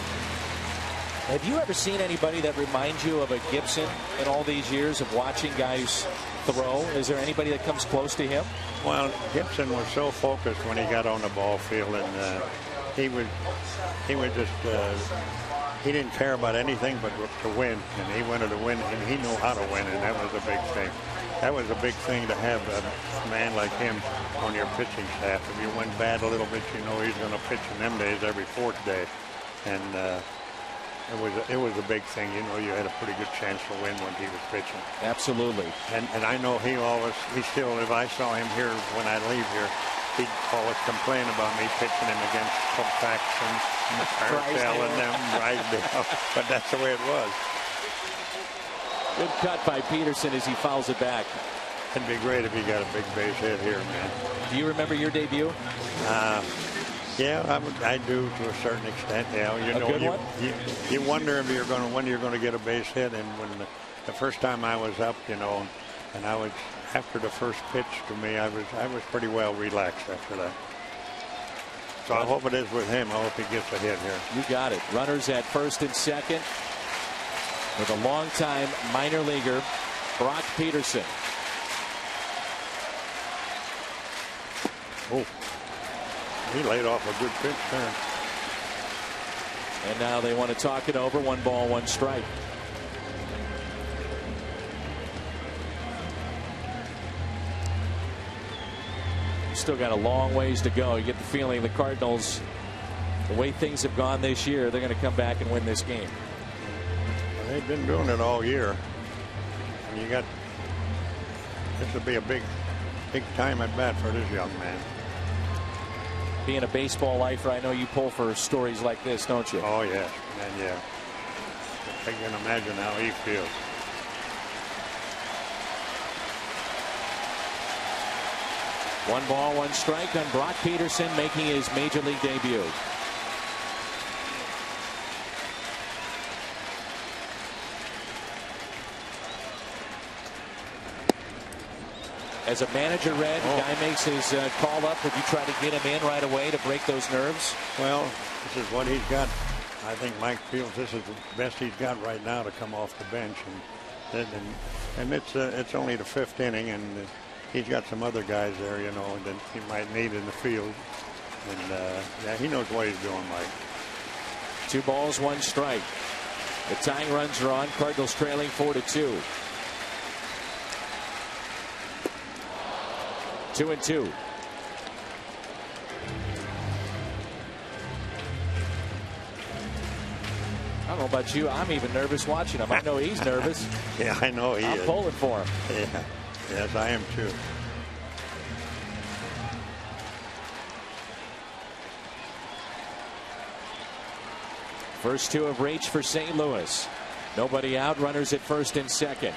Speaker 5: Have you ever seen anybody that reminds you of a Gibson in all these years of watching guys throw? Is there anybody that comes close to him?
Speaker 6: Well, Gibson was so focused when he got on the ball field, and he would just he didn't care about anything but to win, and he wanted to win, and he knew how to win, and that was a big thing. That was a big thing to have a man like him on your pitching staff. If you went bad a little bit, you know he's going to pitch in them days every fourth day, and it was a big thing. You know, you had a pretty good chance to win when he was pitching.
Speaker 5: Absolutely.
Speaker 6: And I know he still, if I saw him here when I leave here, he'd always complain about me pitching him against Colfax and Marcel and them, Rydell. But that's the way it was.
Speaker 5: Good cut by Peterson as he fouls it back.
Speaker 6: It'd be great if he got a big base hit here, man.
Speaker 5: Do you remember your debut?
Speaker 6: Yeah, I do to a certain extent. Yeah, you know, you wonder if when you're going to get a base hit. And when the first time I was up, you know, and I was after the first pitch to me, I was pretty well relaxed after that. So I hope it is with him. I hope he gets a hit here.
Speaker 5: You got it. Runners at first and second with a longtime minor leaguer, Brock Peterson.
Speaker 6: Oh, he laid off a good pitch there.
Speaker 5: And now they want to talk it over. 1 ball, 1 strike. Still got a long ways to go. You get the feeling the Cardinals, the way things have gone this year, they're going to come back and win this game.
Speaker 6: Well, they've been doing it all year. And this will be a big time at bat for this young man.
Speaker 5: Being a baseball lifer, I know you pull for stories like this, don't you?
Speaker 6: Oh, yes. And yeah. I can imagine how he feels.
Speaker 5: 1 ball, 1 strike on Brock Peterson, making his major league debut. As a manager, Red, guy makes his call up. Would you try to get him in right away to break those nerves?
Speaker 6: Well, this is what he's got. I think Mike feels this is the best he's got right now to come off the bench, and it's only the 5th inning, and he's got some other guys there, you know, that he might need in the field, and yeah, he knows what he's doing, Mike.
Speaker 5: 2 balls, 1 strike. The tying runs are on. Cardinals trailing 4-2. 2-2. I don't know about you. I'm even nervous watching him. I know he's nervous.
Speaker 6: Yeah, I know he is.
Speaker 5: I'm pulling for him.
Speaker 6: Yeah. Yes, I am too.
Speaker 5: First 2 have reached for St. Louis. Nobody out. Runners at first and second.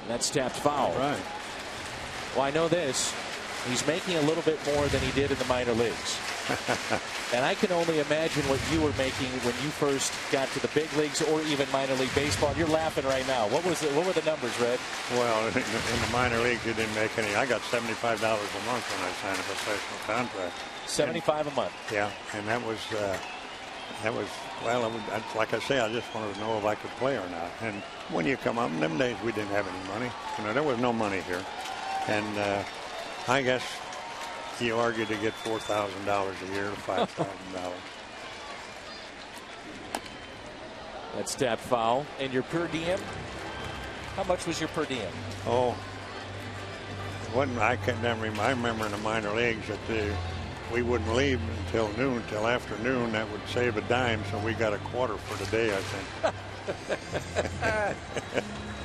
Speaker 5: That's tapped foul.
Speaker 6: Right.
Speaker 5: Well, I know this. He's making a little bit more than he did in the minor leagues. And I can only imagine what you were making when you first got to the big leagues or even minor league baseball. You're laughing right now. What were the numbers, Red?
Speaker 6: Well, in the minor leagues, you didn't make any. I got $75 a month when I signed a professional contract.
Speaker 5: $75 a month.
Speaker 6: Yeah, and that was well, like I say, I just wanted to know if I could play or not. And when you come up, in them days, we didn't have any money. You know, there was no money here. And I guess you argue to get $4,000 a year to $5,000.
Speaker 5: That's tapped foul. And your per diem? How much was your per diem?
Speaker 6: Oh, I remember in the minor leagues that we wouldn't leave until noon, till afternoon. That would save a dime, so we got a quarter for the day, I think.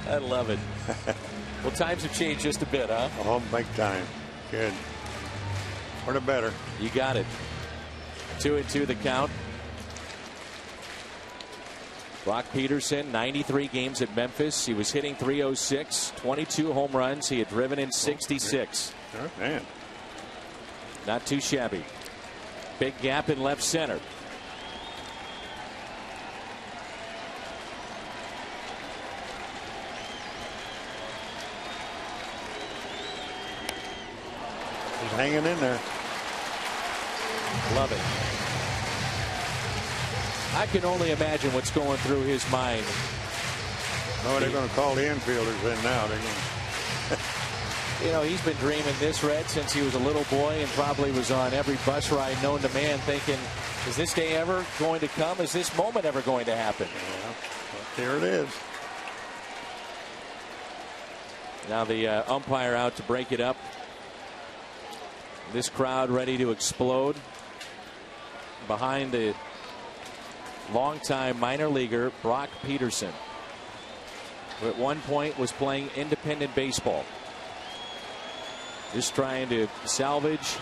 Speaker 5: I love it. Well, times have changed just a bit, huh?
Speaker 6: Oh, big time. Good. For the better.
Speaker 5: You got it. 2-2 the count. Brock Peterson, 93 games at Memphis. He was hitting .306, 22 home runs. He had driven in 66.
Speaker 6: Oh, man.
Speaker 5: Not too shabby. Big gap in left center.
Speaker 6: He's hanging in there.
Speaker 5: Love it. I can only imagine what's going through his mind.
Speaker 6: Oh, they're going to call the infielders in now. They're going
Speaker 5: You know, he's been dreaming this, Red, since he was a little boy, and probably was on every bus ride known to man, thinking, is this day ever going to come? Is this moment ever going to happen?
Speaker 6: Yeah, here it is.
Speaker 5: Now the umpire out to break it up. This crowd ready to explode behind the longtime minor leaguer Brock Peterson, who at one point was playing independent baseball. Just trying to salvage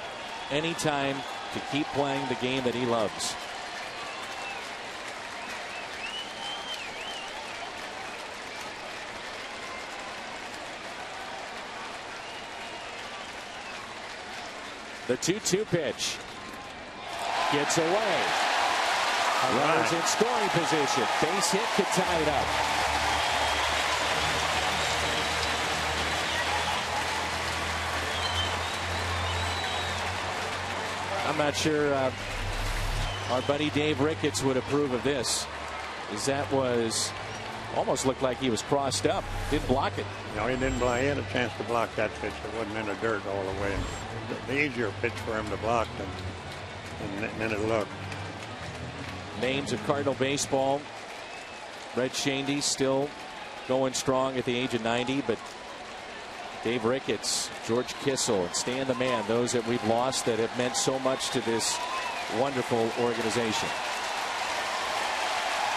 Speaker 5: any time to keep playing the game that he loves. The 2-2 pitch gets away. Runners in scoring position. Base hit could tie it up. I'm not sure our buddy Dave Ricketts would approve of this, as that was almost looked like he was crossed up. Didn't block it.
Speaker 6: No, he didn't block. He had a chance to block that pitch. It wasn't in the dirt all the way. The easier pitch for him to block than it looked.
Speaker 5: Names of Cardinal baseball. Red Shandy still going strong at the age of 90, but Dave Ricketts, George Kissel, and Stan the Man, those that we've lost that have meant so much to this wonderful organization.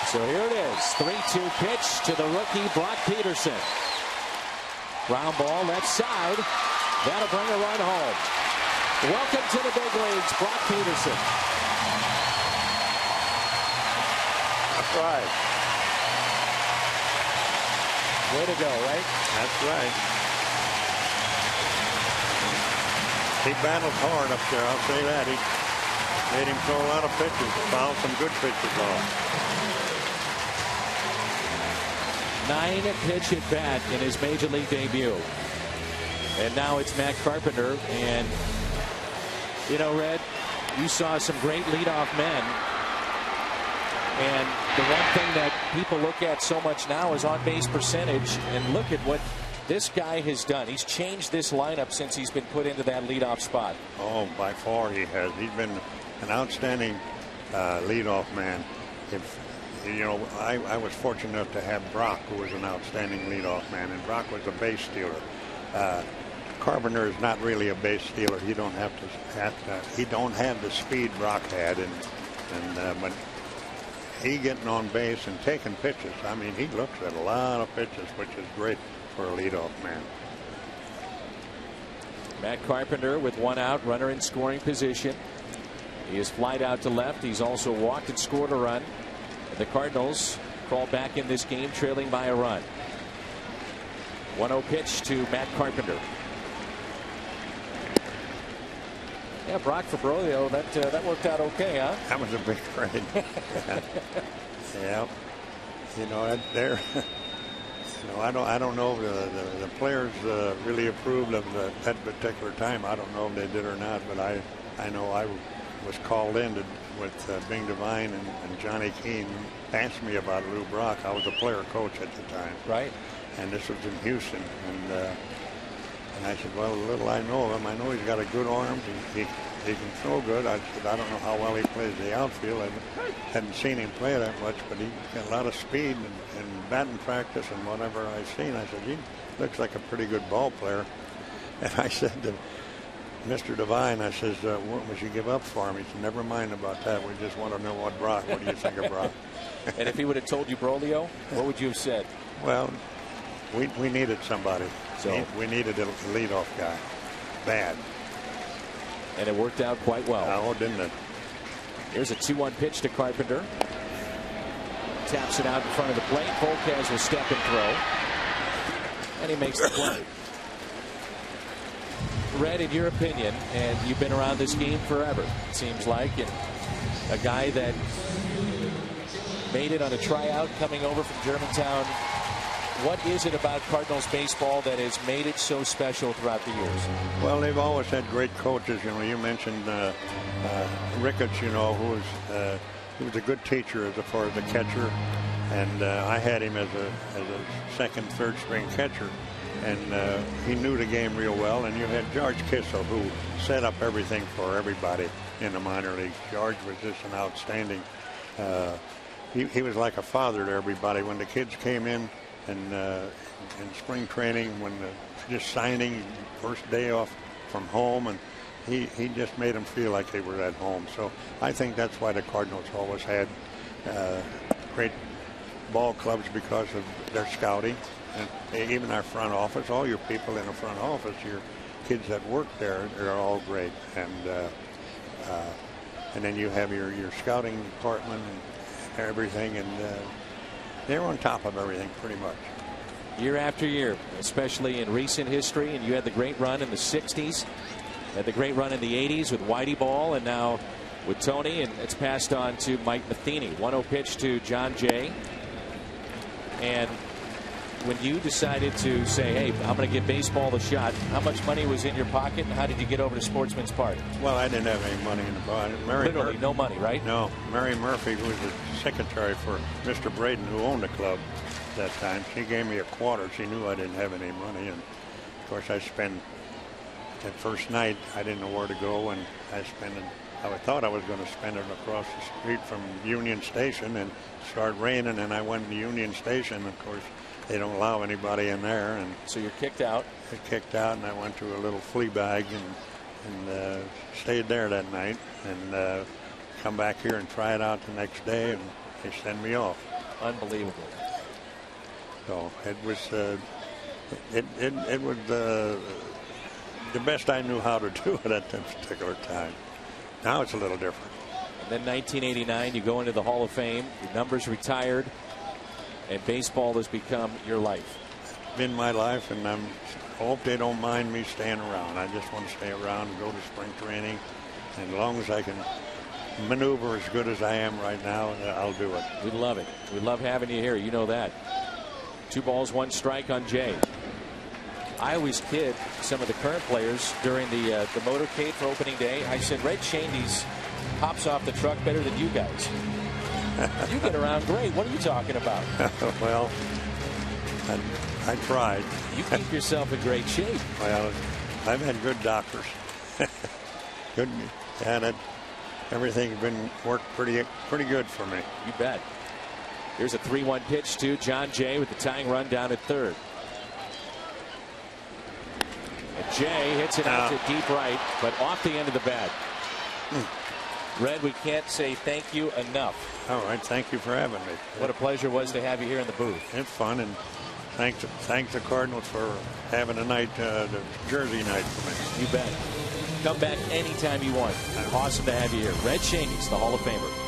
Speaker 5: So here it is, 3-2 pitch to the rookie Brock Peterson. Ground ball left side. That'll bring a run home. Welcome to the big leagues, Brock Peterson.
Speaker 6: That's right.
Speaker 5: Way to go, right?
Speaker 6: That's right. He battled hard up there, I'll say that. He made him throw a lot of pitches, fouled some good pitches off.
Speaker 5: 9-pitch at bat in his major league debut. And now it's Matt Carpenter. And, you know, Red, you saw some great leadoff men. And the one thing that people look at so much now is on-base percentage. And look at what this guy has done. He's changed this lineup since he's been put into that leadoff spot.
Speaker 6: Oh, by far he has. He's been an outstanding leadoff man. If you know, I was fortunate enough to have Brock, who was an outstanding leadoff man, and Brock was a base stealer. Carpenter is not really a base stealer. He don't have the speed Brock had, but he getting on base and taking pitches. I mean, he looks at a lot of pitches, which is great for a leadoff man.
Speaker 5: Matt Carpenter with one out, runner in scoring position. He has flied out to left. He's also walked and scored a run. The Cardinals crawl back in this game trailing by a run. 1-0 pitch to Matt Carpenter. Yeah, Brock Fabroglio, that worked out okay, huh?
Speaker 6: That was a big trade. Yeah. You know, there. You know, I don't know if the players really approved of that particular time. I don't know if they did or not, but I know I was called in with Bing Devine and Johnny Keane asked me about Lou Brock. I was a player coach at the time.
Speaker 5: Right.
Speaker 6: And this was in Houston. And I said, well, little I know of him. I know he's got a good arm. He can throw good. I said, I don't know how well he plays the outfield. I hadn't seen him play that much, but he's got a lot of speed and batting practice and whatever I've seen. I said, he looks like a pretty good ball player. And I said to Mr. Devine, I says, what would you give up for him? He said, never mind about that. We just want to know what Brock. What do you think of Brock?
Speaker 5: And if he would have told you Broglio, what would you have said?
Speaker 6: Well, we needed somebody. So we needed a leadoff guy. Bad.
Speaker 5: And it worked out quite well.
Speaker 6: Oh, didn't it?
Speaker 5: Here's a 2-1 pitch to Carpenter. Taps it out in front of the plate. Volquez will step and throw. And he makes the play. Red, in your opinion, and you've been around this game forever, it seems like, and a guy that made it on a tryout coming over from Germantown. What is it about Cardinals baseball that has made it so special throughout the years?
Speaker 6: Well, they've always had great coaches. You know, you mentioned Ricketts, you know, he was a good teacher as far as a catcher. And I had him as a second, third string catcher. And he knew the game real well. And you had George Kissel, who set up everything for everybody in the minor leagues. George was just an outstanding. He was like a father to everybody. When the kids came in spring training, when just signing, first day off from home, and he just made them feel like they were at home. So I think that's why the Cardinals always had great ball clubs, because of their scouting. And even our front office, all your people in the front office, your kids that work there, they're all great. And then you have your scouting department and everything, and they're on top of everything pretty much.
Speaker 5: Year after year, especially in recent history, and you had the great run in the 60s, had the great run in the 80s with Whitey Ball, and now with Tony, and it's passed on to Mike Matheny. 1-0 pitch to John Jay. And when you decided to say, hey, I'm going to give baseball a shot, how much money was in your pocket, and how did you get over to Sportsman's Park?
Speaker 6: Well, I didn't have any money in the pocket.
Speaker 5: Literally no money, right?
Speaker 6: No. Mary Murphy, who was the secretary for Mr. Braden, who owned the club at that time, she gave me a quarter. She knew I didn't have any money. And, of course, I spent that first night, I didn't know where to go, and I thought I was going to spend it across the street from Union Station, and it started raining, and I went to Union Station. Of course, they don't allow anybody in there, and
Speaker 5: so you're kicked out.
Speaker 6: I kicked out, and I went to a little flea bag and stayed there that night, and come back here and try it out the next day, and they send me off.
Speaker 5: Unbelievable.
Speaker 6: So it was it was the best I knew how to do it at that particular time. Now it's a little different.
Speaker 5: Then 1989, you go into the Hall of Fame. Your number's retired, and baseball has become your life.
Speaker 6: Been my life, and I hope they don't mind me staying around. I just want to stay around and go to spring training. And as long as I can maneuver as good as I am right now, I'll do it.
Speaker 5: We love it. We love having you here. You know that. 2 balls, 1 strike on Jay. I always kid some of the current players during the motorcade for opening day. I said, Red Shandy's hops off the truck better than you guys. You get around great. What are you talking about?
Speaker 6: Well, I tried.
Speaker 5: You keep yourself in great shape.
Speaker 6: Well, I've had good doctors. Good, and everything's been worked pretty good for me.
Speaker 5: You bet. Here's a 3-1 pitch to John Jay with the tying run down at third. And Jay hits it out to deep right, but off the end of the bat. Red, we can't say thank you enough.
Speaker 6: All right, thank you for having me.
Speaker 5: What a pleasure it was to have you here in the booth.
Speaker 6: It's fun, and thanks the Cardinals for having a night, the Jersey night for me.
Speaker 5: You bet. Come back anytime you want. Awesome to have you here. Red Shaney's the Hall of Famer.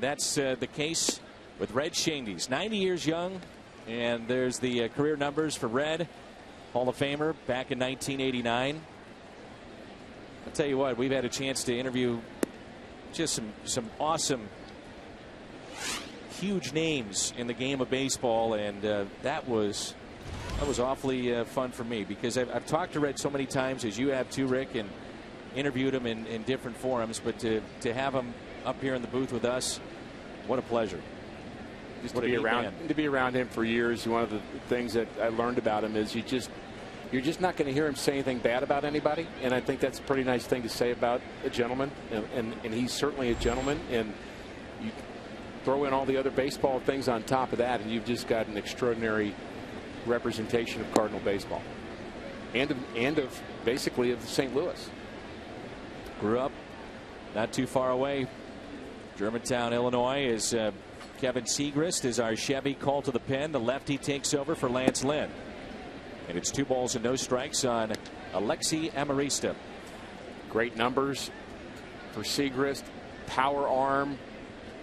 Speaker 5: That's the case with Red Shandy's 90 years young, and there's the career numbers for Red, Hall of Famer back in 1989. I'll tell you what, we've had a chance to interview just some awesome, huge names in the game of baseball, and that was awfully fun for me, because I've talked to Red so many times, as you have too, Rick, and interviewed him in different forums, but to have him up here in the booth with us, what a pleasure.
Speaker 3: Just to be around him for years, one of the things that I learned about him is you're just not going to hear him say anything bad about anybody, and I think that's a pretty nice thing to say about a gentleman, and he's certainly a gentleman, and you throw in all the other baseball things on top of that, and you've just got an extraordinary representation of Cardinal baseball, and of basically of St. Louis.
Speaker 5: Grew up not too far away, Germantown, Illinois. Is Kevin Segrist is our Chevy call to the pen. The lefty takes over for Lance Lynn, and it's 2 balls and no strikes on Alexi Amarista.
Speaker 3: Great numbers for Segrist. Power arm,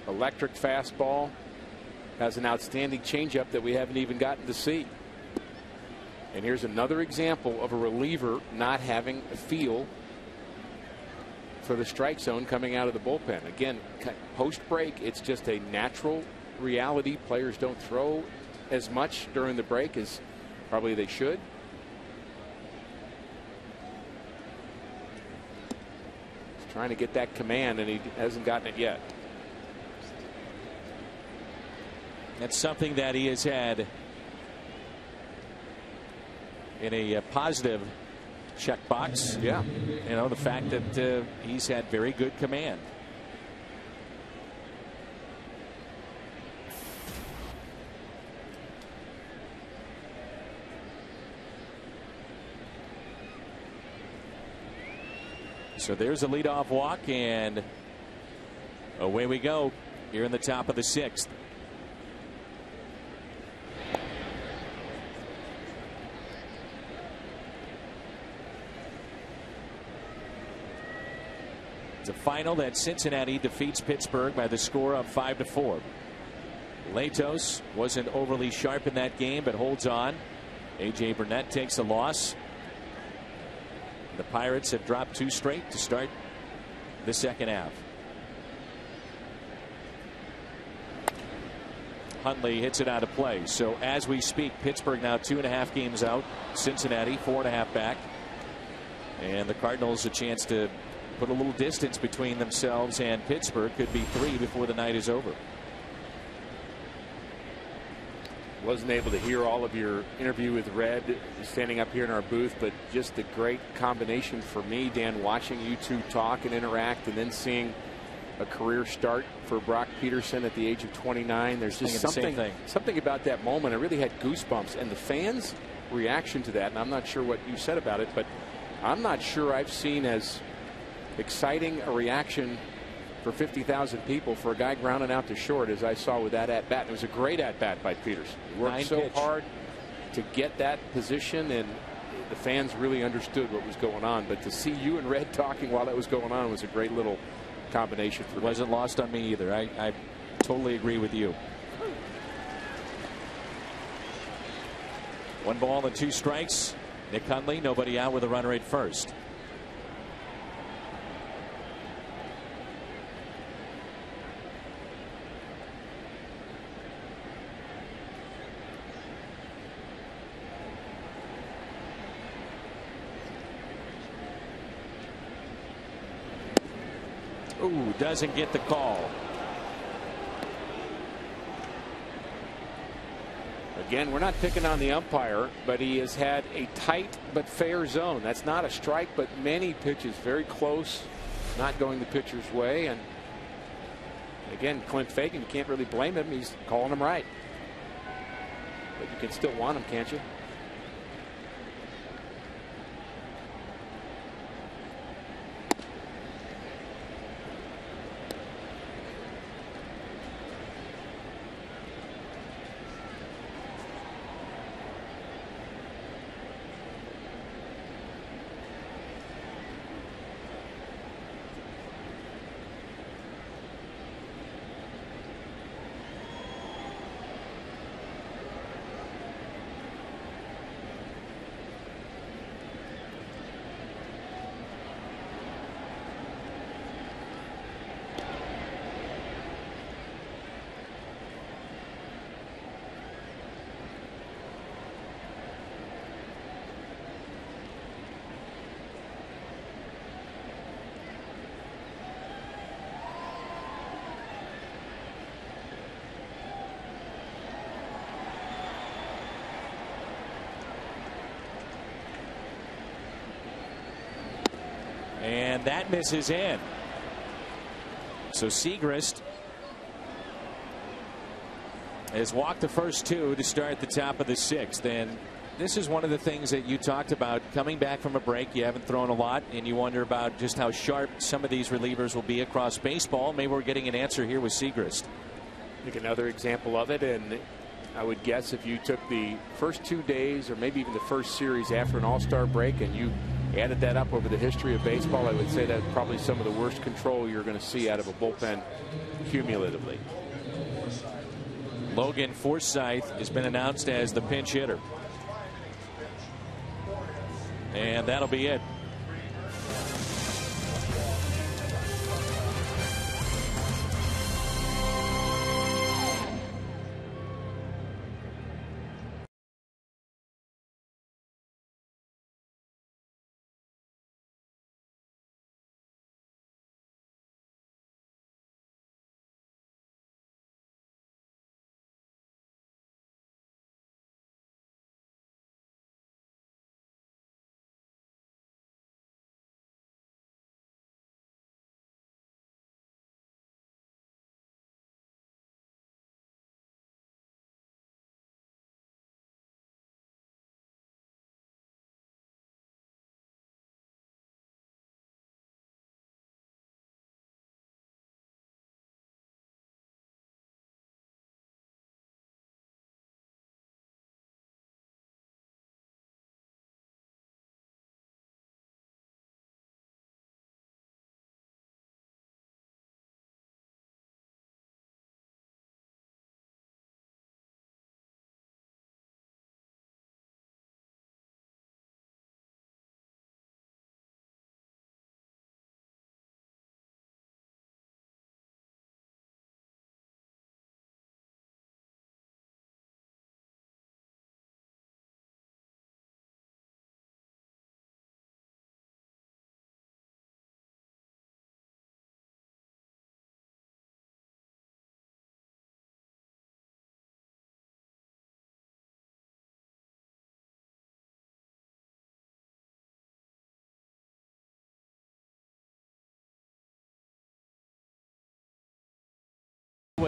Speaker 3: electric fastball. Has an outstanding changeup that we haven't even gotten to see. And here's another example of a reliever not having a feel for the strike zone coming out of the bullpen. Again, post break, it's just a natural reality. Players don't throw as much during the break as probably they should. He's trying to get that command, and he hasn't gotten it yet.
Speaker 5: That's something that he has had in a positive checkbox.
Speaker 3: Yeah.
Speaker 5: You know, the fact that he's had very good command. So there's a leadoff walk, and away we go here in the top of the 6th. It's a final that Cincinnati defeats Pittsburgh by the score of 5-4. Latos wasn't overly sharp in that game, but holds on. A.J. Burnett takes a loss. The Pirates have dropped 2 straight to start the second half. Hundley hits it out of play. So as we speak, Pittsburgh now 2.5 games out. Cincinnati 4.5 back. And the Cardinals a chance to put a little distance between themselves and Pittsburgh. Could be 3 before the night is over.
Speaker 3: Wasn't able to hear all of your interview with Red standing up here in our booth, but just a great combination for me, Dan, watching you two talk and interact, and then seeing a career start for Brock Peterson at the age of 29. There's just something about that moment. I really had goosebumps, and the fans' reaction to that, and I'm not sure what you said about it, but I'm not sure I've seen as exciting a reaction for 50,000 people for a guy grounding out to short as I saw with that at-bat. It was a great at-bat by Peterson. He worked so hard to get that position, and the fans really understood what was going on. But to see you and Red talking while that was going on was a great little combination for me.
Speaker 5: Wasn't lost on me either. I totally agree with you. 1 ball and 2 strikes. Nick Hundley, nobody out with a runner at first. Ooh, doesn't get the call.
Speaker 3: Again, we're not picking on the umpire, but he has had a tight but fair zone. That's not a strike, but many pitches very close, not going the pitcher's way. And again, Clint Fagan, you can't really blame him. He's calling him right. But you can still want him, can't you?
Speaker 5: And that misses in. So Segrist has walked the first 2 to start the top of the 6th. And this is one of the things that you talked about coming back from a break. You haven't thrown a lot, and you wonder about just how sharp some of these relievers will be across baseball. Maybe we're getting an answer here with Segrist.
Speaker 3: I think another example of it, and I would guess if you took the first 2 days or maybe even the first series after an all-star break and you added that up over the history of baseball, I would say that's probably some of the worst control you're going to see out of a bullpen cumulatively.
Speaker 5: Logan Forsythe has been announced as the pinch hitter. And that'll be it.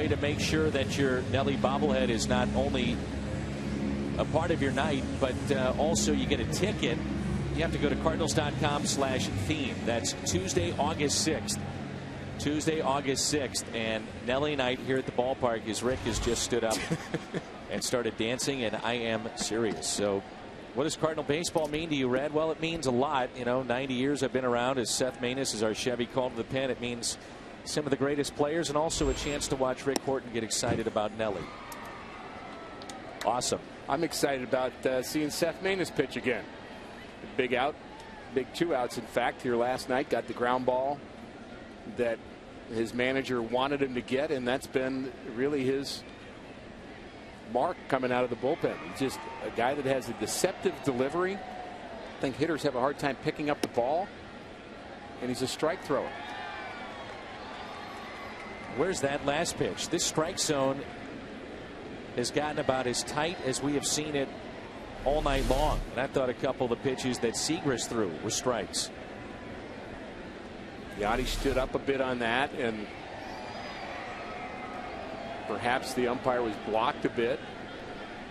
Speaker 5: way to make sure that your Nelly bobblehead is not only a part of your night, but also you get a ticket. You have to go to cardinals.com/theme. That's Tuesday, August 6th. Tuesday, August 6th. And Nelly night here at the ballpark, as Rick has just stood up and started dancing, and I am serious. So what does Cardinal baseball mean to you, Red? Well, it means a lot. You know, 90 years I've been around, as Seth Maness is our Chevy called to the pen. It means some of the greatest players, and also a chance to watch Rick Horton get excited about Nelly. Awesome.
Speaker 3: I'm excited about seeing Seth Maness pitch again. Big out, big 2 outs, in fact, here last night. Got the ground ball that his manager wanted him to get, and that's been really his mark coming out of the bullpen. He's just a guy that has a deceptive delivery. I think hitters have a hard time picking up the ball, and he's a strike thrower.
Speaker 5: Where's that last pitch? This strike zone has gotten about as tight as we have seen it all night long. And I thought a couple of the pitches that Segrist threw were strikes.
Speaker 3: Yachty stood up a bit on that, and perhaps the umpire was blocked a bit.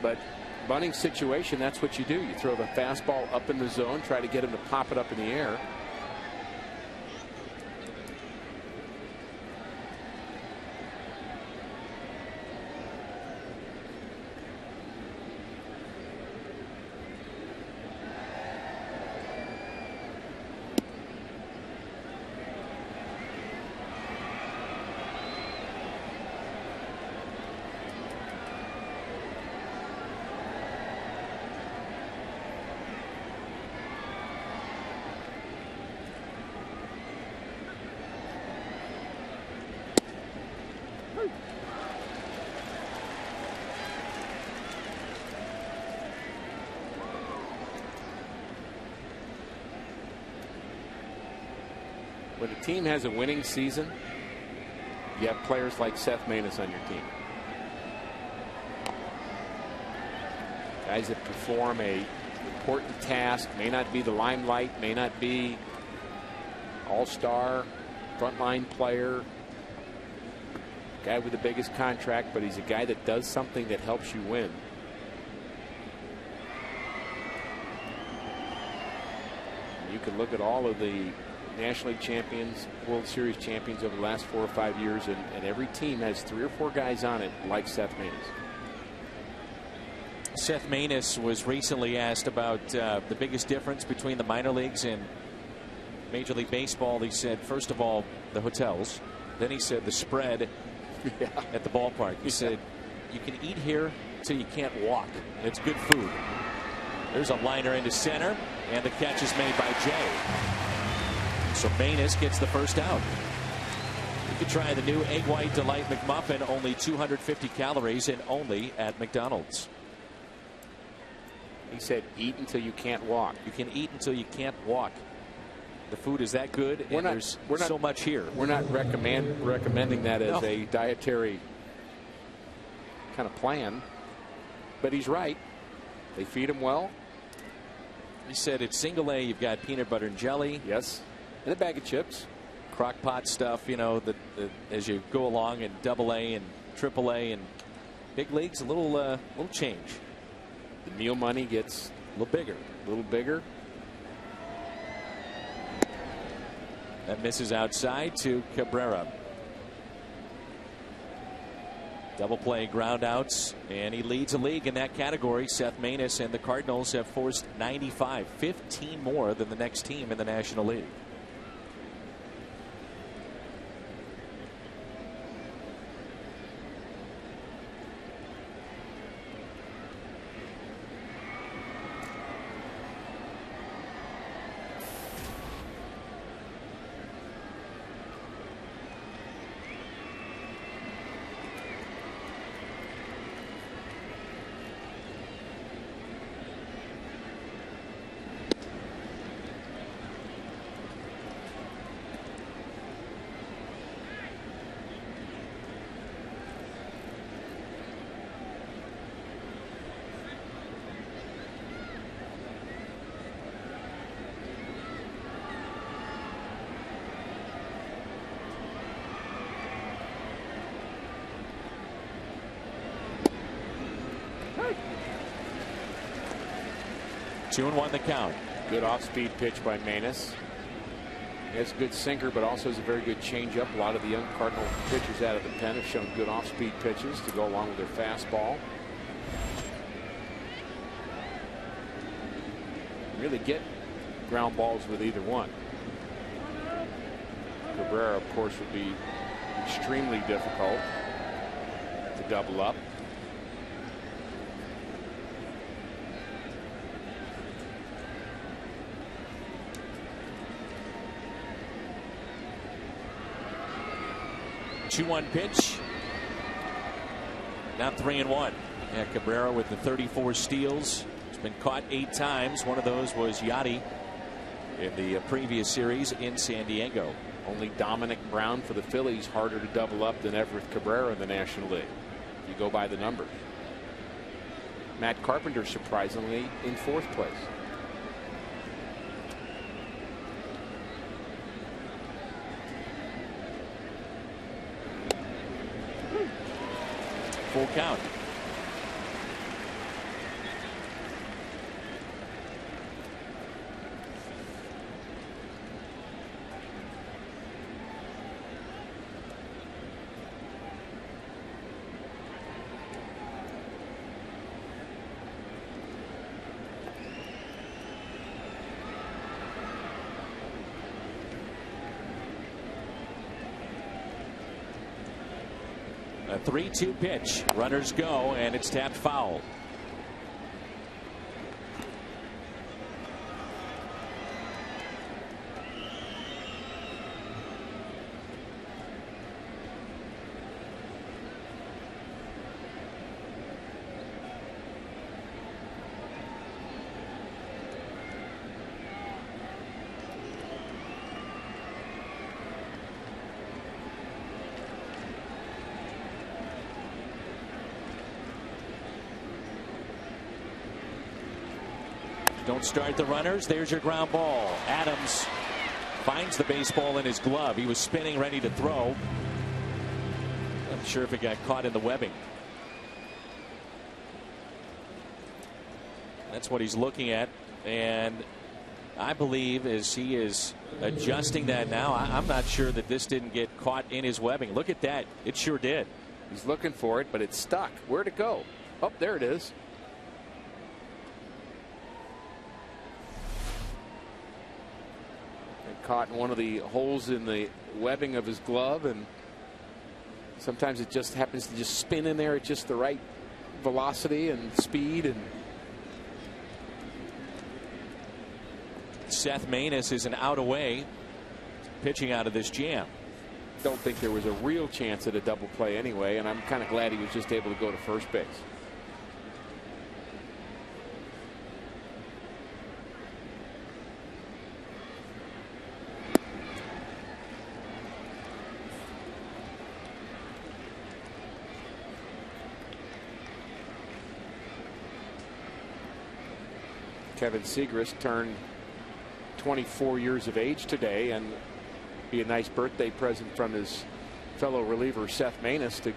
Speaker 3: But bunting situation, that's what you do. You throw the fastball up in the zone, try to get him to pop it up in the air. When a team has a winning season, you have players like Seth Maness on your team. Guys that perform a important task, may not be the limelight, may not be all-star, frontline player, guy with the biggest contract, but he's a guy that does something that helps you win. You can look at all of the National League champions, World Series champions over the last 4 or 5 years, and every team has 3 or 4 guys on it like Seth Maness.
Speaker 5: Seth Maness was recently asked about the biggest difference between the minor leagues and Major League Baseball. He said, first of all, the hotels. Then he said the spread at the ballpark. He said, you can eat here till you can't walk. It's good food. There's a liner into center, and the catch is made by Jay. So Maness gets the first out. You can try the new Egg White Delight McMuffin, only 250 calories and only at McDonald's.
Speaker 3: He said eat until you can't walk.
Speaker 5: You can eat until you can't walk. The food is that good, and there's so much here.
Speaker 3: We're not recommending that as a dietary kind of plan, but he's right. They feed him well.
Speaker 5: He said it's single A. You've got peanut butter and jelly.
Speaker 3: Yes. And a bag of chips.
Speaker 5: Crock pot stuff, you know, as you go along, and double A and triple A, and big leagues, a little change.
Speaker 3: The meal money gets a little bigger. A little bigger.
Speaker 5: That misses outside to Cabrera. Double play ground outs, and he leads the league in that category. Seth Maness and the Cardinals have forced 95, 15 more than the next team in the National League. 2-1 the count.
Speaker 3: Good off-speed pitch by Maness. He has a good sinker, but also has a very good changeup. A lot of the young Cardinal pitchers out of the pen have shown good off-speed pitches to go along with their fastball. Really get ground balls with either one. Cabrera, of course, would be extremely difficult to double up.
Speaker 5: Two-one pitch. Now 3-1. Yeah, Cabrera with the 34 steals. He's been caught 8 times. One of those was Yachty in the previous series in San Diego.
Speaker 3: Only Dominic Brown for the Phillies harder to double up than Everett Cabrera in the National League. If you go by the numbers. Matt Carpenter surprisingly in 4th place.
Speaker 5: Full count. A 3-2 pitch. Runners go, and it's tapped foul. Don't start the runners. There's your ground ball. Adams finds the baseball in his glove. He was spinning, ready to throw. Not sure if it got caught in the webbing. That's what he's looking at. And I believe as he is adjusting that now, I'm not sure that this didn't get caught in his webbing. Look at that. It sure did.
Speaker 3: He's looking for it, but it's stuck. Where'd it go? Oh, there it is. Caught in one of the holes in the webbing of his glove, and sometimes it just happens to just spin in there at just the right velocity and speed. And
Speaker 5: Seth Maness is an out away pitching out of this jam.
Speaker 3: Don't think there was a real chance at a double play anyway, and I'm kind of glad he was just able to go to first base. Kevin Segrist turned 24 years of age today, and be a nice birthday present from his fellow reliever Seth Maness to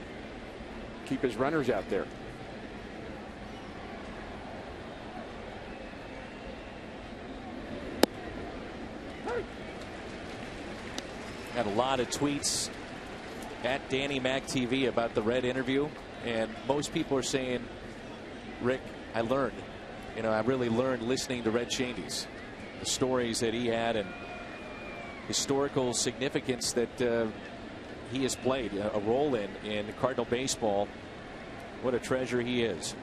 Speaker 3: keep his runners out there.
Speaker 5: Had a lot of tweets at Danny Mac TV about the Red interview, and most people are saying, Rick, I learned. You know, I really learned listening to Red Shandy's, the stories that he had and historical significance that he has played a role in Cardinal baseball. What a treasure he is.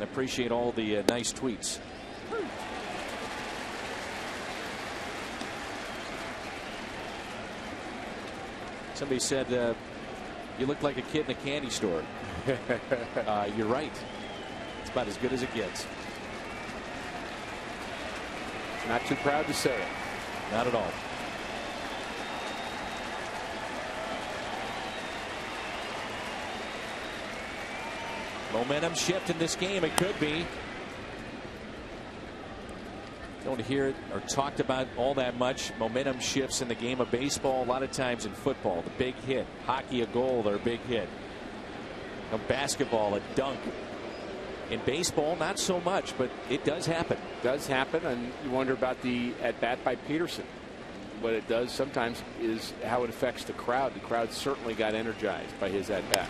Speaker 5: I appreciate all the nice tweets. Somebody said you look like a kid in a candy store. You're right. It's about as good as it gets.
Speaker 3: Not too proud to say it.
Speaker 5: Not at all. Momentum shift in this game. It could be. Don't hear it or talked about all that much. Momentum shifts in the game of baseball. A lot of times in football, the big hit. Hockey, a goal, or a big hit. Basketball, a dunk. In baseball, not so much, but it does happen.
Speaker 3: Does happen, and you wonder about the at bat by Peterson. What it does sometimes is how it affects the crowd. The crowd certainly got energized by his at bat.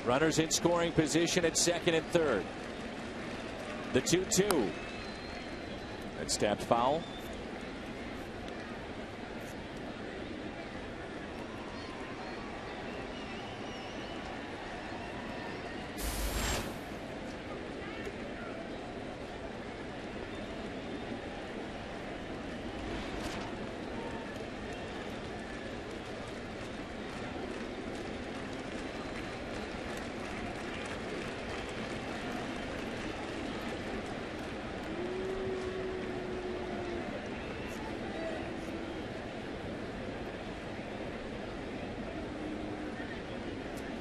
Speaker 5: Runners in scoring position at second and third. The 2-2. That's tapped foul.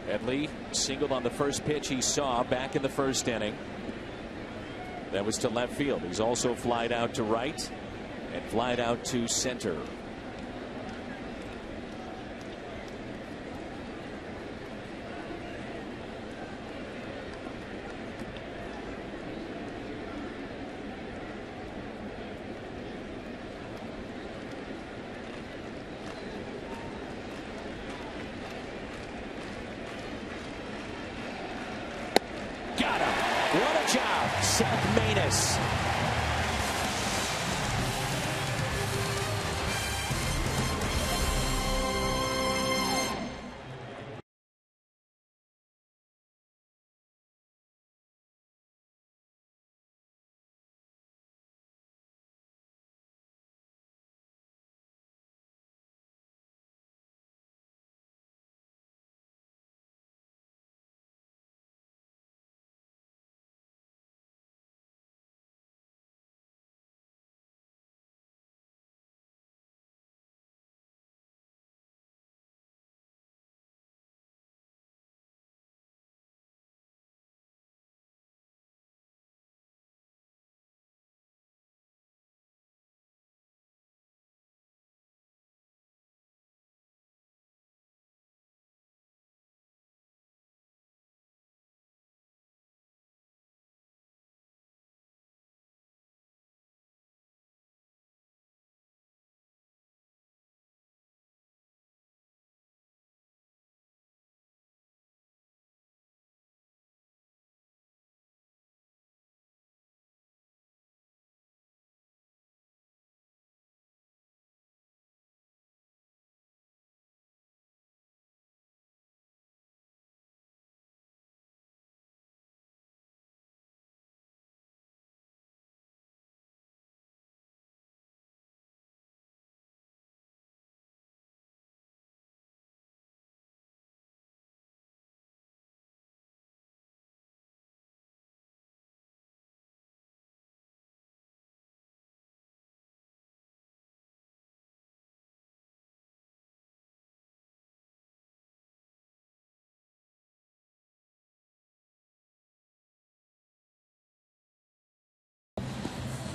Speaker 5: Headley singled on the first pitch he saw back in the first inning. That was to left field. He's also flied out to right and flied out to center. Got him. What a job, Seth Maness.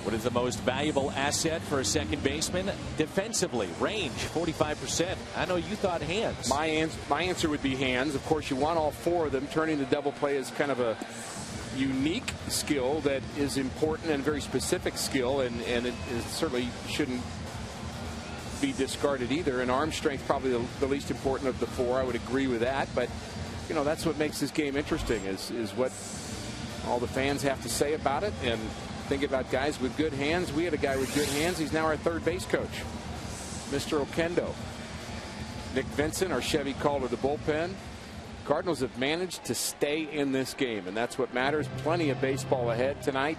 Speaker 5: What is the most valuable asset for a second baseman? Defensively, range, 45%. I know you thought hands.
Speaker 3: My answer would be hands. Of course, you want all four of them. Turning the double play is kind of a unique skill that is important and a very specific skill, and it certainly shouldn't be discarded either. And arm strength probably the least important of the four. I would agree with that. But, you know, that's what makes this game interesting is what all the fans have to say about it. And think about guys with good hands. We had a guy with good hands. He's now our third base coach, Mr. Okendo. Nick Vincent, our Chevy call to the bullpen. Cardinals have managed to stay in this game, and that's what matters. Plenty of baseball ahead tonight,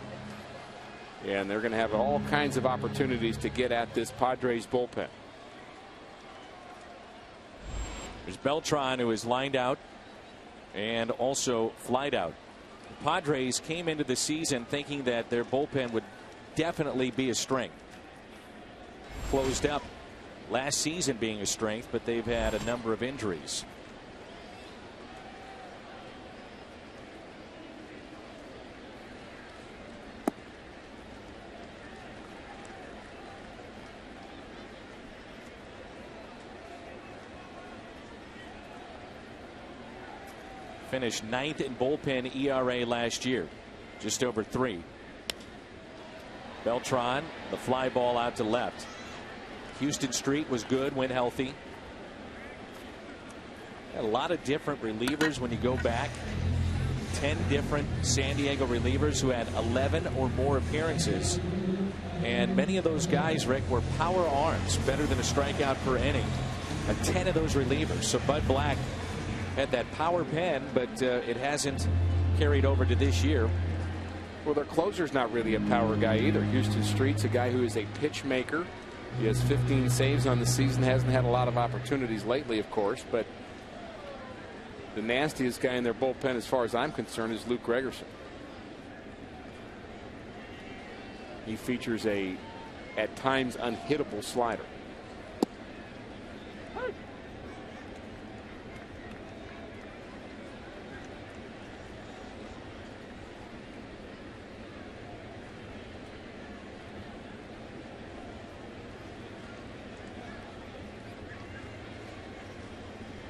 Speaker 3: and they're going to have all kinds of opportunities to get at this Padres bullpen.
Speaker 5: There's Beltran, who is lined out and also flied out. Padres came into the season thinking that their bullpen would definitely be a strength. Closed up last season being a strength, but they've had a number of injuries. Finished 9th in bullpen ERA last year, just over 3. Beltran, the fly ball out to left. Houston Street was good when healthy. Had a lot of different relievers when you go back. 10 different San Diego relievers who had 11 or more appearances. And many of those guys, Rick, were power arms, better than a strikeout per inning. 10 of those relievers. So Bud Black had that power pen, but it hasn't carried over to this year.
Speaker 3: Well, their closer's not really a power guy either. Houston Street's a guy who is a pitch maker. He has 15 saves on the season. Hasn't had a lot of opportunities lately, of course, but the nastiest guy in their bullpen, as far as I'm concerned, is Luke Gregerson. He features a, at times, unhittable slider.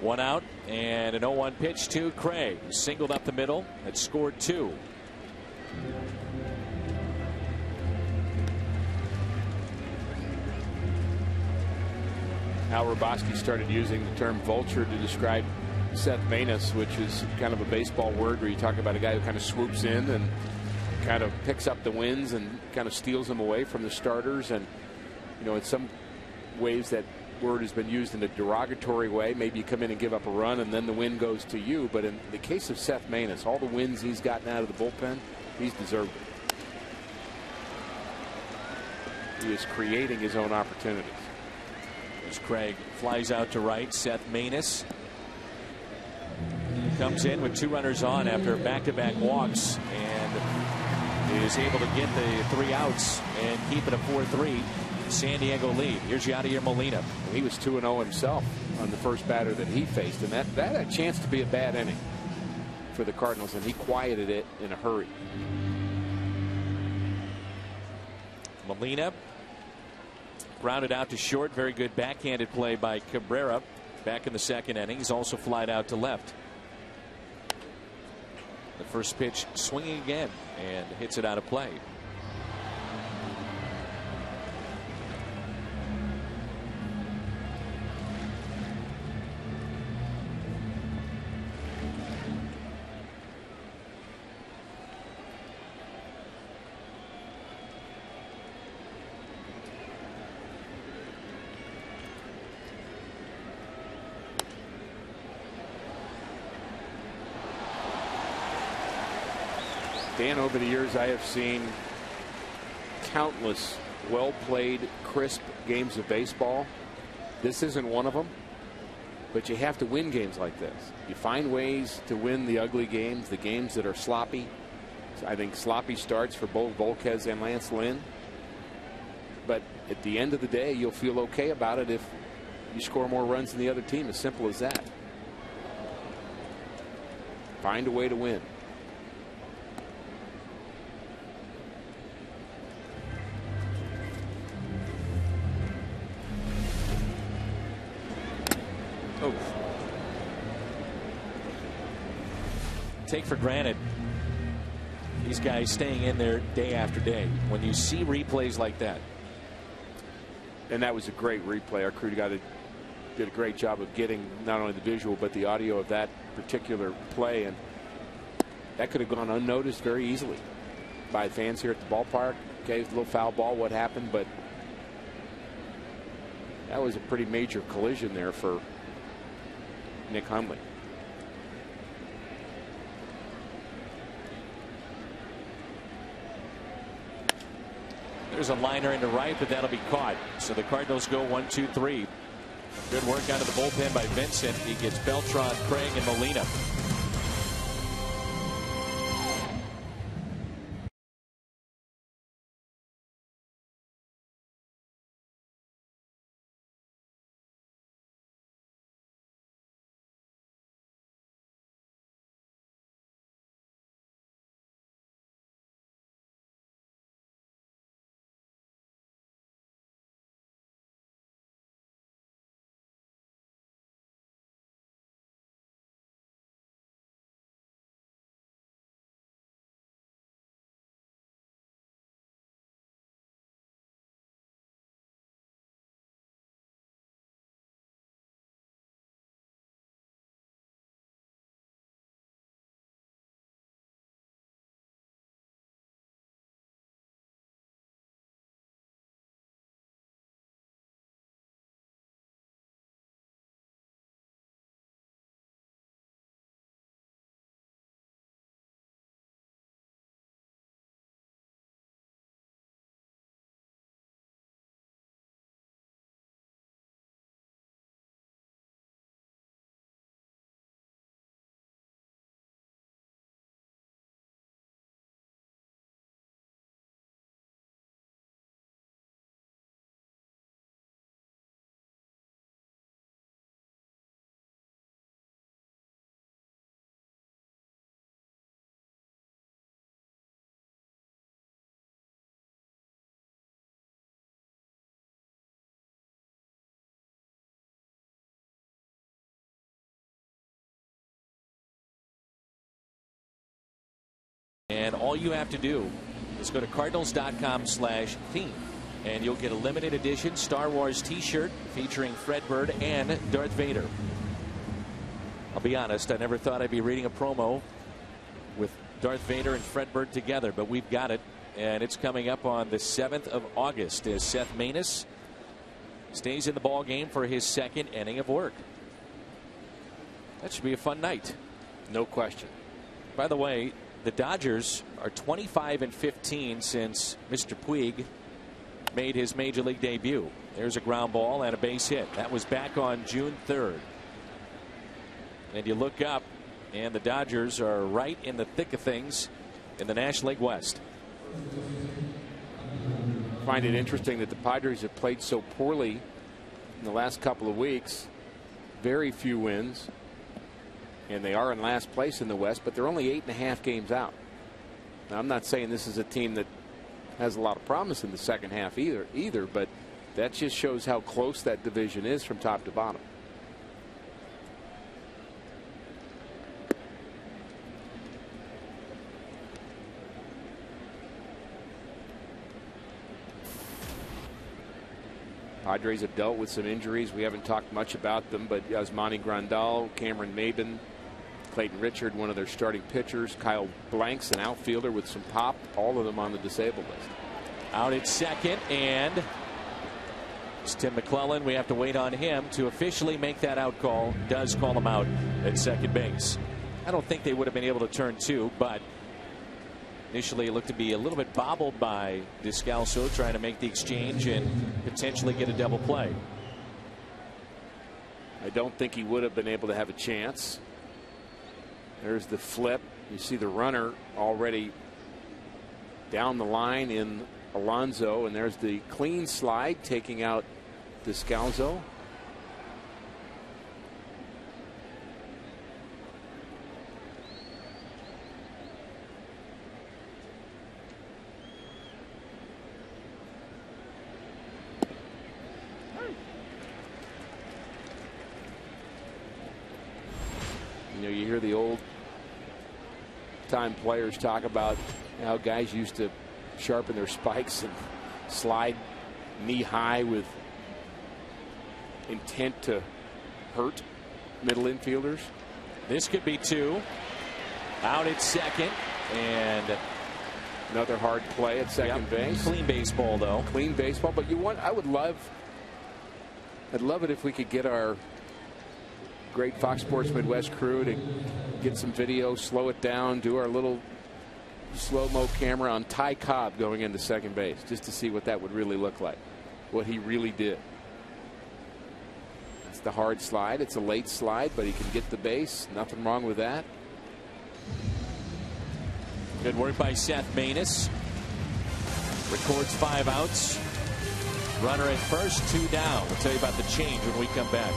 Speaker 5: One out and an 0-1 pitch to Craig. Singled up the middle. Had scored 2.
Speaker 3: Al Roboski started using the term vulture to describe Seth Maness, which is kind of a baseball word where you talk about a guy who kind of swoops in and kind of picks up the wins and kind of steals them away from the starters. And, you know, in some ways that word has been used in a derogatory way. Maybe you come in and give up a run and then the win goes to you. But in the case of Seth Maness, all the wins he's gotten out of the bullpen, he's deserved it. He is creating his own opportunities.
Speaker 5: As Craig flies out to right, Seth Maness comes in with 2 runners on after back-to-back walks and is able to get the 3 outs and keep it a 4-3 San Diego lead. Here's Yadier Molina.
Speaker 3: He was 2-0 himself on the first batter that he faced, and that had a chance to be a bad inning for the Cardinals, and he quieted it in a hurry.
Speaker 5: Molina grounded out to short. Very good backhanded play by Cabrera back in the 2nd inning. He's also flied out to left. The first pitch swinging again and hits it out of play.
Speaker 3: Dan, over the years, I have seen countless well-played, crisp games of baseball. This isn't one of them, but you have to win games like this. You find ways to win the ugly games, the games that are sloppy. I think sloppy starts for both Volquez and Lance Lynn. But at the end of the day, you'll feel okay about it if you score more runs than the other team. As simple as that. Find a way to win.
Speaker 5: Take for granted these guys staying in there day after day when you see replays like that.
Speaker 3: And that was a great replay. Our crew did a great job of getting not only the visual but the audio of that particular play, and that could have gone unnoticed very easily by fans here at the ballpark. Okay, it's a little foul ball, what happened, but that was a pretty major collision there for Nick Hundley.
Speaker 5: There's a liner into right, but that'll be caught. So the Cardinals go 1-2-3. Good work out of the bullpen by Vincent. He gets Beltran, Craig, and Molina. all you have to do is go to Cardinals.com/theme. And you'll get a limited edition Star Wars t-shirt featuring Fred Bird and Darth Vader. I'll be honest, I never thought I'd be reading a promo with Darth Vader and Fred Bird together, but we've got it. And it's coming up on the 7th of August as Seth Maness stays in the ball game for his second inning of work. That should be a fun night.
Speaker 3: No question.
Speaker 5: By the way, the Dodgers are 25-15 since Mr. Puig made his major league debut. There's a ground ball and a base hit. That was back on June 3rd. And you look up, and the Dodgers are right in the thick of things in the National League West.
Speaker 3: I find it interesting that the Padres have played so poorly in the last couple of weeks. Very few wins. And they are in last place in the West, but they're only 8.5 games out. Now, I'm not saying this is a team that has a lot of promise in the second half either, but that just shows how close that division is from top to bottom. Padres have dealt with some injuries. We haven't talked much about them, but Yasmani Grandal, Cameron Maben, Clayton Richard, one of their starting pitchers, Kyle Blanks, an outfielder with some pop, all of them on the disabled list.
Speaker 5: Out at second, and it's Tim McClellan. We have to wait on him to officially make that out call. Does call him out at second base. I don't think they would have been able to turn two, but initially it looked to be a little bit bobbled by Descalso trying to make the exchange and potentially get a double play.
Speaker 3: I don't think he would have been able to have a chance. There's the flip. You see the runner already down the line in Alonso, and there's the clean slide taking out Descalso. You hear the old time players talk about how guys used to sharpen their spikes and slide knee high with intent to hurt middle infielders.
Speaker 5: This could be two. Out at second, and
Speaker 3: another hard play at second base.
Speaker 5: Clean baseball, though.
Speaker 3: Clean baseball, but I'd love it if we could get our great Fox Sports Midwest crew to get some video, slow it down, do our little slow-mo camera on Ty Cobb going into second base, just to see what that would really look like, what he really did. It's the hard slide. It's a late slide, but he can get the base. Nothing wrong with that.
Speaker 5: Good work by Seth Maness. Records 5 outs. Runner at first, 2 down. We'll tell you about the change when we come back.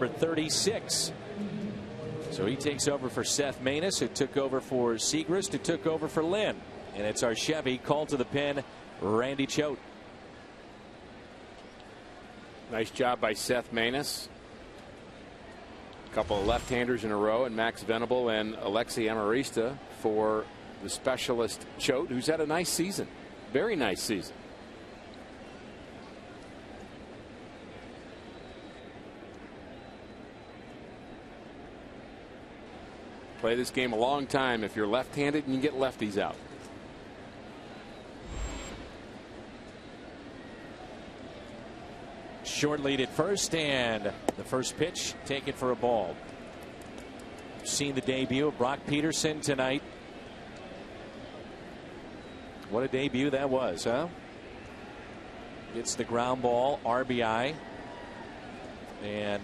Speaker 5: Number 36. So he takes over for Seth Maness, who took over for Segrist, who took over for Lynn. And it's our Chevy called to the pin, Randy Choate.
Speaker 3: Nice job by Seth Maness. A couple of left-handers in a row, and Max Venable and Alexi Amarista for the specialist Choate, who's had a nice season. Very nice season. Play this game a long time if you're left-handed and you get lefties out.
Speaker 5: Short lead at first, and the first pitch taken for a ball. Seen the debut of Brock Peterson tonight. What a debut that was, huh? Gets the ground ball, RBI, and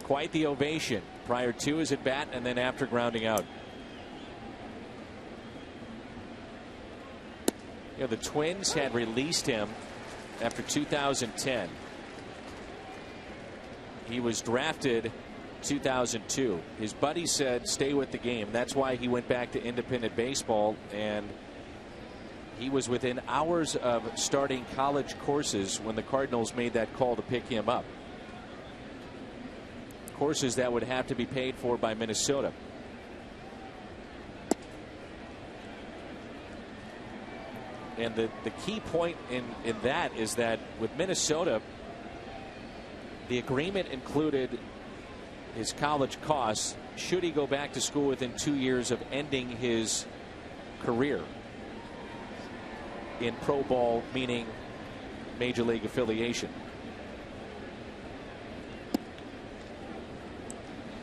Speaker 5: quite the ovation prior to his at bat and then after grounding out. You know, the Twins had released him after 2010. He was drafted 2002. His buddy said stay with the game. That's why he went back to independent baseball, and he was within hours of starting college courses when the Cardinals made that call to pick him up. Courses that would have to be paid for by Minnesota. And the key point in that is that with Minnesota, the agreement included his college costs should he go back to school within 2 years of ending his career in pro ball, meaning major league affiliation.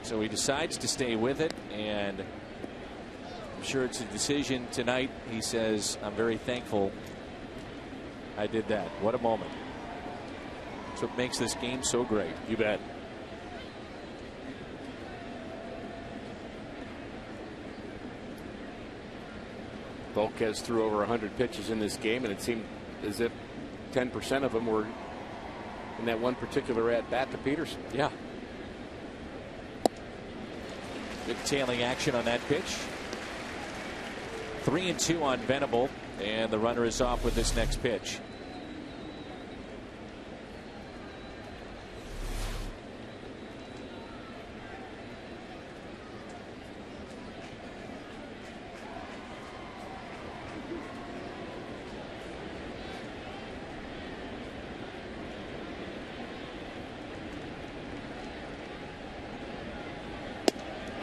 Speaker 5: So he decides to stay with it, and I'm sure it's a decision tonight. He says, I'm very thankful I did that. What a moment. That's what makes this game so great.
Speaker 3: You bet. Volquez threw over 100 pitches in this game, and it seemed as if 10% of them were in that one particular at bat to Peterson.
Speaker 5: Yeah. Good tailing action on that pitch. 3-2 on Venable, and the runner is off with this next pitch.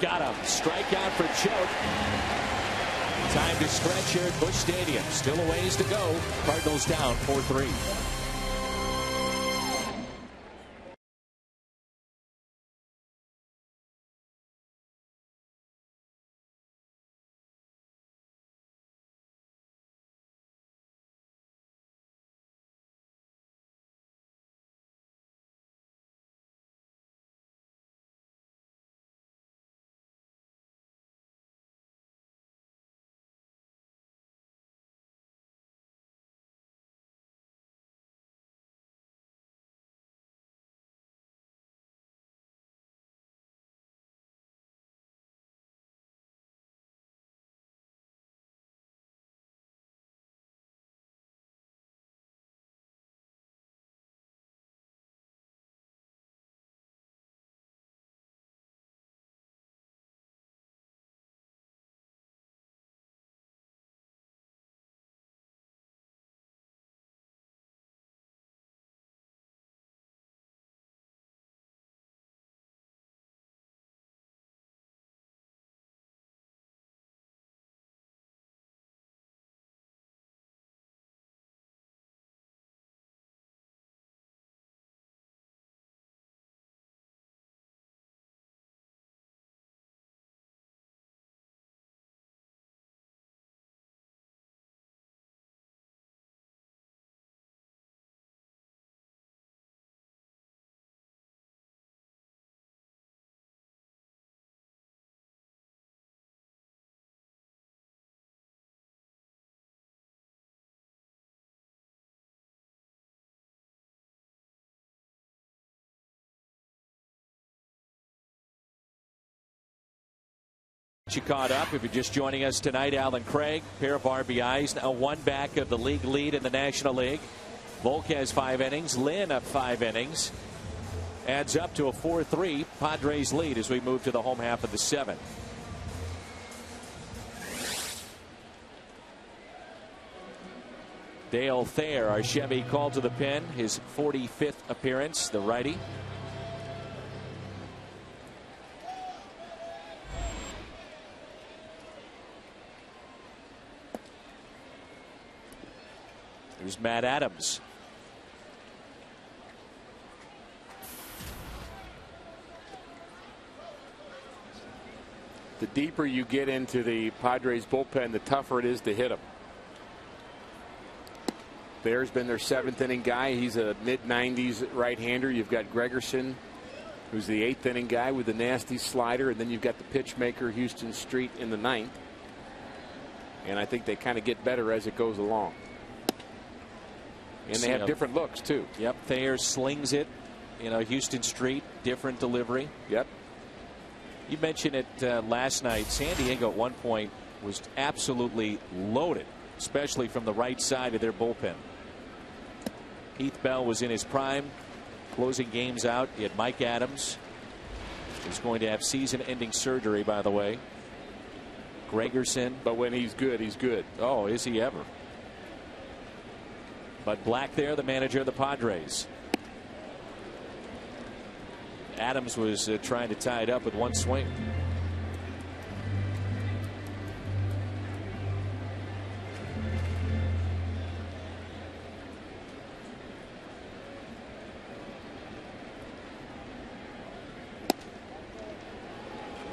Speaker 5: Got him. Strikeout for Choate. Time to stretch here at Busch Stadium. Still a ways to go. Cardinals down 4-3. You caught up. If you're just joining us tonight, Alan Craig, pair of RBIs, now one back of the league lead in the National League. Volk has 5 innings. Lynn up 5 innings. Adds up to a 4-3 Padres lead as we move to the home half of the 7th. Dale Thayer, our Chevy, called to the pen, his 45th appearance, the righty. Here's Matt Adams.
Speaker 3: The deeper you get into the Padres bullpen, the tougher it is to hit them. Bear's been their 7th inning guy. He's a mid-90s right-hander. You've got Gregerson, who's the 8th inning guy with the nasty slider, and then you've got the pitch maker Houston Street in the 9th. And I think they kind of get better as it goes along. And they have different looks too.
Speaker 5: Yep, Thayer slings it. You know, Houston Street, different delivery.
Speaker 3: Yep.
Speaker 5: You mentioned it last night. San Diego at one point was absolutely loaded, especially from the right side of their bullpen. Heath Bell was in his prime, closing games out. You had Mike Adams, who's going to have season-ending surgery, by the way. Gregerson.
Speaker 3: But when he's good, he's good.
Speaker 5: Oh, is he ever? But Black there, the manager of the Padres. Adams was trying to tie it up with one swing.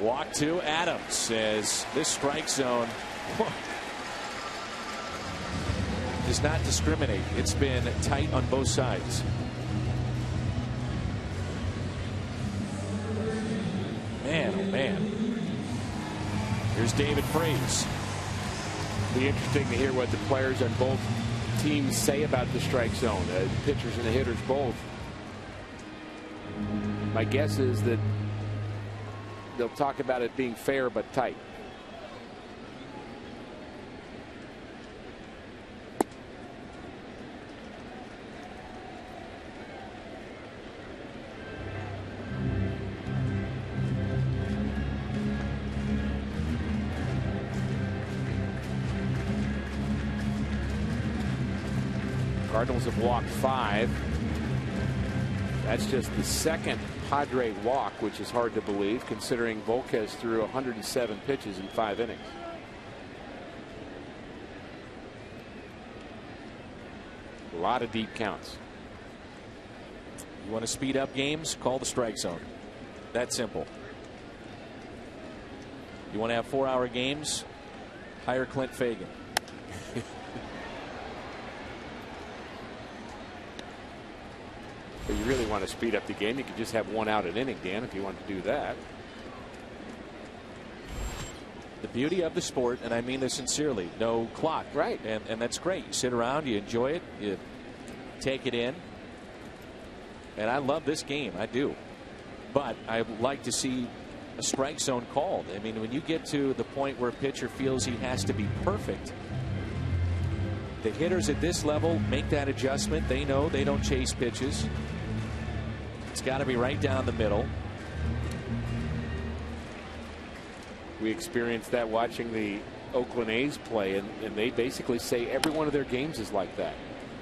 Speaker 5: Walk to Adams as this strike zone does not discriminate. It's been tight on both sides. Man, oh man. Here's David Freese.
Speaker 3: Be interesting to hear what the players on both teams say about the strike zone. The pitchers and the hitters both. My guess is that they'll talk about it being fair but tight. Cardinals have walked 5. That's just the second Padre walk, which is hard to believe considering Volquez threw 107 pitches in 5 innings. A lot of deep counts.
Speaker 5: You want to speed up games? Call the strike zone. That simple. You want to have 4-hour games? Hire Clint Fagan.
Speaker 3: But you really want to speed up the game, you could just have 1 out an inning, Dan, if you want to do that.
Speaker 5: The beauty of the sport, and I mean this sincerely, no clock.
Speaker 3: Right.
Speaker 5: And that's great. You sit around, you enjoy it, you take it in. And I love this game. I do. But I like to see a strike zone called. I mean, when you get to the point where a pitcher feels he has to be perfect, the hitters at this level make that adjustment. They know they don't chase pitches. It's got to be right down the middle.
Speaker 3: We experienced that watching the Oakland A's play, and they basically say every one of their games is like that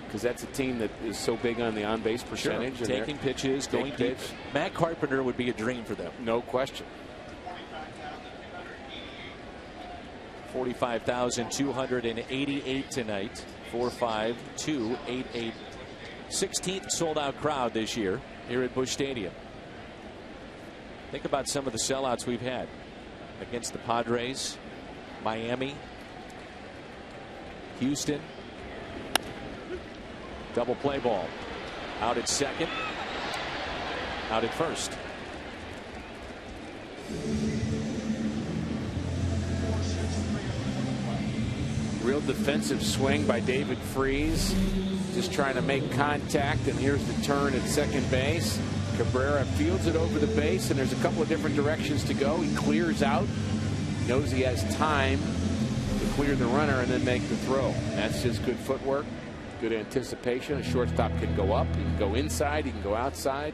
Speaker 3: because that's a team that is so big on the on-base percentage.
Speaker 5: Sure. Taking pitches, going deep. Matt Carpenter would be a dream for them.
Speaker 3: No question.
Speaker 5: 45,288 tonight. 45288. 16th sold-out crowd this year here at Busch Stadium. Think about some of the sellouts we've had against the Padres, Miami, Houston. Double play ball. Out at second. Out at first.
Speaker 3: Real defensive swing by David Freese. Just trying to make contact, and here's the turn at second base. Cabrera fields it over the base, and there's a couple of different directions to go. He clears out, knows he has time to clear the runner and then make the throw. That's just good footwork, good anticipation. A shortstop can go up, he can go inside, he can go outside.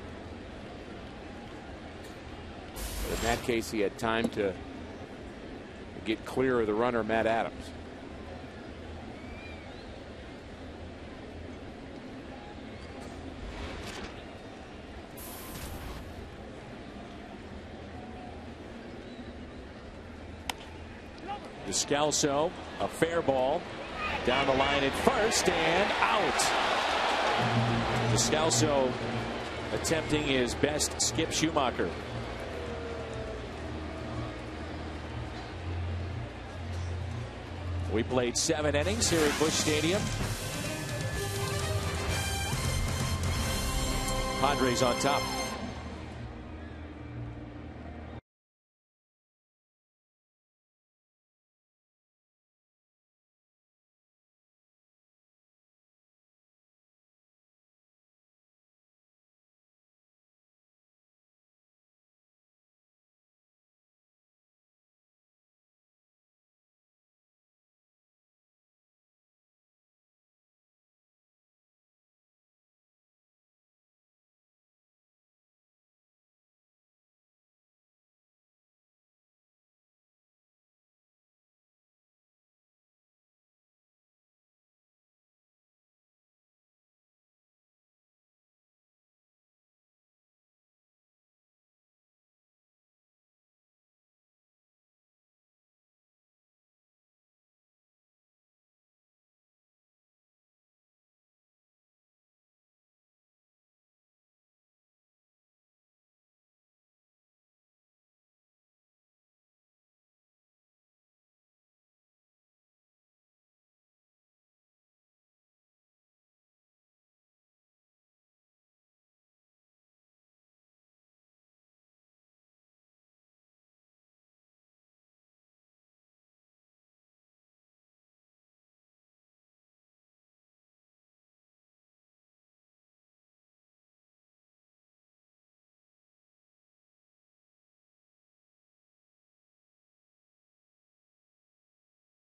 Speaker 3: But in that case, he had time to get clear of the runner, Matt Adams.
Speaker 5: Descalso, a fair ball down the line at first and out. Descalso attempting his best Skip Schumacher. We played 7 innings here at Busch Stadium. Padres on top.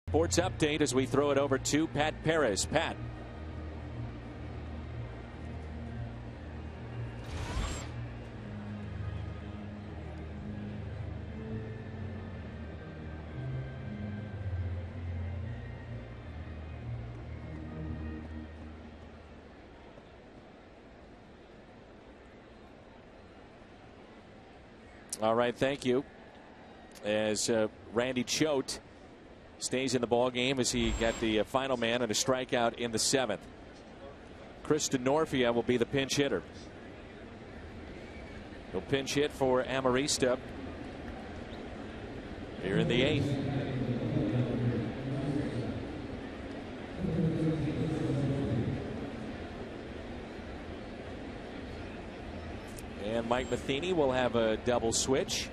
Speaker 5: Sports update as we throw it over to Pat Perez. Pat. All right, thank you. As Randy Choate stays in the ball game as he got the final man and a strikeout in the 7th. Chris DeNorfia will be the pinch hitter. He'll pinch hit for Amarista here in the 8th. And Mike Matheny will have a double switch.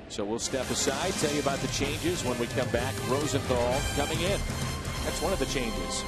Speaker 5: So we'll step aside, tell you about the changes when we come back. Rosenthal coming in. That's one of the changes.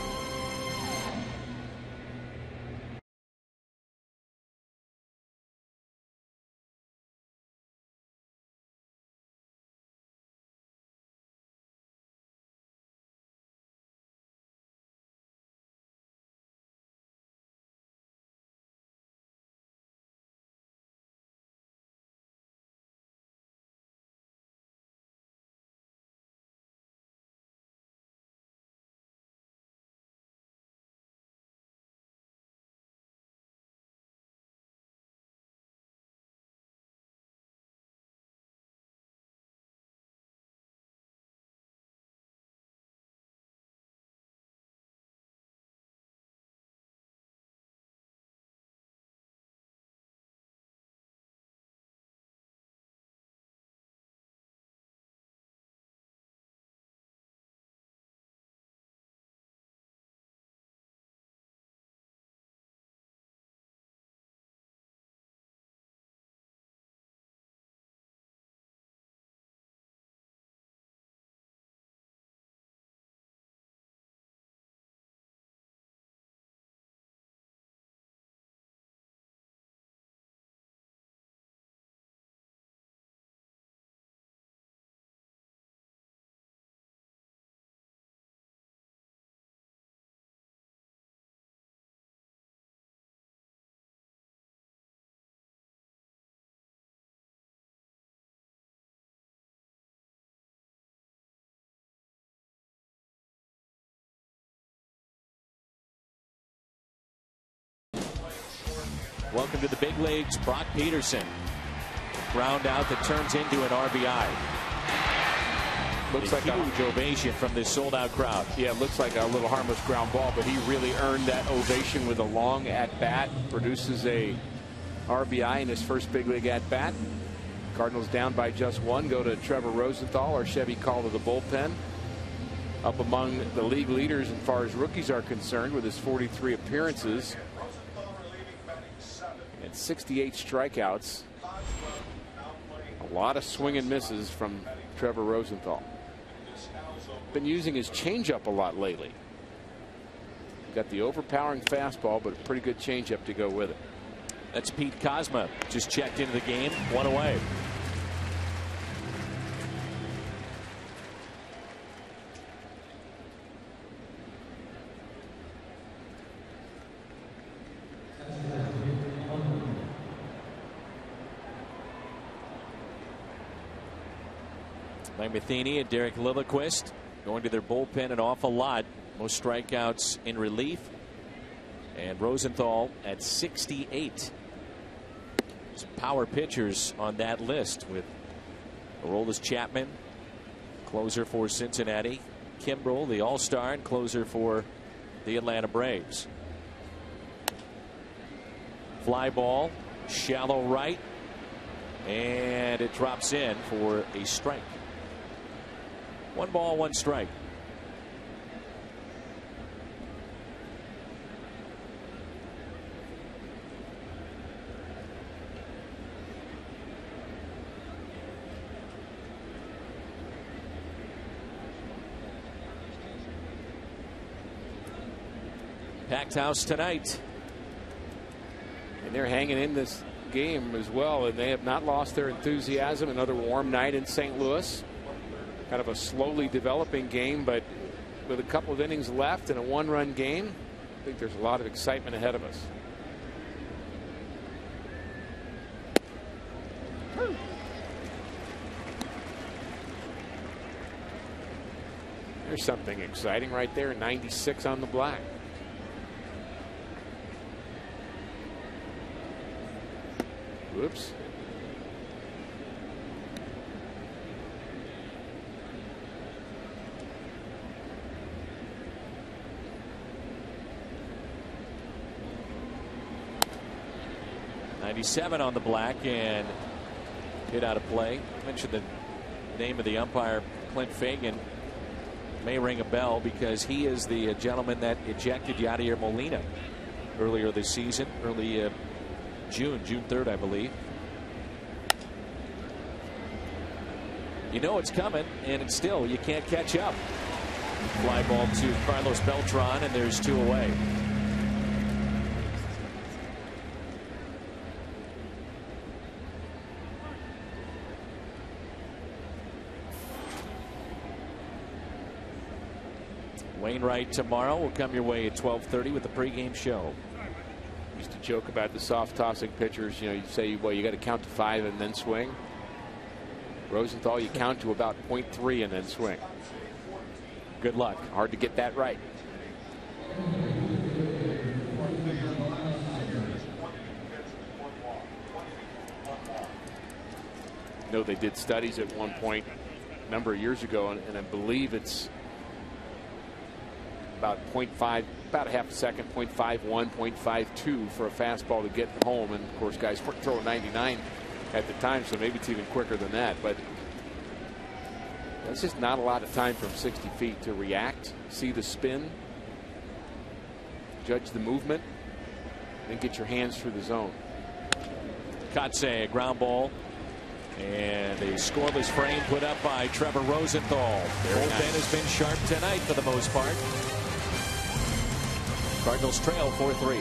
Speaker 5: Welcome to the big leagues, Brock Peterson. Ground out that turns into an RBI. Looks like a huge ovation from this sold-out crowd.
Speaker 3: Yeah, it looks like a little harmless ground ball, but he really earned that ovation with a long at-bat. Produces a RBI in his first big league at-bat. Cardinals down by just one. Go to Trevor Rosenthal, our Chevy call to the bullpen. Up among the league leaders as far as rookies are concerned with his 43 appearances and 68 strikeouts. A lot of swing and misses from Trevor Rosenthal. Been using his changeup a lot lately. Got the overpowering fastball, but a pretty good changeup to go with it.
Speaker 5: That's Pete Kozma. Just checked into the game. One away. Mike Matheny and Derek Lilliquist going to their bullpen an awful lot. Most strikeouts in relief. And Rosenthal at 68. Some power pitchers on that list with Aroldis Chapman, closer for Cincinnati. Kimbrel, the All-Star, and closer for the Atlanta Braves. Fly ball, shallow right, and it drops in for a strike. 1 ball, 1 strike. Packed house tonight.
Speaker 3: And they're hanging in this game as well, and they have not lost their enthusiasm. Another warm night in St. Louis. Kind of a slowly developing game, but with a couple of innings left and a 1-run game, I think there's a lot of excitement ahead of us. There's something exciting right there. 96 on the black. Whoops.
Speaker 5: '97 on the black and hit out of play. I mentioned the name of the umpire, Clint Fagan. May ring a bell because he is the gentleman that ejected Yadier Molina earlier this season, early June 3rd, I believe. You know it's coming, and it's still, you can't catch up. Fly ball to Carlos Beltran, and there's 2 away. Wainwright tomorrow will come your way at 12:30 with the pregame show.
Speaker 3: Used to joke about the soft tossing pitchers. You know, you say, well, you got to count to 5 and then swing. Rosenthal, you count to about 0.3 and then swing. Good luck. Hard to get that right. You know, they did studies at one point a number of years ago, and I believe it's about 0.5, about a half a second, 0.51, 0.52 for a fastball to get home. And of course, guys weren't throwing 99 at the time, so maybe it's even quicker than that. But that's just not a lot of time from 60 feet to react, see the spin, judge the movement, and get your hands through the zone.
Speaker 5: Kotze, ground ball. And a scoreless frame put up by Trevor Rosenthal. Bullpen has been sharp tonight for the most part. Cardinals trail 4-3.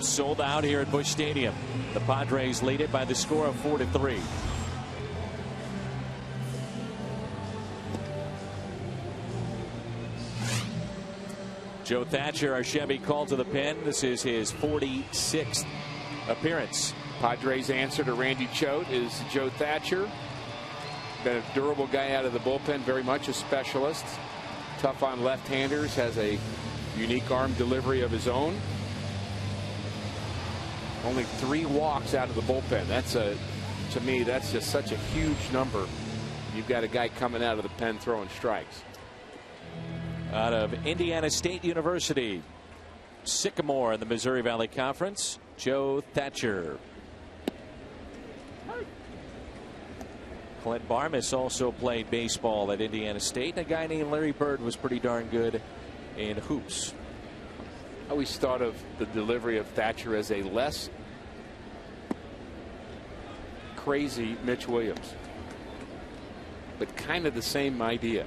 Speaker 5: sold out here at Busch Stadium. The Padres lead it by the score of 4-3. Joe Thatcher, our Chevy, called to the pen. This is his 46th appearance.
Speaker 3: Padres' answer to Randy Choate is Joe Thatcher. Been a durable guy out of the bullpen, very much a specialist. Tough on left-handers, has a unique arm delivery of his own. Only 3 walks out of the bullpen. To me, that's just such a huge number. You've got a guy coming out of the pen throwing strikes.
Speaker 5: Out of Indiana State University, Sycamore in the Missouri Valley Conference, Joe Thatcher. Clint Barmas also played baseball at Indiana State. A guy named Larry Bird was pretty darn good in hoops.
Speaker 3: I always thought of the delivery of Thatcher as a less crazy Mitch Williams, but kind of the same idea.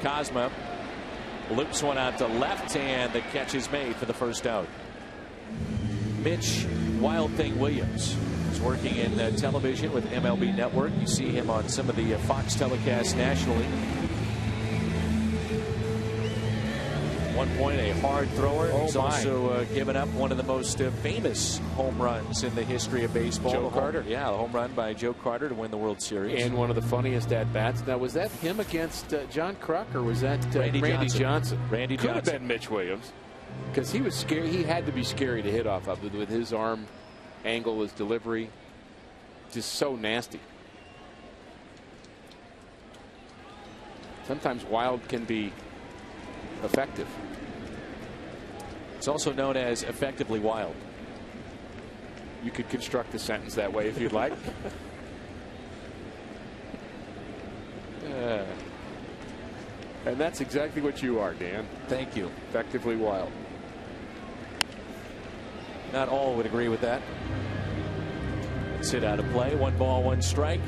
Speaker 5: Cosma loops one out to left, and the catch is made for the first out. Mitch Wild Thing Williams is working in television with MLB Network. You see him on some of the Fox telecasts nationally. At one point, a hard thrower. He's also given up one of the most famous home runs in the history of baseball.
Speaker 3: Joe Carter.
Speaker 5: Yeah, a home run by Joe Carter to win the World Series.
Speaker 3: And one of the funniest at-bats. Now, was that him against John Kruk, or was that Randy Johnson?
Speaker 5: Randy
Speaker 3: Could
Speaker 5: Johnson.
Speaker 3: have been Mitch Williams, because he was scary. He had to be scary to hit off of with his arm angle, his delivery. Just so nasty. Sometimes wild can be effective.
Speaker 5: It's also known as effectively wild.
Speaker 3: You could construct the sentence that way if you'd like. And that's exactly what you are, Dan.
Speaker 5: Thank you.
Speaker 3: Effectively wild.
Speaker 5: Not all would agree with that. Let's sit out of play. 1 ball, 1 strike,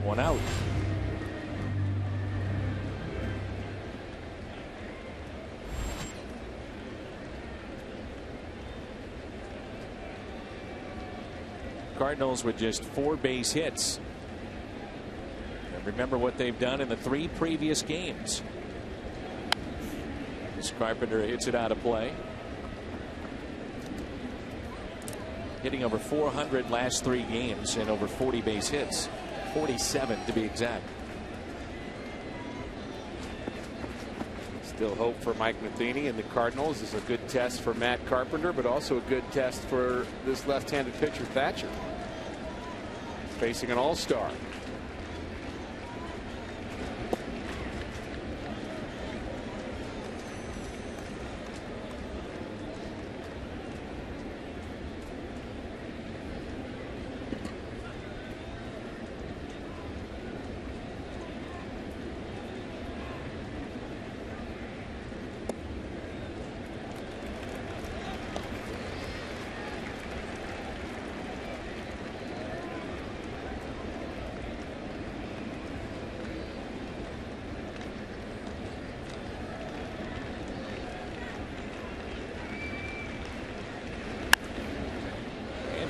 Speaker 5: 1 out. Cardinals with just 4 base hits. And remember what they've done in the 3 previous games. As Carpenter hits it out of play. Hitting over 400 last 3 games and over 40 base hits. 47 to be exact.
Speaker 3: Still hope for Mike Matheny and the Cardinals. This is a good test for Matt Carpenter, but also a good test for this left-handed pitcher, Thatcher. Facing an all-star.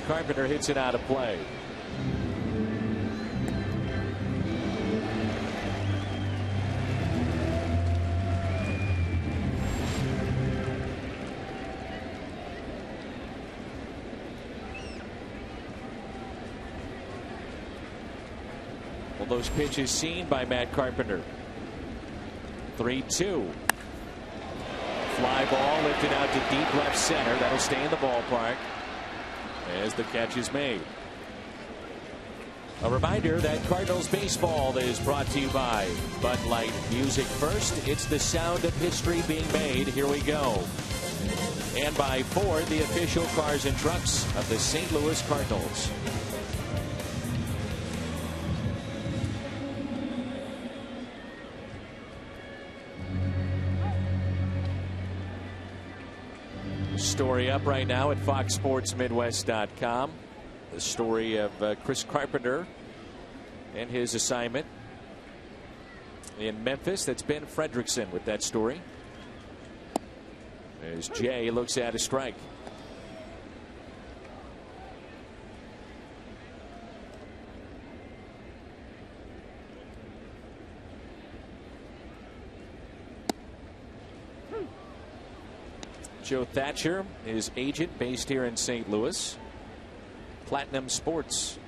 Speaker 5: Carpenter hits it out of play. Well, those pitches seen by Matt Carpenter. 3-2. Fly ball lifted out to deep left center. That'll stay in the ballpark as the catch is made. A reminder that Cardinals baseball is brought to you by Bud Light. Music first. It's the sound of history being made. Here we go. And by Ford, the official cars and trucks of the St. Louis Cardinals. Story up right now at FoxSportsMidwest.com. the story of Chris Carpenter and his assignment in Memphis. That's Ben Fredrickson with that story. As Jay looks at a strike. Joe Thatcher, his agent, based here in St. Louis. Platinum Sports.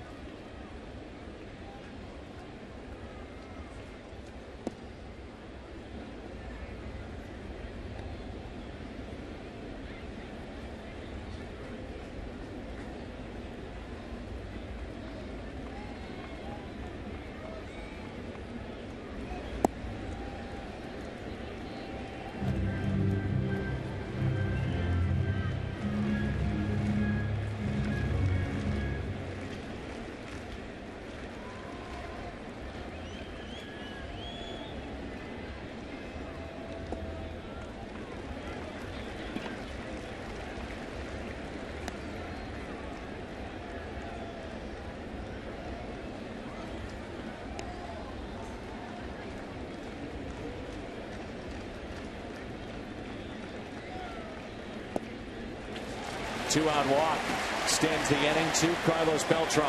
Speaker 5: Two-out walk extends the inning to Carlos Beltran.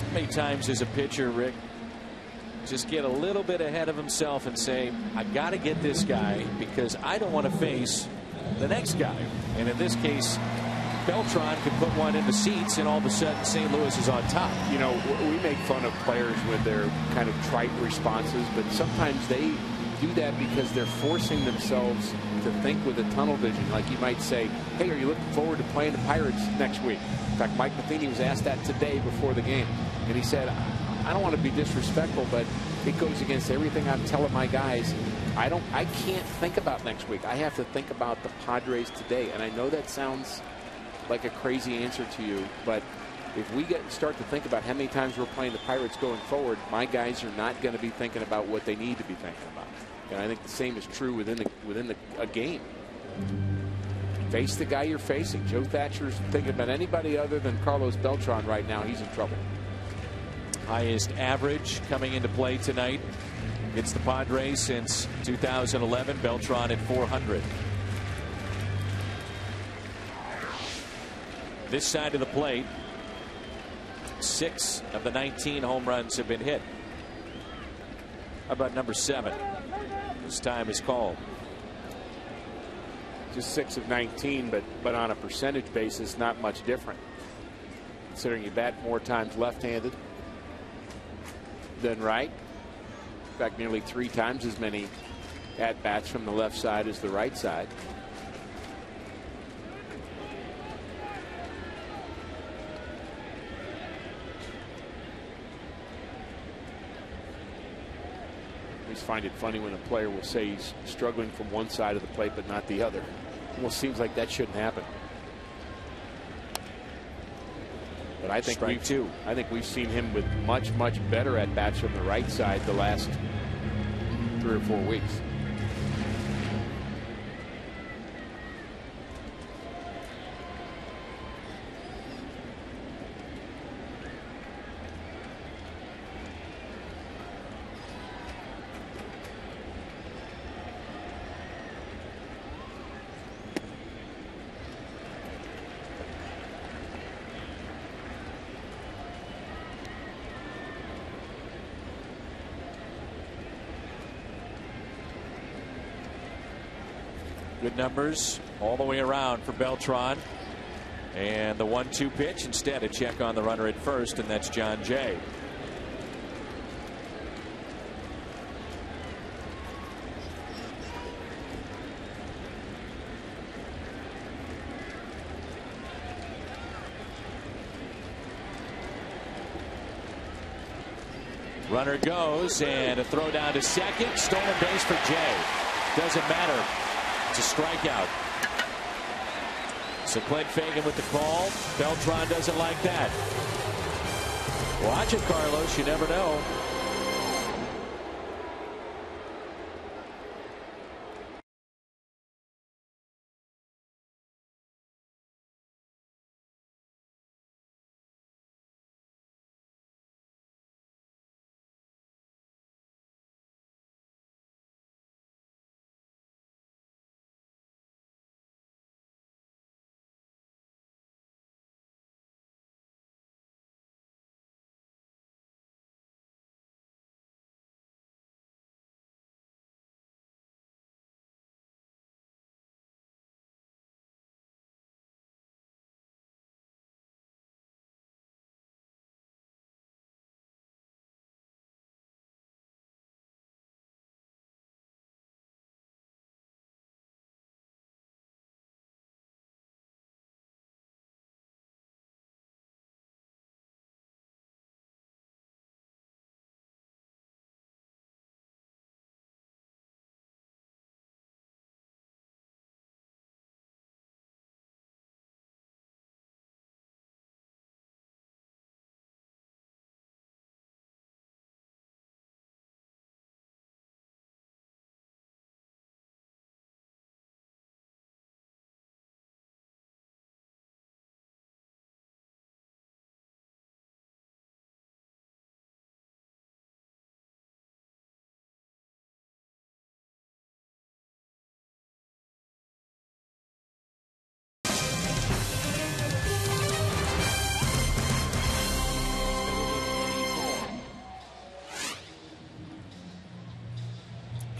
Speaker 5: How many times as a pitcher, Rick, just get a little bit ahead of himself and say, I got to get this guy because I don't want to face the next guy. And in this case, Beltran could put one in the seats, and all of a sudden St. Louis is on top.
Speaker 3: You know, we make fun of players with their kind of trite responses, but sometimes they do that because they're forcing themselves to think with a tunnel vision. Like you might say, hey, are you looking forward to playing the Pirates next week? In fact, Mike Matheny was asked that today before the game, and he said, I don't want to be disrespectful, but it goes against everything I'm telling my guys. I can't think about next week. I have to think about the Padres today. And I know that sounds like a crazy answer to you, but if we start to think about how many times we're playing the Pirates going forward, my guys are not going to be thinking about what they need to be thinking about. And I think the same is true within a game. Face the guy you're facing. Joe Thatcher's thinking about anybody other than Carlos Beltran right now. He's in trouble.
Speaker 5: Highest average coming into play tonight against the Padres since 2011. Beltran at 400. This side of the plate, 6 of the 19 home runs have been hit. How about number 7? This time is called.
Speaker 3: Just 6 of 19, but on a percentage basis, not much different. Considering you bat more times left-handed than right. In fact, nearly 3 times as many at-bats from the left side as the right side. I always find it funny when a player will say he's struggling from one side of the plate but not the other. Almost seems like that shouldn't happen. But I think we've seen him with much better at bats from the right side the last 3 or 4 weeks.
Speaker 5: Good numbers all the way around for Beltran. And the 1-2 pitch, instead a check on the runner at first, and that's John Jay. Runner goes, and a throw down to second. Stolen base for Jay. Doesn't matter. It's a strikeout. So Clint Fagan with the call. Beltran doesn't like that. Watch it, Carlos. You never know.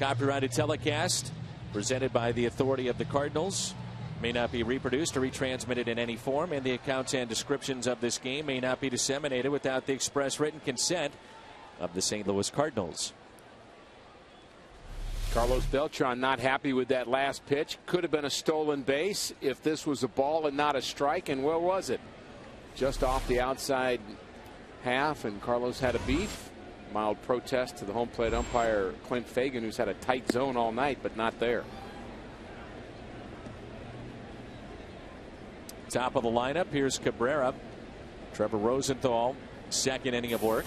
Speaker 5: copyrighted telecast presented by the authority of the Cardinals. May not be reproduced or retransmitted in any form, and the accounts and descriptions of this game may not be disseminated without the express written consent of the St. Louis Cardinals.
Speaker 3: Carlos Beltran not happy with that last pitch. Could have been a stolen base if this was a ball and not a strike. And where was it? Just off the outside half, and Carlos had a beef. Mild protest to the home plate umpire Clint Fagan, who's had a tight zone all night, but not there.
Speaker 5: Top of the lineup, here's Cabrera. Trevor Rosenthal, second inning of work.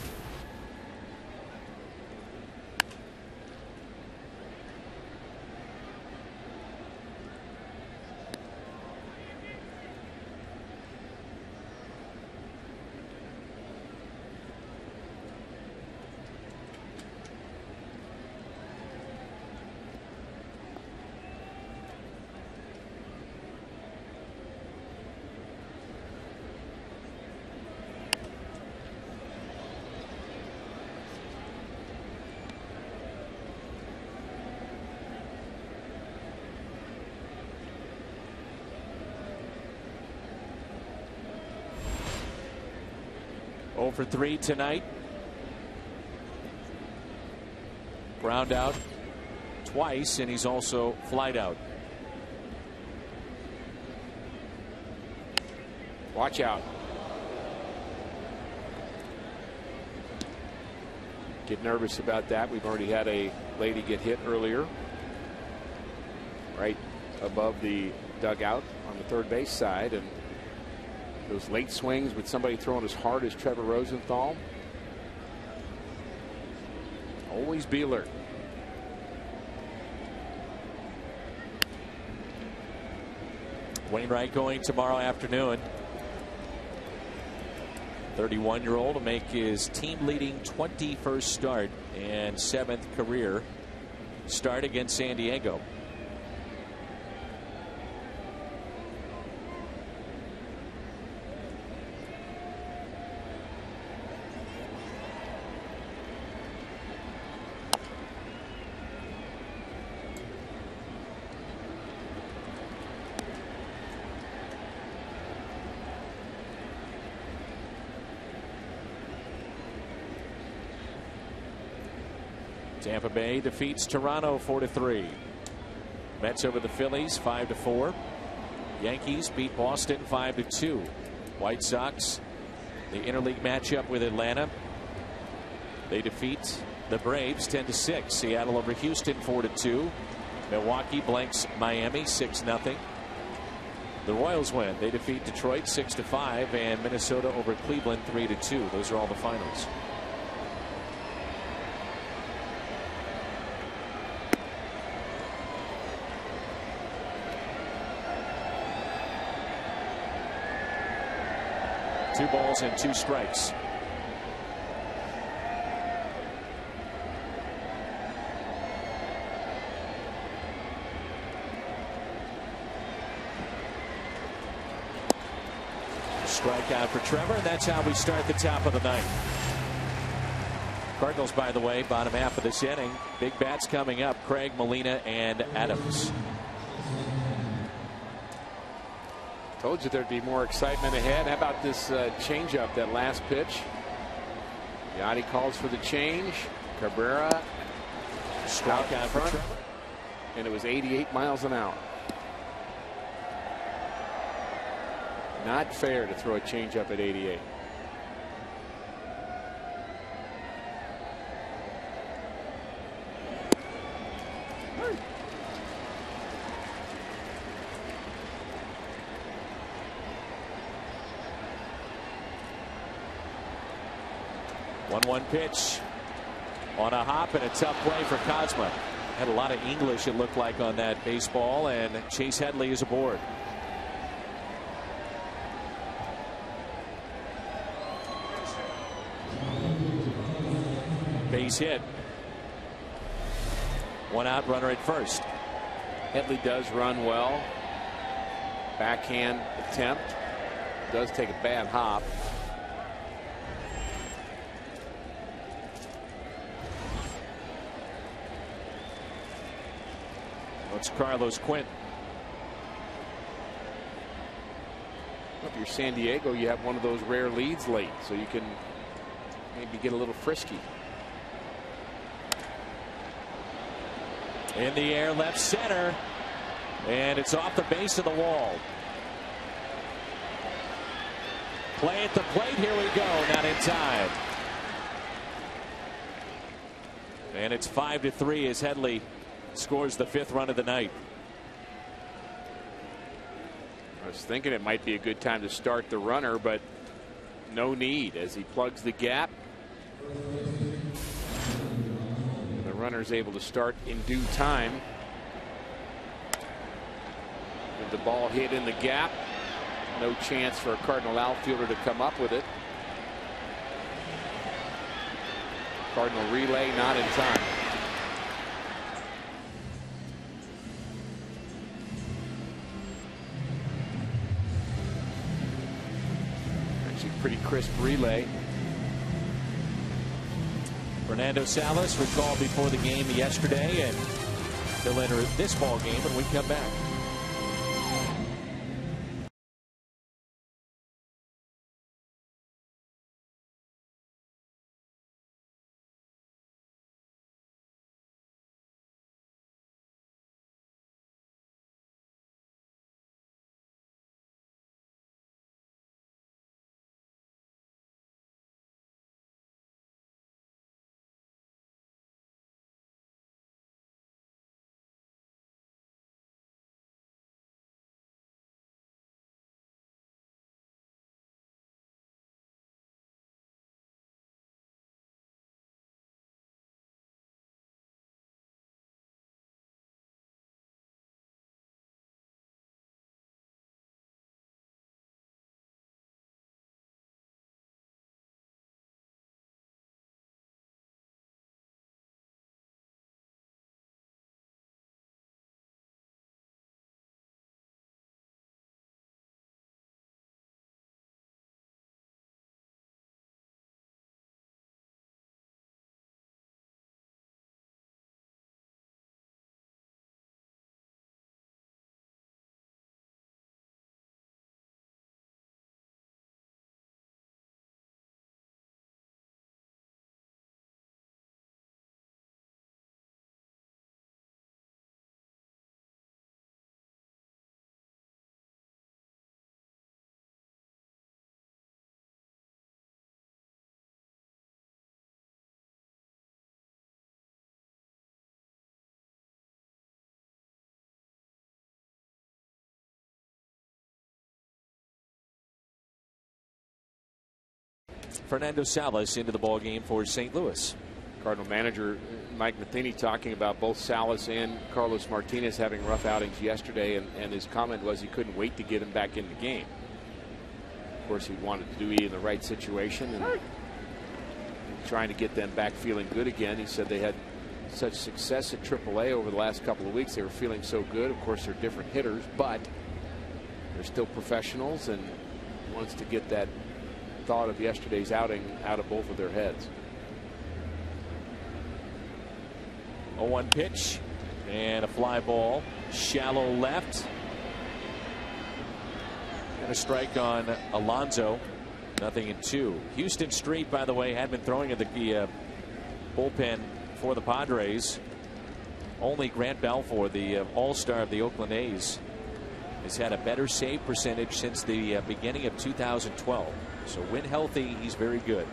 Speaker 5: For 3 tonight. Ground out twice, and he's also flied out.
Speaker 3: Watch out. Get nervous about that. We've already had a lady get hit earlier, right above the dugout on the third base side, and those late swings with somebody throwing as hard as Trevor Rosenthal. Always be alert.
Speaker 5: Wainwright going tomorrow afternoon. 31-year-old to make his team-leading 21st start and 7th career start against San Diego. Tampa Bay defeats Toronto 4-3. Mets over the Phillies 5-4. Yankees beat Boston 5-2. White Sox, the interleague matchup with Atlanta. They defeat the Braves 10-6. Seattle over Houston 4-2. Milwaukee blanks Miami 6-0. The Royals win. They defeat Detroit 6-5, and Minnesota over Cleveland 3-2. Those are all the finals. Two balls and 2 strikes. Strikeout for Trevor, and that's how we start the top of the ninth. Cardinals, by the way, bottom half of this inning. Big bats coming up. Craig, Molina, and Adams.
Speaker 3: Told you there'd be more excitement ahead. How about this changeup, that last pitch? Yachty calls for the change. Cabrera
Speaker 5: Strikeout for Trevor.
Speaker 3: And it was 88 miles an hour. Not fair to throw a changeup at 88.
Speaker 5: One pitch on a hop, and a tough play for Kozma. Had a lot of English, it looked like, on that baseball, and Chase Headley is aboard. Base hit. One out, runner at first.
Speaker 3: Headley does run well. Backhand attempt. Does take a bad hop.
Speaker 5: It's Carlos Quinn.
Speaker 3: If you're San Diego, you have one of those rare leads late, so you can maybe get a little frisky.
Speaker 5: In the air, left center, and it's off the base of the wall. Play at the plate. Here we go. Not in time. And it's 5-3 as Headley scores the 5th run of the night.
Speaker 3: I was thinking it might be a good time to start the runner, but no need as he plugs the gap. The runner's able to start in due time. With the ball hit in the gap, no chance for a Cardinal outfielder to come up with it. Cardinal relay not in time. Actually pretty crisp relay.
Speaker 5: Fernando Salas recalled before the game yesterday, and he'll enter this ball game when we come back. Fernando Salas into the ball game for St. Louis.
Speaker 3: Cardinal manager Mike Matheny talking about both Salas and Carlos Martinez having rough outings yesterday, and his comment was he couldn't wait to get him back in the game. Of course, he wanted to do it in the right situation and trying to get them back feeling good again. He said they had such success at AAA over the last couple of weeks. They were feeling so good. Of course, they're different hitters, but they're still professionals, and wants to get that thought of yesterday's outing out of both of their heads.
Speaker 5: 0-1 pitch and a fly ball, shallow left, and a strike on Alonso. 0-2. Houston Street, by the way, had been throwing in the bullpen for the Padres. Only Grant Balfour, the all-star of the Oakland A's, has had a better save percentage since the beginning of 2012. So when healthy, he's very good.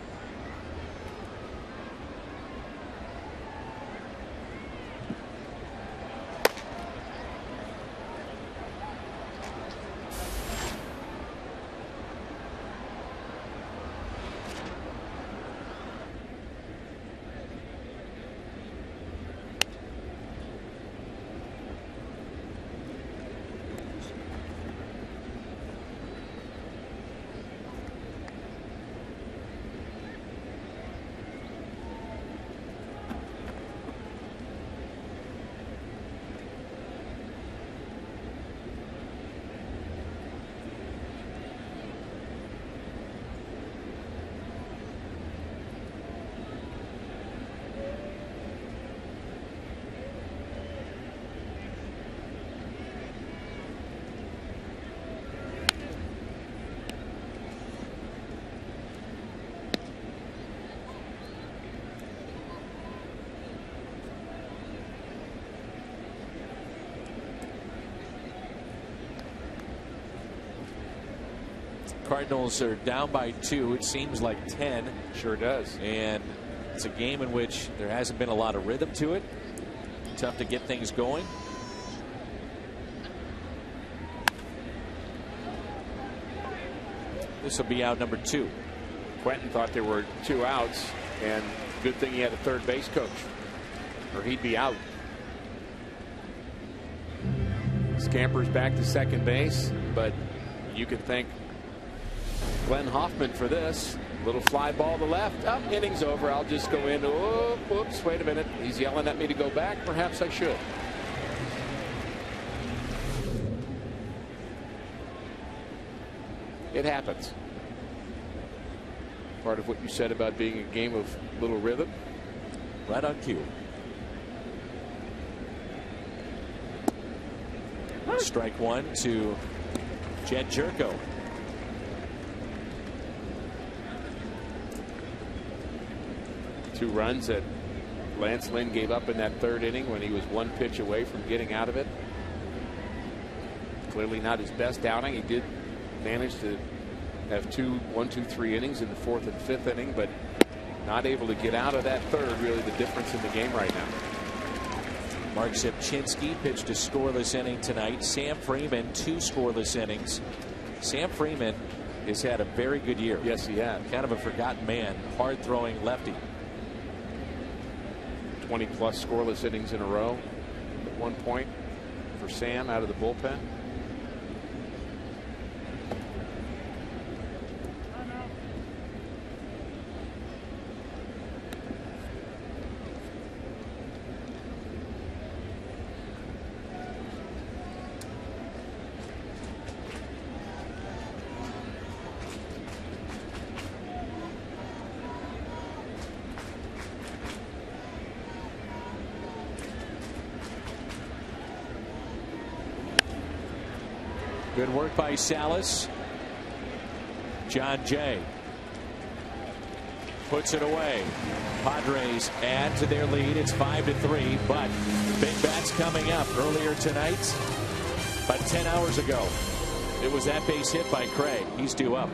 Speaker 5: Cardinals are down by 2. It seems like 10.
Speaker 3: Sure does.
Speaker 5: And it's a game in which there hasn't been a lot of rhythm to it. Tough to get things going. This will be out number 2.
Speaker 3: Quentin thought there were 2 outs, and good thing he had a third base coach, or he'd be out. Scampers back to second base, but you can thank Glenn Hoffman for this. Little fly ball to left. Up, inning's over. I'll just go in. Oh, whoops, wait a minute. He's yelling at me to go back. Perhaps I should. It happens. Part of what you said about being a game of little rhythm.
Speaker 5: Right on cue. Strike 1 to Jed Jerko.
Speaker 3: Two runs that Lance Lynn gave up in that third inning when he was 1 pitch away from getting out of it. Clearly not his best outing. He did manage to have 1, 2, 3 innings in the 4th and 5th inning, but not able to get out of that third. Really the difference in the game right now.
Speaker 5: Mark Zipchinski pitched a scoreless inning tonight. Sam Freeman 2 scoreless innings. Sam Freeman has had a very good year.
Speaker 3: Yes, he has.
Speaker 5: Kind of a forgotten man. Hard throwing lefty.
Speaker 3: 20+ scoreless innings in a row at one point for Sam out of the bullpen.
Speaker 5: Good work by Salas. John Jay puts it away. Padres add to their lead. It's 5-3, but big bats coming up. Earlier tonight, about 10 hours ago, it was that base hit by Craig. He's due up.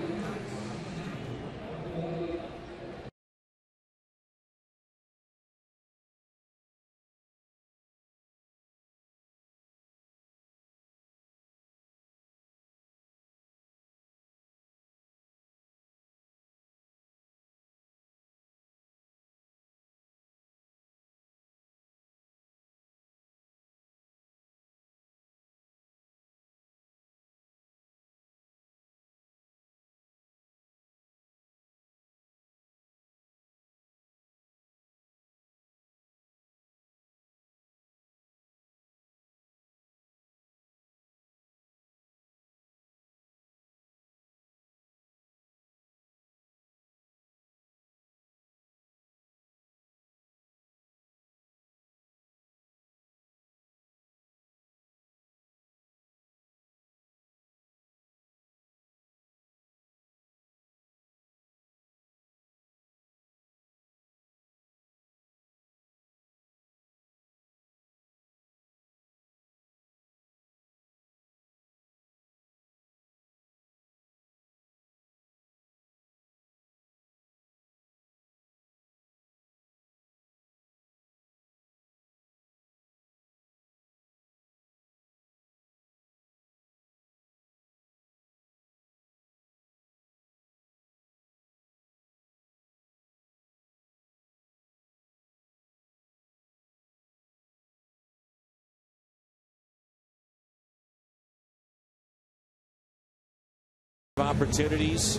Speaker 5: Opportunities.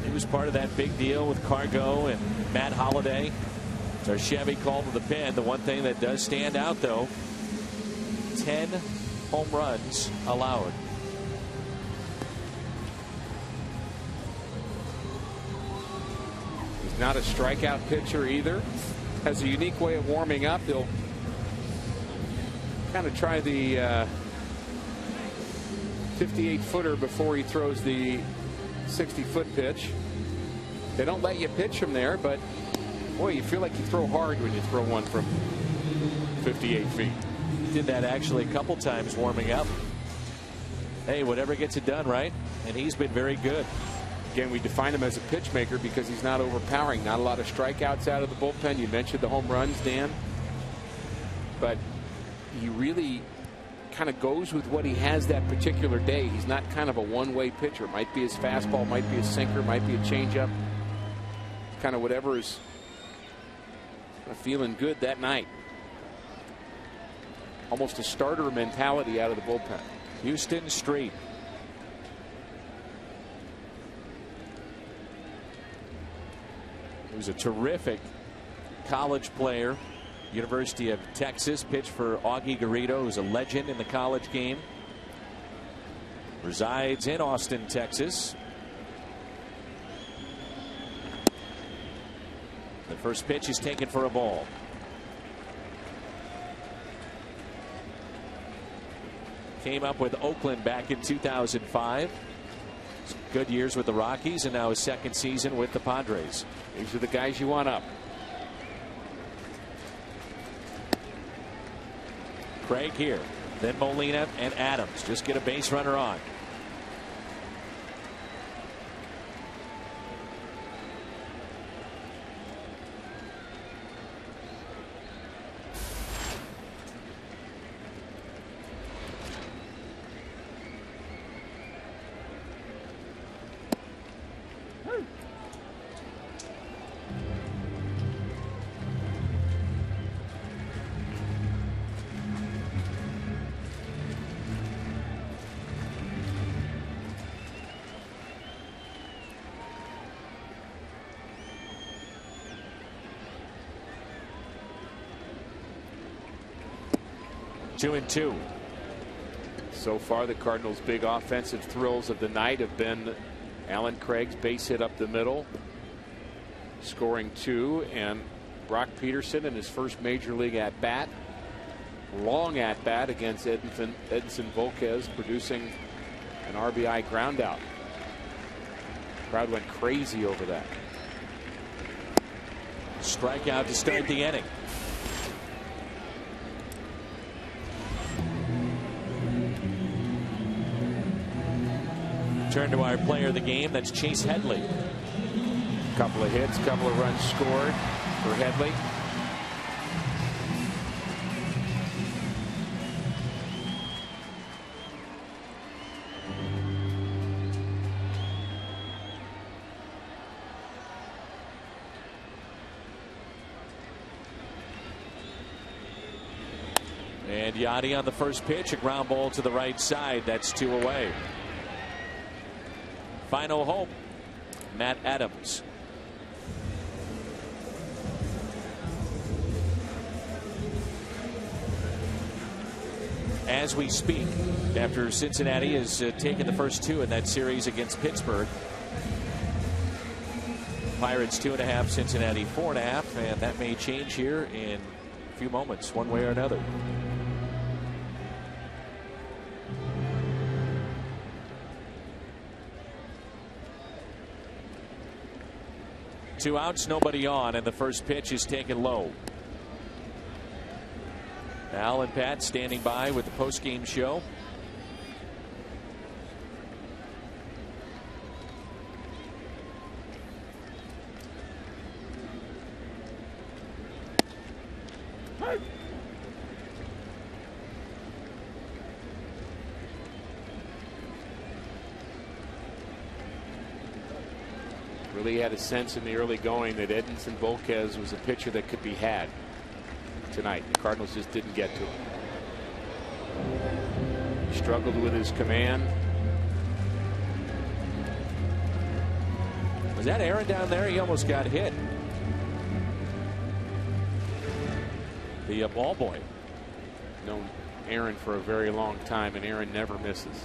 Speaker 5: He was part of that big deal with Cargo and Matt Holliday. So Chevy called to the pen. The one thing that does stand out, though, 10 home runs allowed.
Speaker 3: He's not a strikeout pitcher either. Has a unique way of warming up. He'll kind of try the 58-footer before he throws the 60-foot pitch. They don't let you pitch from there, but boy, you feel like you throw hard when you throw one from 58 feet.
Speaker 5: He did that actually a couple times warming up. Hey, whatever gets it done, right? And he's been very good.
Speaker 3: Again, we define him as a pitch maker because he's not overpowering. Not a lot of strikeouts out of the bullpen. You mentioned the home runs, Dan. But he really kind of goes with what he has that particular day. He's not kind of a one-way pitcher. Might be his fastball, might be a sinker, might be a changeup. Kind of whatever is feeling good that night. Almost a starter mentality out of the bullpen.
Speaker 5: Houston Street. He was a terrific college player. University of Texas, pitched for Augie Garrido, who's a legend in the college game. Resides in Austin, Texas. The first pitch is taken for a ball. Came up with Oakland back in 2005. Some good years with the Rockies, and now his second season with the Padres.
Speaker 3: These are the guys you want up.
Speaker 5: Craig here, then Molina and Adams just get a base runner on. Two and two.
Speaker 3: So far, the Cardinals' big offensive thrills of the night have been Alan Craig's base hit up the middle, scoring 2, and Brock Peterson in his first major league at bat, long at bat against Edinson Volquez, producing an RBI ground out. Crowd went crazy over that.
Speaker 5: Strikeout to start the inning. Turn to our player of the game. That's Chase Headley.
Speaker 3: Couple of hits, couple of runs scored for Headley.
Speaker 5: And Yachty on the first pitch, a ground ball to the right side. That's 2 away. Final hope, Matt Adams. As we speak, after Cincinnati has taken the first 2 in that series against Pittsburgh. Pirates 2.5, Cincinnati 4.5, and that may change here in a few moments, one way or another. Two outs, nobody on, and the first pitch is taken low. Al and Pat standing by with the post-game show.
Speaker 3: Really had a sense in the early going that Edinson Volquez was a pitcher that could be had tonight. The Cardinals just didn't get to him. He struggled with his command.
Speaker 5: Was that Aaron down there? He almost got hit. The ball boy.
Speaker 3: Known Aaron for a very long time, and Aaron never misses.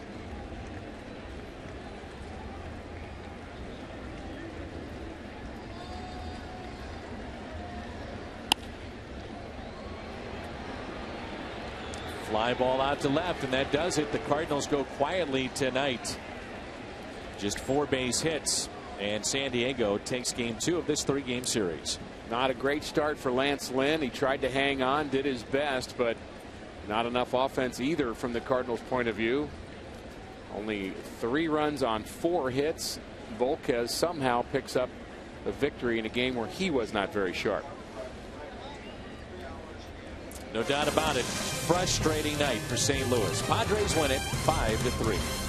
Speaker 5: Fly ball out to left, and that does it. The Cardinals go quietly tonight. Just 4 base hits, and San Diego takes game 2 of this 3-game series.
Speaker 3: Not a great start for Lance Lynn. He tried to hang on, did his best, but not enough offense either from the Cardinals' point of view. Only 3 runs on 4 hits, Volquez somehow picks up a victory in a game where he was not very sharp.
Speaker 5: No doubt about it. Frustrating night for St. Louis. Padres win it 5-3.